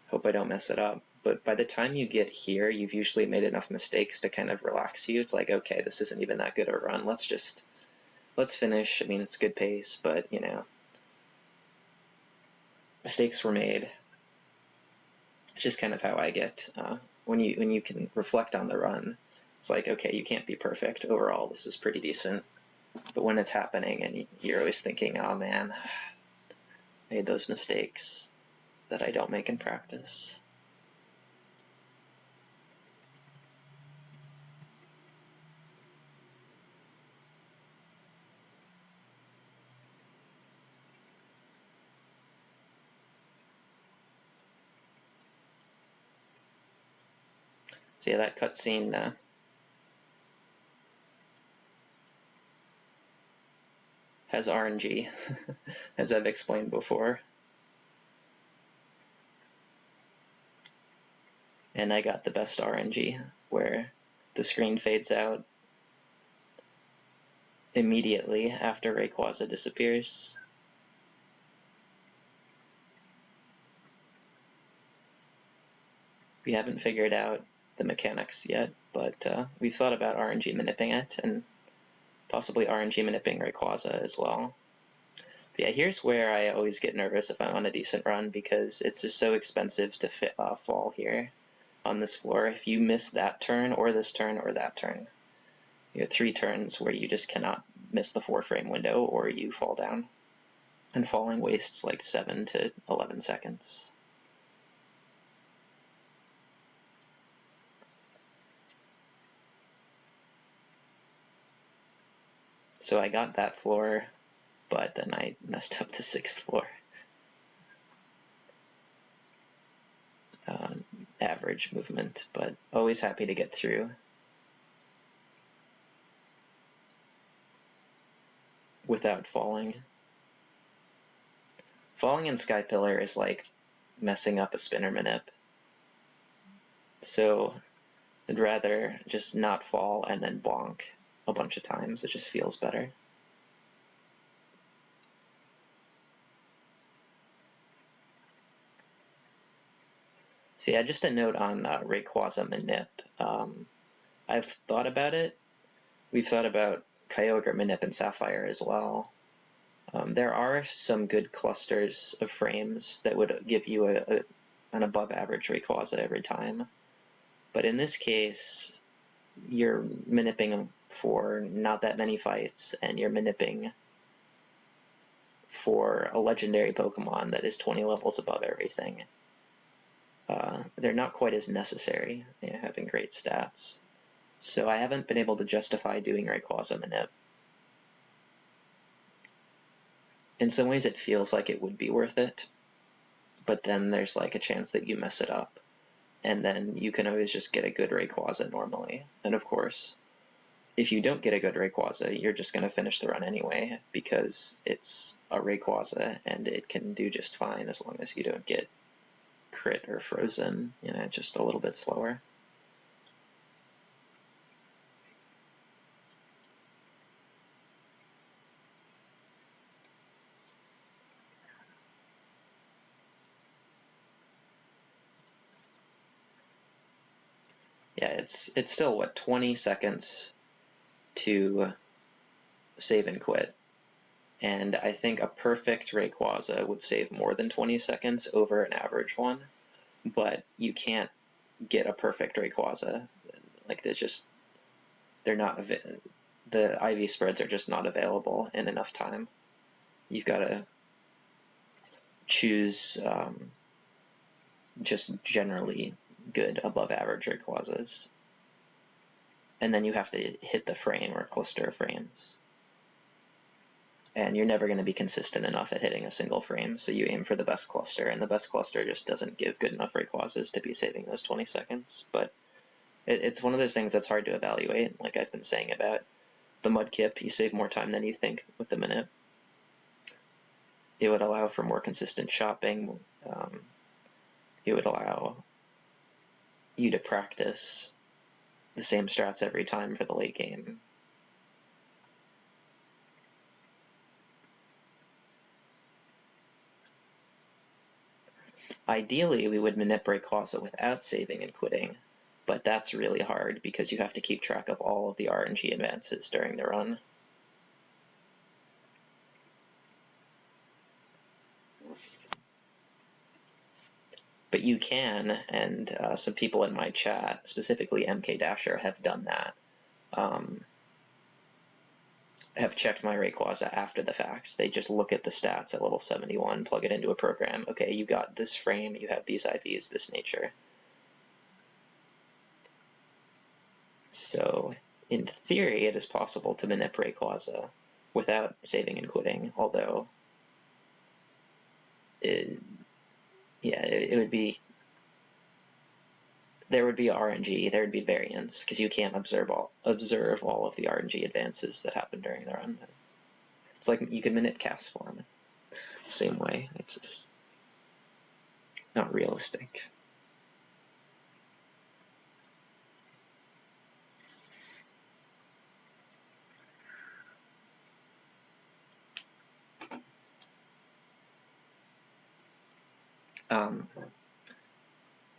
Speaker 1: Hope I don't mess it up. But by the time you get here, you've usually made enough mistakes to kind of relax you. It's like, okay, this isn't even that good of a run. Let's finish. I mean, it's good pace, but mistakes were made. It's just kind of how I get when you can reflect on the run. It's like, okay, you can't be perfect. Overall, this is pretty decent. But when it's happening and you're always thinking, oh man, I made those mistakes that I don't make in practice. So yeah, that cutscene has RNG, as I've explained before. And I got the best RNG, where the screen fades out immediately after Rayquaza disappears. We haven't figured out the mechanics yet, but we've thought about RNG manipping it, and possibly RNG manipping Rayquaza as well. But yeah, here's where I always get nervous if I'm on a decent run, because it's just so expensive to fall here. on this floor. If you miss that turn, or this turn, or that turn, you have 3 turns where you just cannot miss the 4-frame window, or you fall down. And falling wastes like 7 to 11 seconds. So I got that floor, but then I messed up the 6th floor. Average movement, but always happy to get through. Without falling. Falling in Sky Pillar is like messing up a spinner manip. So I'd rather just not fall and then bonk a bunch of times. It just feels better. So yeah, just a note on Rayquaza Manip. I've thought about it. We've thought about Kyogre, Manip, and Sapphire as well. There are some good clusters of frames that would give you an above average Rayquaza every time. But in this case, you're manipping for not that many fights, and you're manipping for a legendary Pokemon that is 20 levels above everything. They're not quite as necessary, having great stats. So I haven't been able to justify doing Rayquaza Manip. In some ways it feels like it would be worth it, but then there's like a chance that you mess it up, and then you can always just get a good Rayquaza normally. And of course, if you don't get a good Rayquaza, you're just going to finish the run anyway, because it's a Rayquaza and it can do just fine as long as you don't get crit or frozen, just a little bit slower. Yeah, it's still, what, 20 seconds to save and quit. And I think a perfect Rayquaza would save more than 20 seconds over an average one, but you can't get a perfect Rayquaza. Like, they're not, the IV spreads are just not available in enough time. You've got to choose just generally good above average Rayquazas. And then you have to hit the frame or cluster of frames. And you're never going to be consistent enough at hitting a single frame, so you aim for the best cluster, and the best cluster just doesn't give good enough Rayquazas to be saving those 20 seconds. But it's one of those things that's hard to evaluate, like I've been saying about the Mudkip. You save more time than you think with the Manip. It would allow for more consistent shopping. It would allow you to practice the same strats every time for the late game. Ideally, we would manip Rayquaza without saving and quitting, but that's really hard because you have to keep track of all of the RNG advances during the run. But you can, and some people in my chat, specifically MK Dasher, have done that. Have checked my Rayquaza after the fact. They just look at the stats at level 71, plug it into a program. Okay, you got this frame, you have these IVs, this nature. So, in theory, it is possible to manip Rayquaza without saving and quitting, although it would be, there would be RNG, there would be variance, because you can't observe all of the RNG advances that happen during the run. It's like you can manip cast form the same way. It's just not realistic.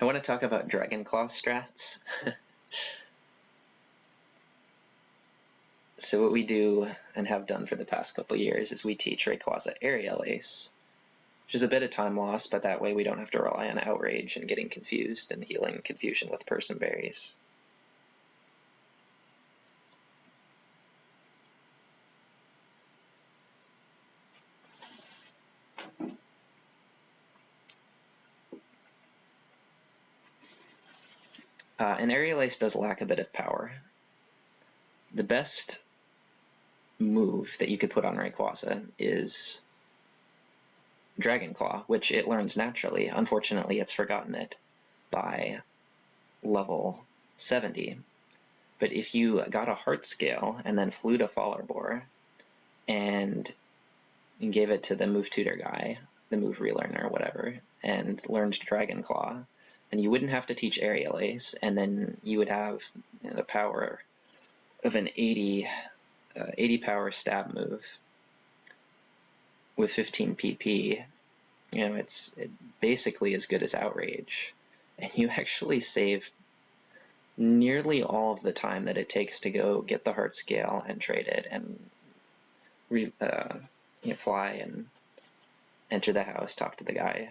Speaker 1: I want to talk about Dragon Claw strats. So what we do, and have done for the past couple years, is we teach Rayquaza Aerial Ace. which is a bit of time loss, but that way we don't have to rely on outrage and getting confused and healing confusion with person berries. And Aerial Ace does lack a bit of power. The best move that you could put on Rayquaza is Dragon Claw, which it learns naturally. Unfortunately, it's forgotten it by level 70. But if you got a Heart Scale and then flew to Fallerbor and gave it to the move tutor guy, the move relearner or whatever, and learned Dragon Claw, and you wouldn't have to teach Aerial Ace, and then you would have the power of an 80 power stab move with 15 PP. It's basically as good as Outrage, and you actually save nearly all of the time that it takes to go get the Heart Scale and trade it and fly and enter the house, talk to the guy,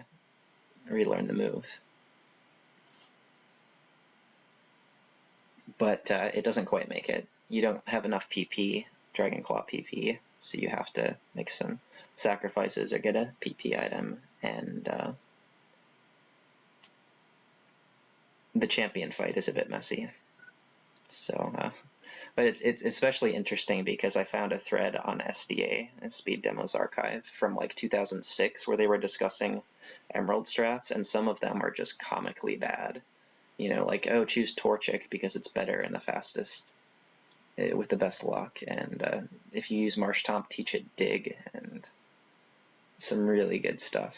Speaker 1: relearn the move. But it doesn't quite make it. You don't have enough PP, Dragon Claw PP, so you have to make some sacrifices or get a PP item, and the champion fight is a bit messy. So, but it's especially interesting because I found a thread on SDA, Speed Demos Archive, from like 2006 where they were discussing Emerald strats, and some of them are just comically bad. Like, oh, choose Torchic because it's better and the fastest with the best luck, and if you use Marshtomp, teach it Dig, and some really good stuff.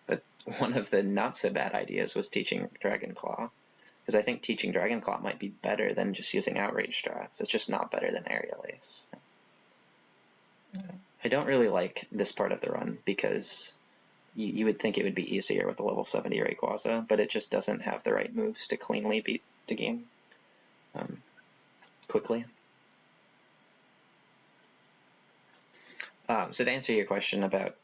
Speaker 1: But one of the not so bad ideas was teaching Dragon Claw, because I think teaching Dragon Claw might be better than just using Outrage strats. It's just not better than Aerial Ace. I don't really like this part of the run because you would think it would be easier with the level 70 Rayquaza, but it just doesn't have the right moves to cleanly beat the game quickly. So to answer your question about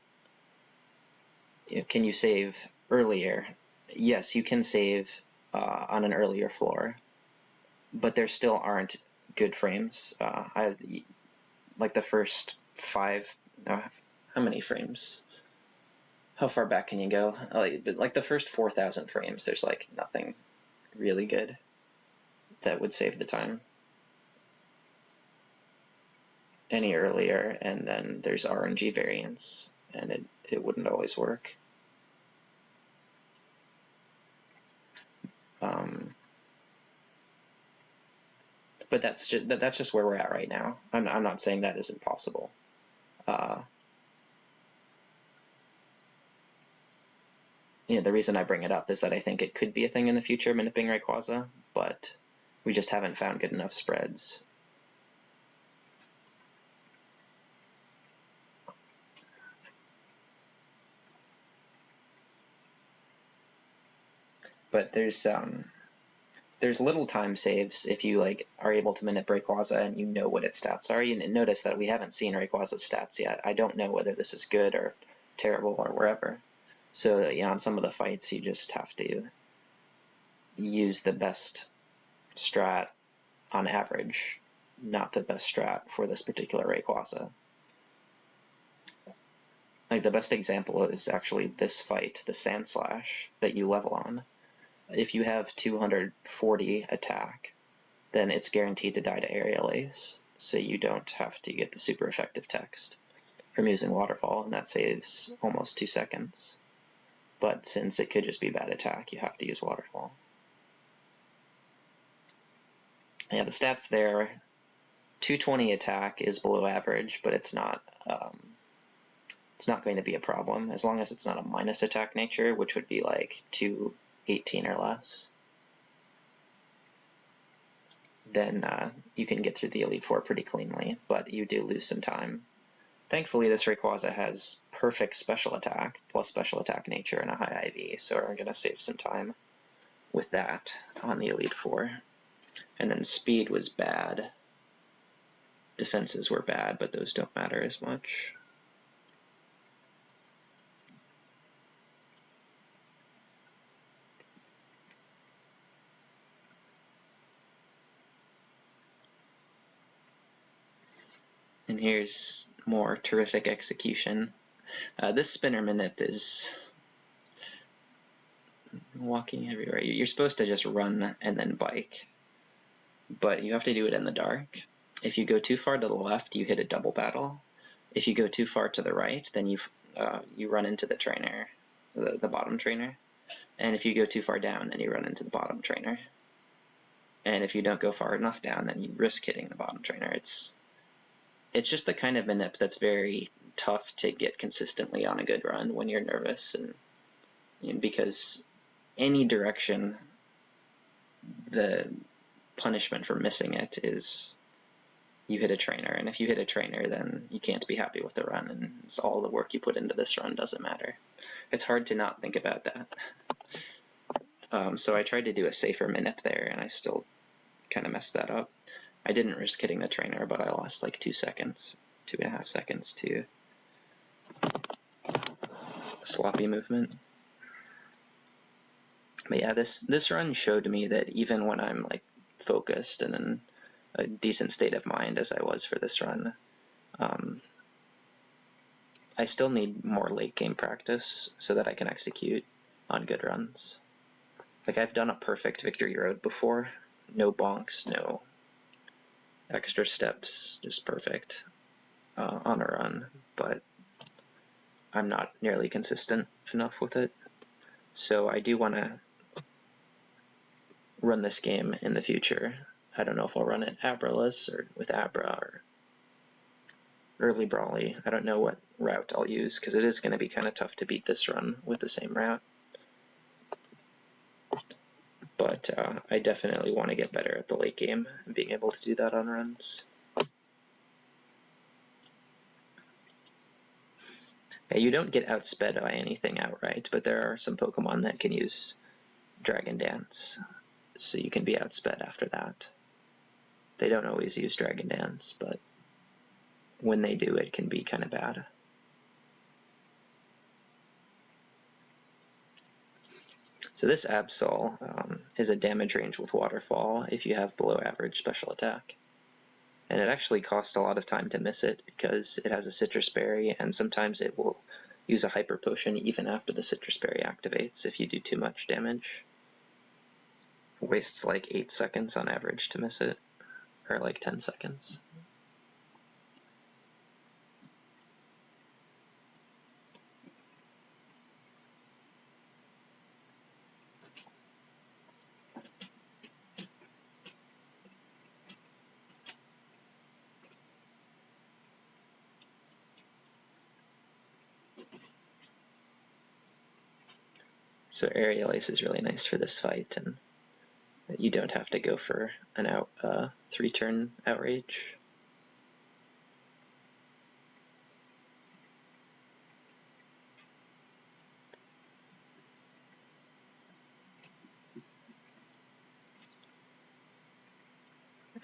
Speaker 1: can you save earlier, yes, you can save on an earlier floor, but there still aren't good frames. Like the first 5, how many frames? How far back can you go? Like the first 4,000 frames, there's like nothing really good that would save the time any earlier, and then there's RNG variants, and it wouldn't always work. But that's just where we're at right now. I'm not saying that isn't possible. The reason I bring it up is that I think it could be a thing in the future, manipulating Rayquaza, but we just haven't found good enough spreads. But there's little time saves if you are able to manipulate Rayquaza and you know what its stats are. You notice that we haven't seen Rayquaza's stats yet. I don't know whether this is good or terrible or wherever. So on some of the fights you just have to use the best strat on average, not the best strat for this particular Rayquaza. Like the best example is actually this fight, the Sand Slash that you level on. If you have 240 attack, then it's guaranteed to die to Aerial Ace, so you don't have to get the super effective text from using Waterfall, and that saves almost 2 seconds. But since it could just be bad attack, you have to use Waterfall. Yeah, the stats there, 220 attack is below average, but it's not going to be a problem as long as it's not a minus attack nature, which would be like 218 or less. Then you can get through the Elite Four pretty cleanly, but you do lose some time. Thankfully, this Rayquaza has perfect special attack, plus special attack nature, and a high IV, so we're going to save some time with that on the Elite Four. And then speed was bad. Defenses were bad, but those don't matter as much. And here's more terrific execution. This spinner manip is walking everywhere. You're supposed to just run and then bike, but you have to do it in the dark. If you go too far to the left, you hit a double battle. If you go too far to the right, then you run into the trainer, the bottom trainer. And if you go too far down, then you run into the bottom trainer. And if you don't go far enough down, then you risk hitting the bottom trainer. It's just the kind of manip that's very tough to get consistently on a good run when you're nervous, and because any direction, the punishment for missing it is you hit a trainer, and if you hit a trainer, then you can't be happy with the run, and all the work you put into this run doesn't matter. It's hard to not think about that. So I tried to do a safer manip there, and I still kind of messed that up. I didn't risk hitting the trainer, but I lost like 2 seconds, 2.5 seconds to sloppy movement. But yeah, this run showed me that even when I'm like focused and in a decent state of mind as I was for this run, I still need more late game practice so that I can execute on good runs. Like, I've done a perfect victory road before, no bonks, no extra steps, just perfect on a run, but I'm not nearly consistent enough with it. So I do want to run this game in the future. I don't know if I'll run it Abraless or with Abra or early Brawly. I don't know what route I'll use, because it is going to be kind of tough to beat this run with the same route. But I definitely want to get better at the late game and being able to do that on runs. Yeah, you don't get outsped by anything outright, but there are some Pokemon that can use Dragon Dance, so you can be outsped after that. They don't always use Dragon Dance, but when they do, it can be kind of bad. So this Absol is a damage range with Waterfall if you have below average special attack. And it actually costs a lot of time to miss it because it has a Citrus Berry, and sometimes it will use a Hyper Potion even after the Citrus Berry activates if you do too much damage. It wastes like 8 seconds on average to miss it, or like 10 seconds. So Aerial Ace is really nice for this fight, and you don't have to go for an 3-turn Outrage.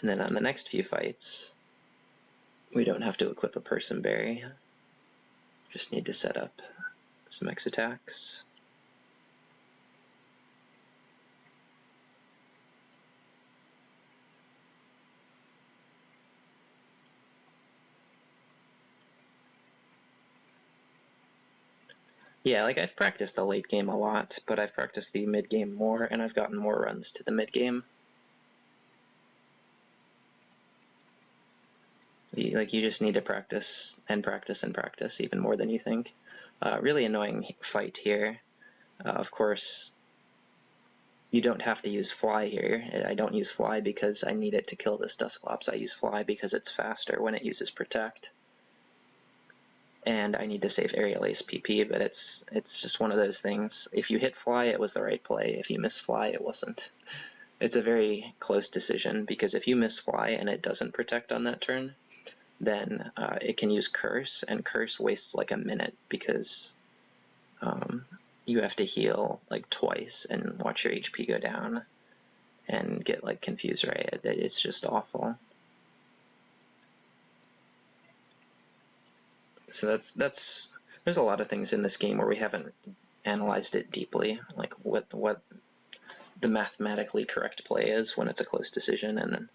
Speaker 1: And then on the next few fights, we don't have to equip a Person Berry. Just need to set up some X attacks. Yeah, like I've practiced the late game a lot, but I've practiced the mid game more, and I've gotten more runs to the mid game. You just need to practice and practice and practice even more than you think. Really annoying fight here. Of course, you don't have to use Fly here. I don't use Fly because I need it to kill this Dusclops. I use Fly because it's faster when it uses Protect. And I need to save Aerial Ace PP, but it's just one of those things. If you hit Fly, it was the right play. If you miss Fly, it wasn't. It's a very close decision, because if you miss Fly and it doesn't Protect on that turn, then it can use Curse, and Curse wastes like a minute because you have to heal like twice and watch your HP go down and get like confused, right? It's just awful. So there's a lot of things in this game where we haven't analyzed it deeply, like what the mathematically correct play is when it's a close decision, and then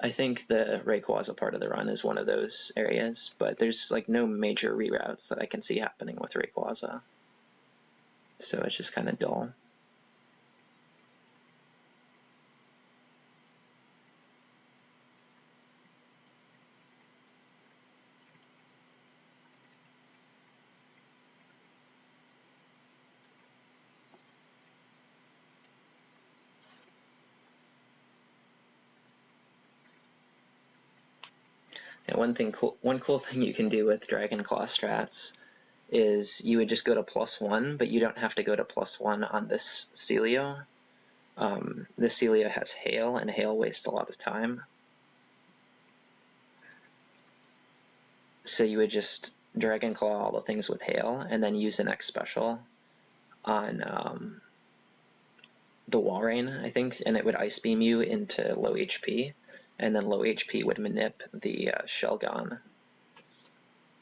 Speaker 1: I think the Rayquaza part of the run is one of those areas, but there's like no major reroutes that I can see happening with Rayquaza. So it's just kind of dull. And one cool thing you can do with Dragon Claw strats is you would just go to +1, but you don't have to go to +1 on this Celio. This Celio has Hail, and Hail wastes a lot of time. So you would just Dragon Claw all the things with Hail, and then use an X special on the Walrein, I think, and it would Ice Beam you into low HP, and then low HP would manip the Shelgon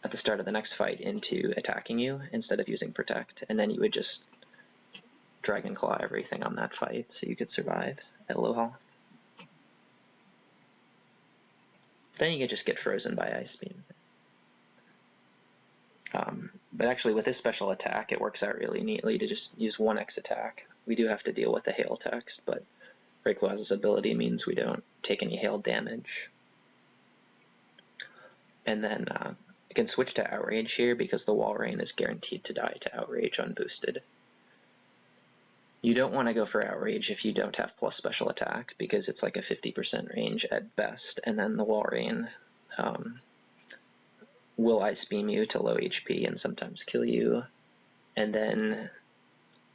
Speaker 1: at the start of the next fight into attacking you instead of using Protect, and then you would just Dragon Claw everything on that fight so you could survive at low health. Then you could just get frozen by Ice Beam. But actually with this special attack it works out really neatly to just use 1x attack. We do have to deal with the Hail text, but Rayquaza's ability means we don't take any Hail damage. And then you can switch to Outrage here because the Walrein is guaranteed to die to Outrage unboosted. You don't want to go for Outrage if you don't have plus special attack because it's like a 50% range at best, and then the Walrein will Ice Beam you to low HP and sometimes kill you, and then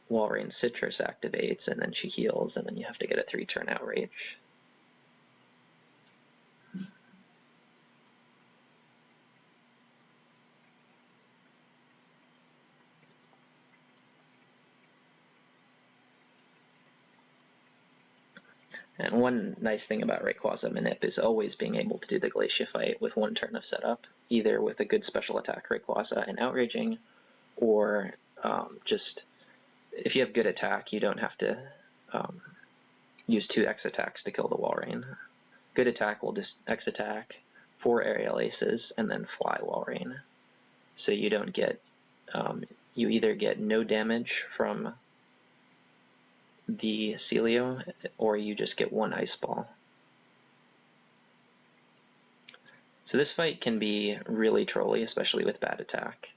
Speaker 1: Walrein Citrus activates and then she heals, and then you have to get a 3-turn Outrage. And one nice thing about Rayquaza Manip is always being able to do the Glacia fight with 1 turn of setup, either with a good special attack Rayquaza and Outraging, or just if you have good attack, you don't have to use 2 X attacks to kill the Walrein. Good attack will just X attack, 4 aerial aces, and then fly Walrein. So you don't get, you either get no damage from the Celio, or you just get 1 Ice Ball. So this fight can be really trolly, especially with bad attack.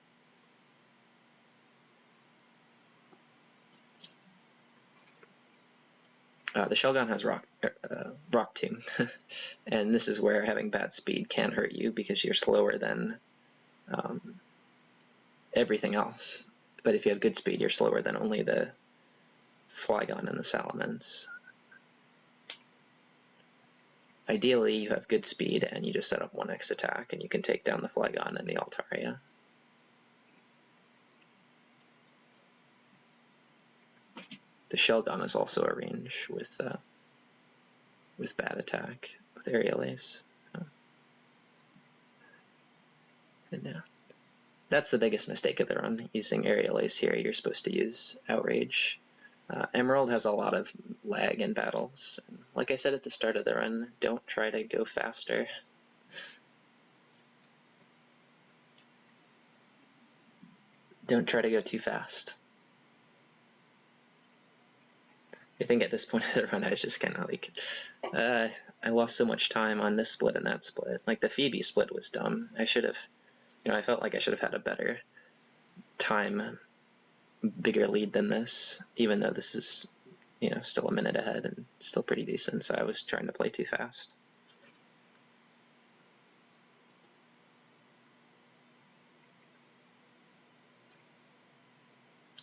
Speaker 1: The Shelgon has Rock Tomb, and this is where having bad speed can hurt you because you're slower than everything else. But if you have good speed, you're slower than only the Flygon and the Salamence. Ideally, you have good speed and you just set up 1x attack and you can take down the Flygon and the Altaria. The Shelgon is also a range with bad attack with Aerial Ace. And that's the biggest mistake of the run, using Aerial Ace here. You're supposed to use Outrage. Emerald has a lot of lag in battles. And like I said at the start of the run, don't try to go faster. Don't try to go too fast. I think at this point of the run I was just kind of like, I lost so much time on this split and that split. Like the Phoebe split was dumb. I should have, I felt like I should have had a better time, bigger lead than this, even though this is, still a minute ahead and still pretty decent, so I was trying to play too fast.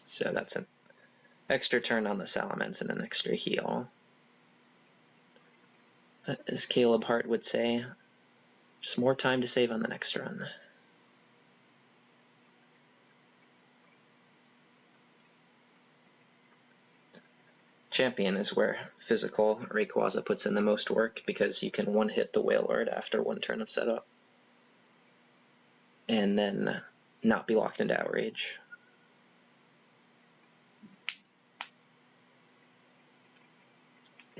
Speaker 1: So that's an extra turn on the Salamence and an extra heal. As Caleb Hart would say, just more time to save on the next run. Champion is where physical Rayquaza puts in the most work because you can one-hit the Wailord after 1 turn of setup and then not be locked into Outrage.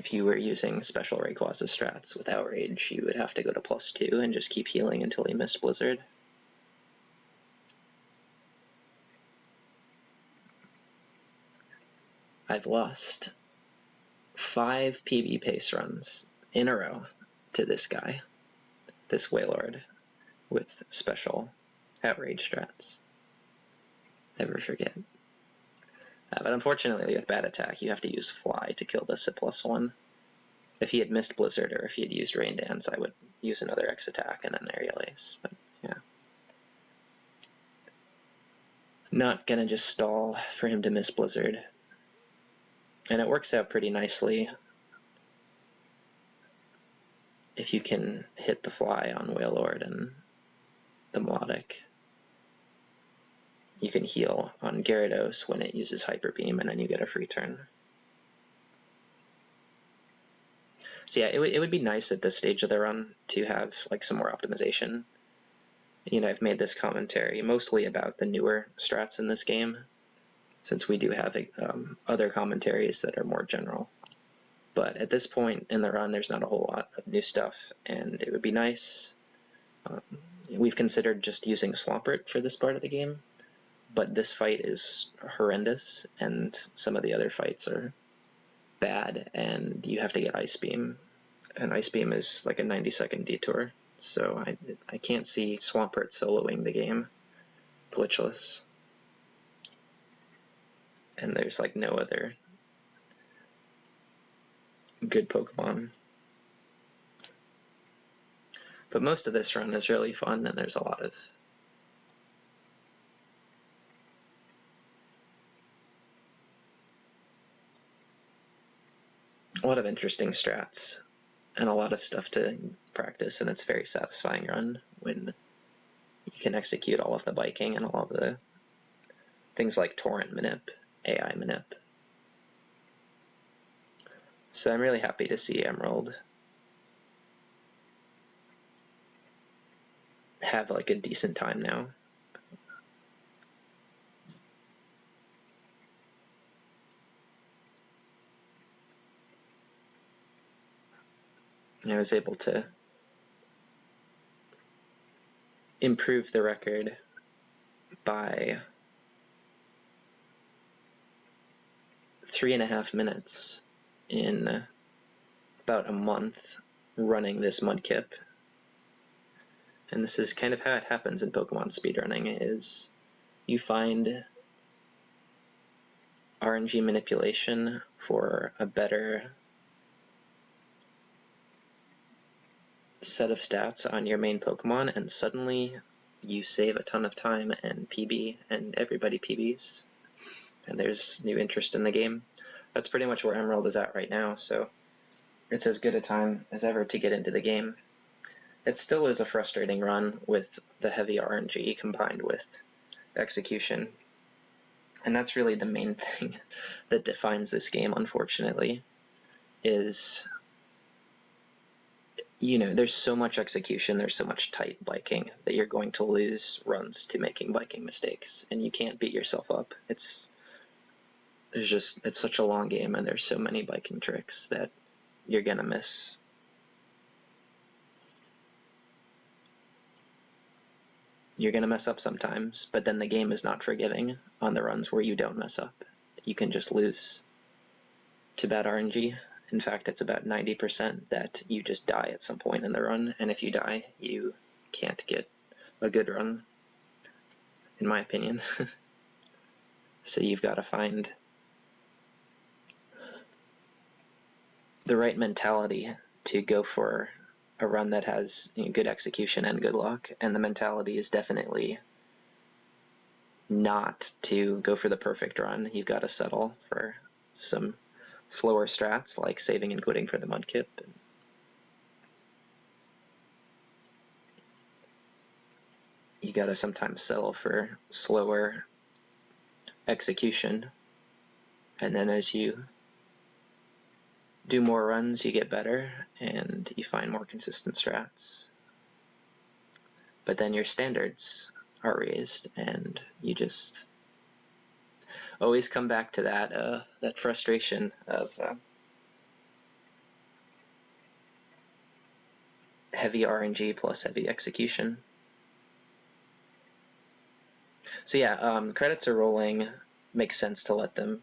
Speaker 1: if you were using special Rayquaza strats with Outrage, you would have to go to +2 and just keep healing until he missed Blizzard. I've lost 5 PB pace runs in a row to this guy, this Wailord, with special Outrage strats. Never forget. But unfortunately, with Bad Attack, you have to use Fly to kill this at +1. If he had missed Blizzard or if he had used Rain Dance, I would use another X attack and then Aerial Ace. But yeah. Not gonna just stall for him to miss Blizzard. And it works out pretty nicely if you can hit the Fly on Wailord and the Melodic. You can heal on Gyarados when it uses Hyper Beam, and then you get a free turn. So yeah, it would be nice at this stage of the run to have like some more optimization. You know, I've made this commentary mostly about the newer strats in this game, since we do have other commentaries that are more general. But at this point in the run, there's not a whole lot of new stuff, and it would be nice. We've considered just using Swampert for this part of the game, but this fight is horrendous, and some of the other fights are bad, and you have to get Ice Beam, and Ice Beam is like a 90-second detour, so I can't see Swampert soloing the game glitchless. And there's like no other good Pokemon. But most of this run is really fun, and there's a lot of interesting strats and a lot of stuff to practice, and it's a very satisfying run when you can execute all of the biking and all of the things like Torrent Manip, AI Manip. So I'm really happy to see Emerald have like a decent time now. I was able to improve the record by 3.5 minutes in about a month running this Mudkip. And this is kind of how it happens in Pokemon speedrunning, is you find RNG manipulation for a better set of stats on your main Pokemon, and suddenly you save a ton of time and PB, and everybody PBs, and there's new interest in the game. That's pretty much where Emerald is at right now, so it's as good a time as ever to get into the game. It still is a frustrating run with the heavy RNG combined with execution, and that's really the main thing that defines this game, unfortunately, is, you know, there's so much execution, there's so much tight biking that you're going to lose runs to making biking mistakes, and you can't beat yourself up. It's such a long game, and there's so many biking tricks that you're gonna miss. You're gonna mess up sometimes, but then the game is not forgiving on the runs where you don't mess up. You can just lose to bad RNG. In fact, it's about 90% that you just die at some point in the run, and if you die, you can't get a good run, in my opinion. So you've got to find the right mentality to go for a run that has, you know, good execution and good luck, and the mentality is definitely not to go for the perfect run. You've got to settle for some slower strats like saving and quitting for the Mudkip. You gotta sometimes settle for slower execution, and then as you do more runs, you get better and you find more consistent strats. But then your standards are raised, and you just always come back to that frustration of heavy RNG plus heavy execution. So yeah, credits are rolling. Makes sense to let them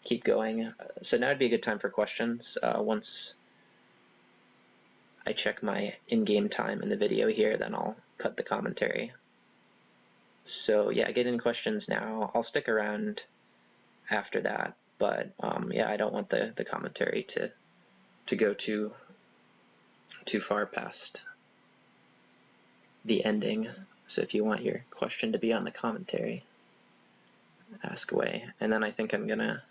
Speaker 1: keep going. So now would be a good time for questions. Once I check my in-game time in the video here, then I'll cut the commentary. So yeah, get in questions now. I'll stick around after that, but yeah, I don't want the commentary to go too far past the ending. So if you want your question to be on the commentary, ask away. And then I think I'm gonna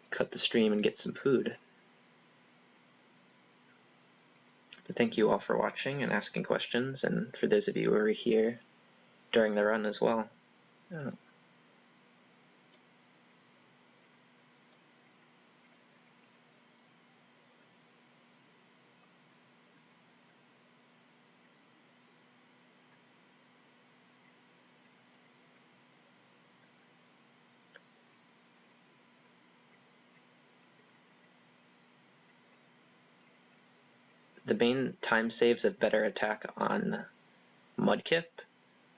Speaker 1: cut the stream and get some food. But thank you all for watching and asking questions, and for those of you who are here during the run as well. The main time saves of better attack on Mudkip,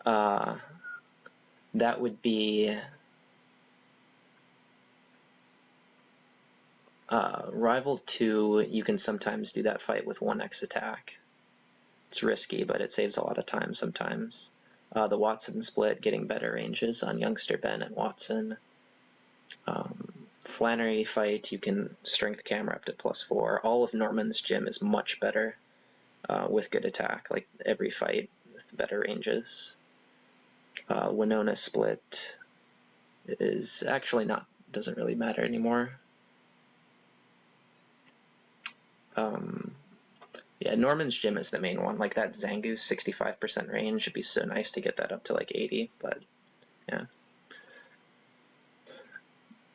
Speaker 1: that would be Rival 2. You can sometimes do that fight with 1x attack. It's risky, but it saves a lot of time sometimes. The Watson split, getting better ranges on Youngster Ben and Watson. Flannery fight, you can strength camera up to +4. All of Norman's gym is much better with good attack, like every fight with better ranges. Winona split is actually doesn't really matter anymore. Yeah, Norman's gym is the main one. Like that Zangoose 65% range, it'd be so nice to get that up to like 80, but yeah.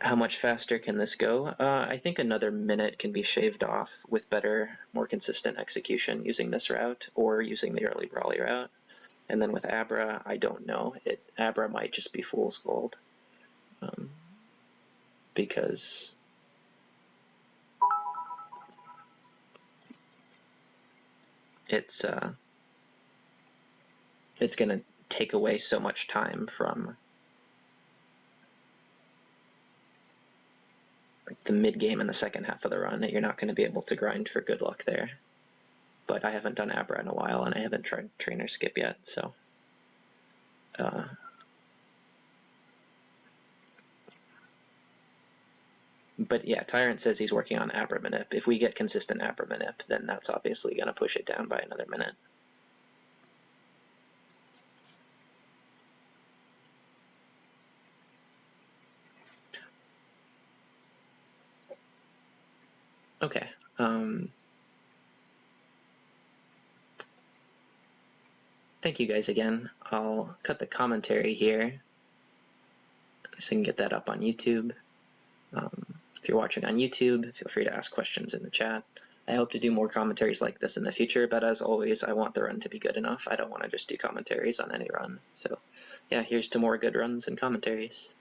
Speaker 1: How much faster can this go? I think another minute can be shaved off with better, more consistent execution using this route or using the early Brawly route. And then with Abra, I don't know. Abra might just be fool's gold. Because it's going to take away so much time from the mid-game and the second half of the run that you're not going to be able to grind for good luck there. But I haven't done Abra in a while, and I haven't tried Trainer Skip yet, so... But yeah, Tyrant says he's working on Abra Manip. If we get consistent Abra Manip, then that's obviously going to push it down by another minute. Okay. Thank you guys again. I'll cut the commentary here so I can get that up on YouTube. If you're watching on YouTube, feel free to ask questions in the chat. I hope to do more commentaries like this in the future, but as always, I want the run to be good enough. I don't want to just do commentaries on any run. So yeah, here's to more good runs and commentaries.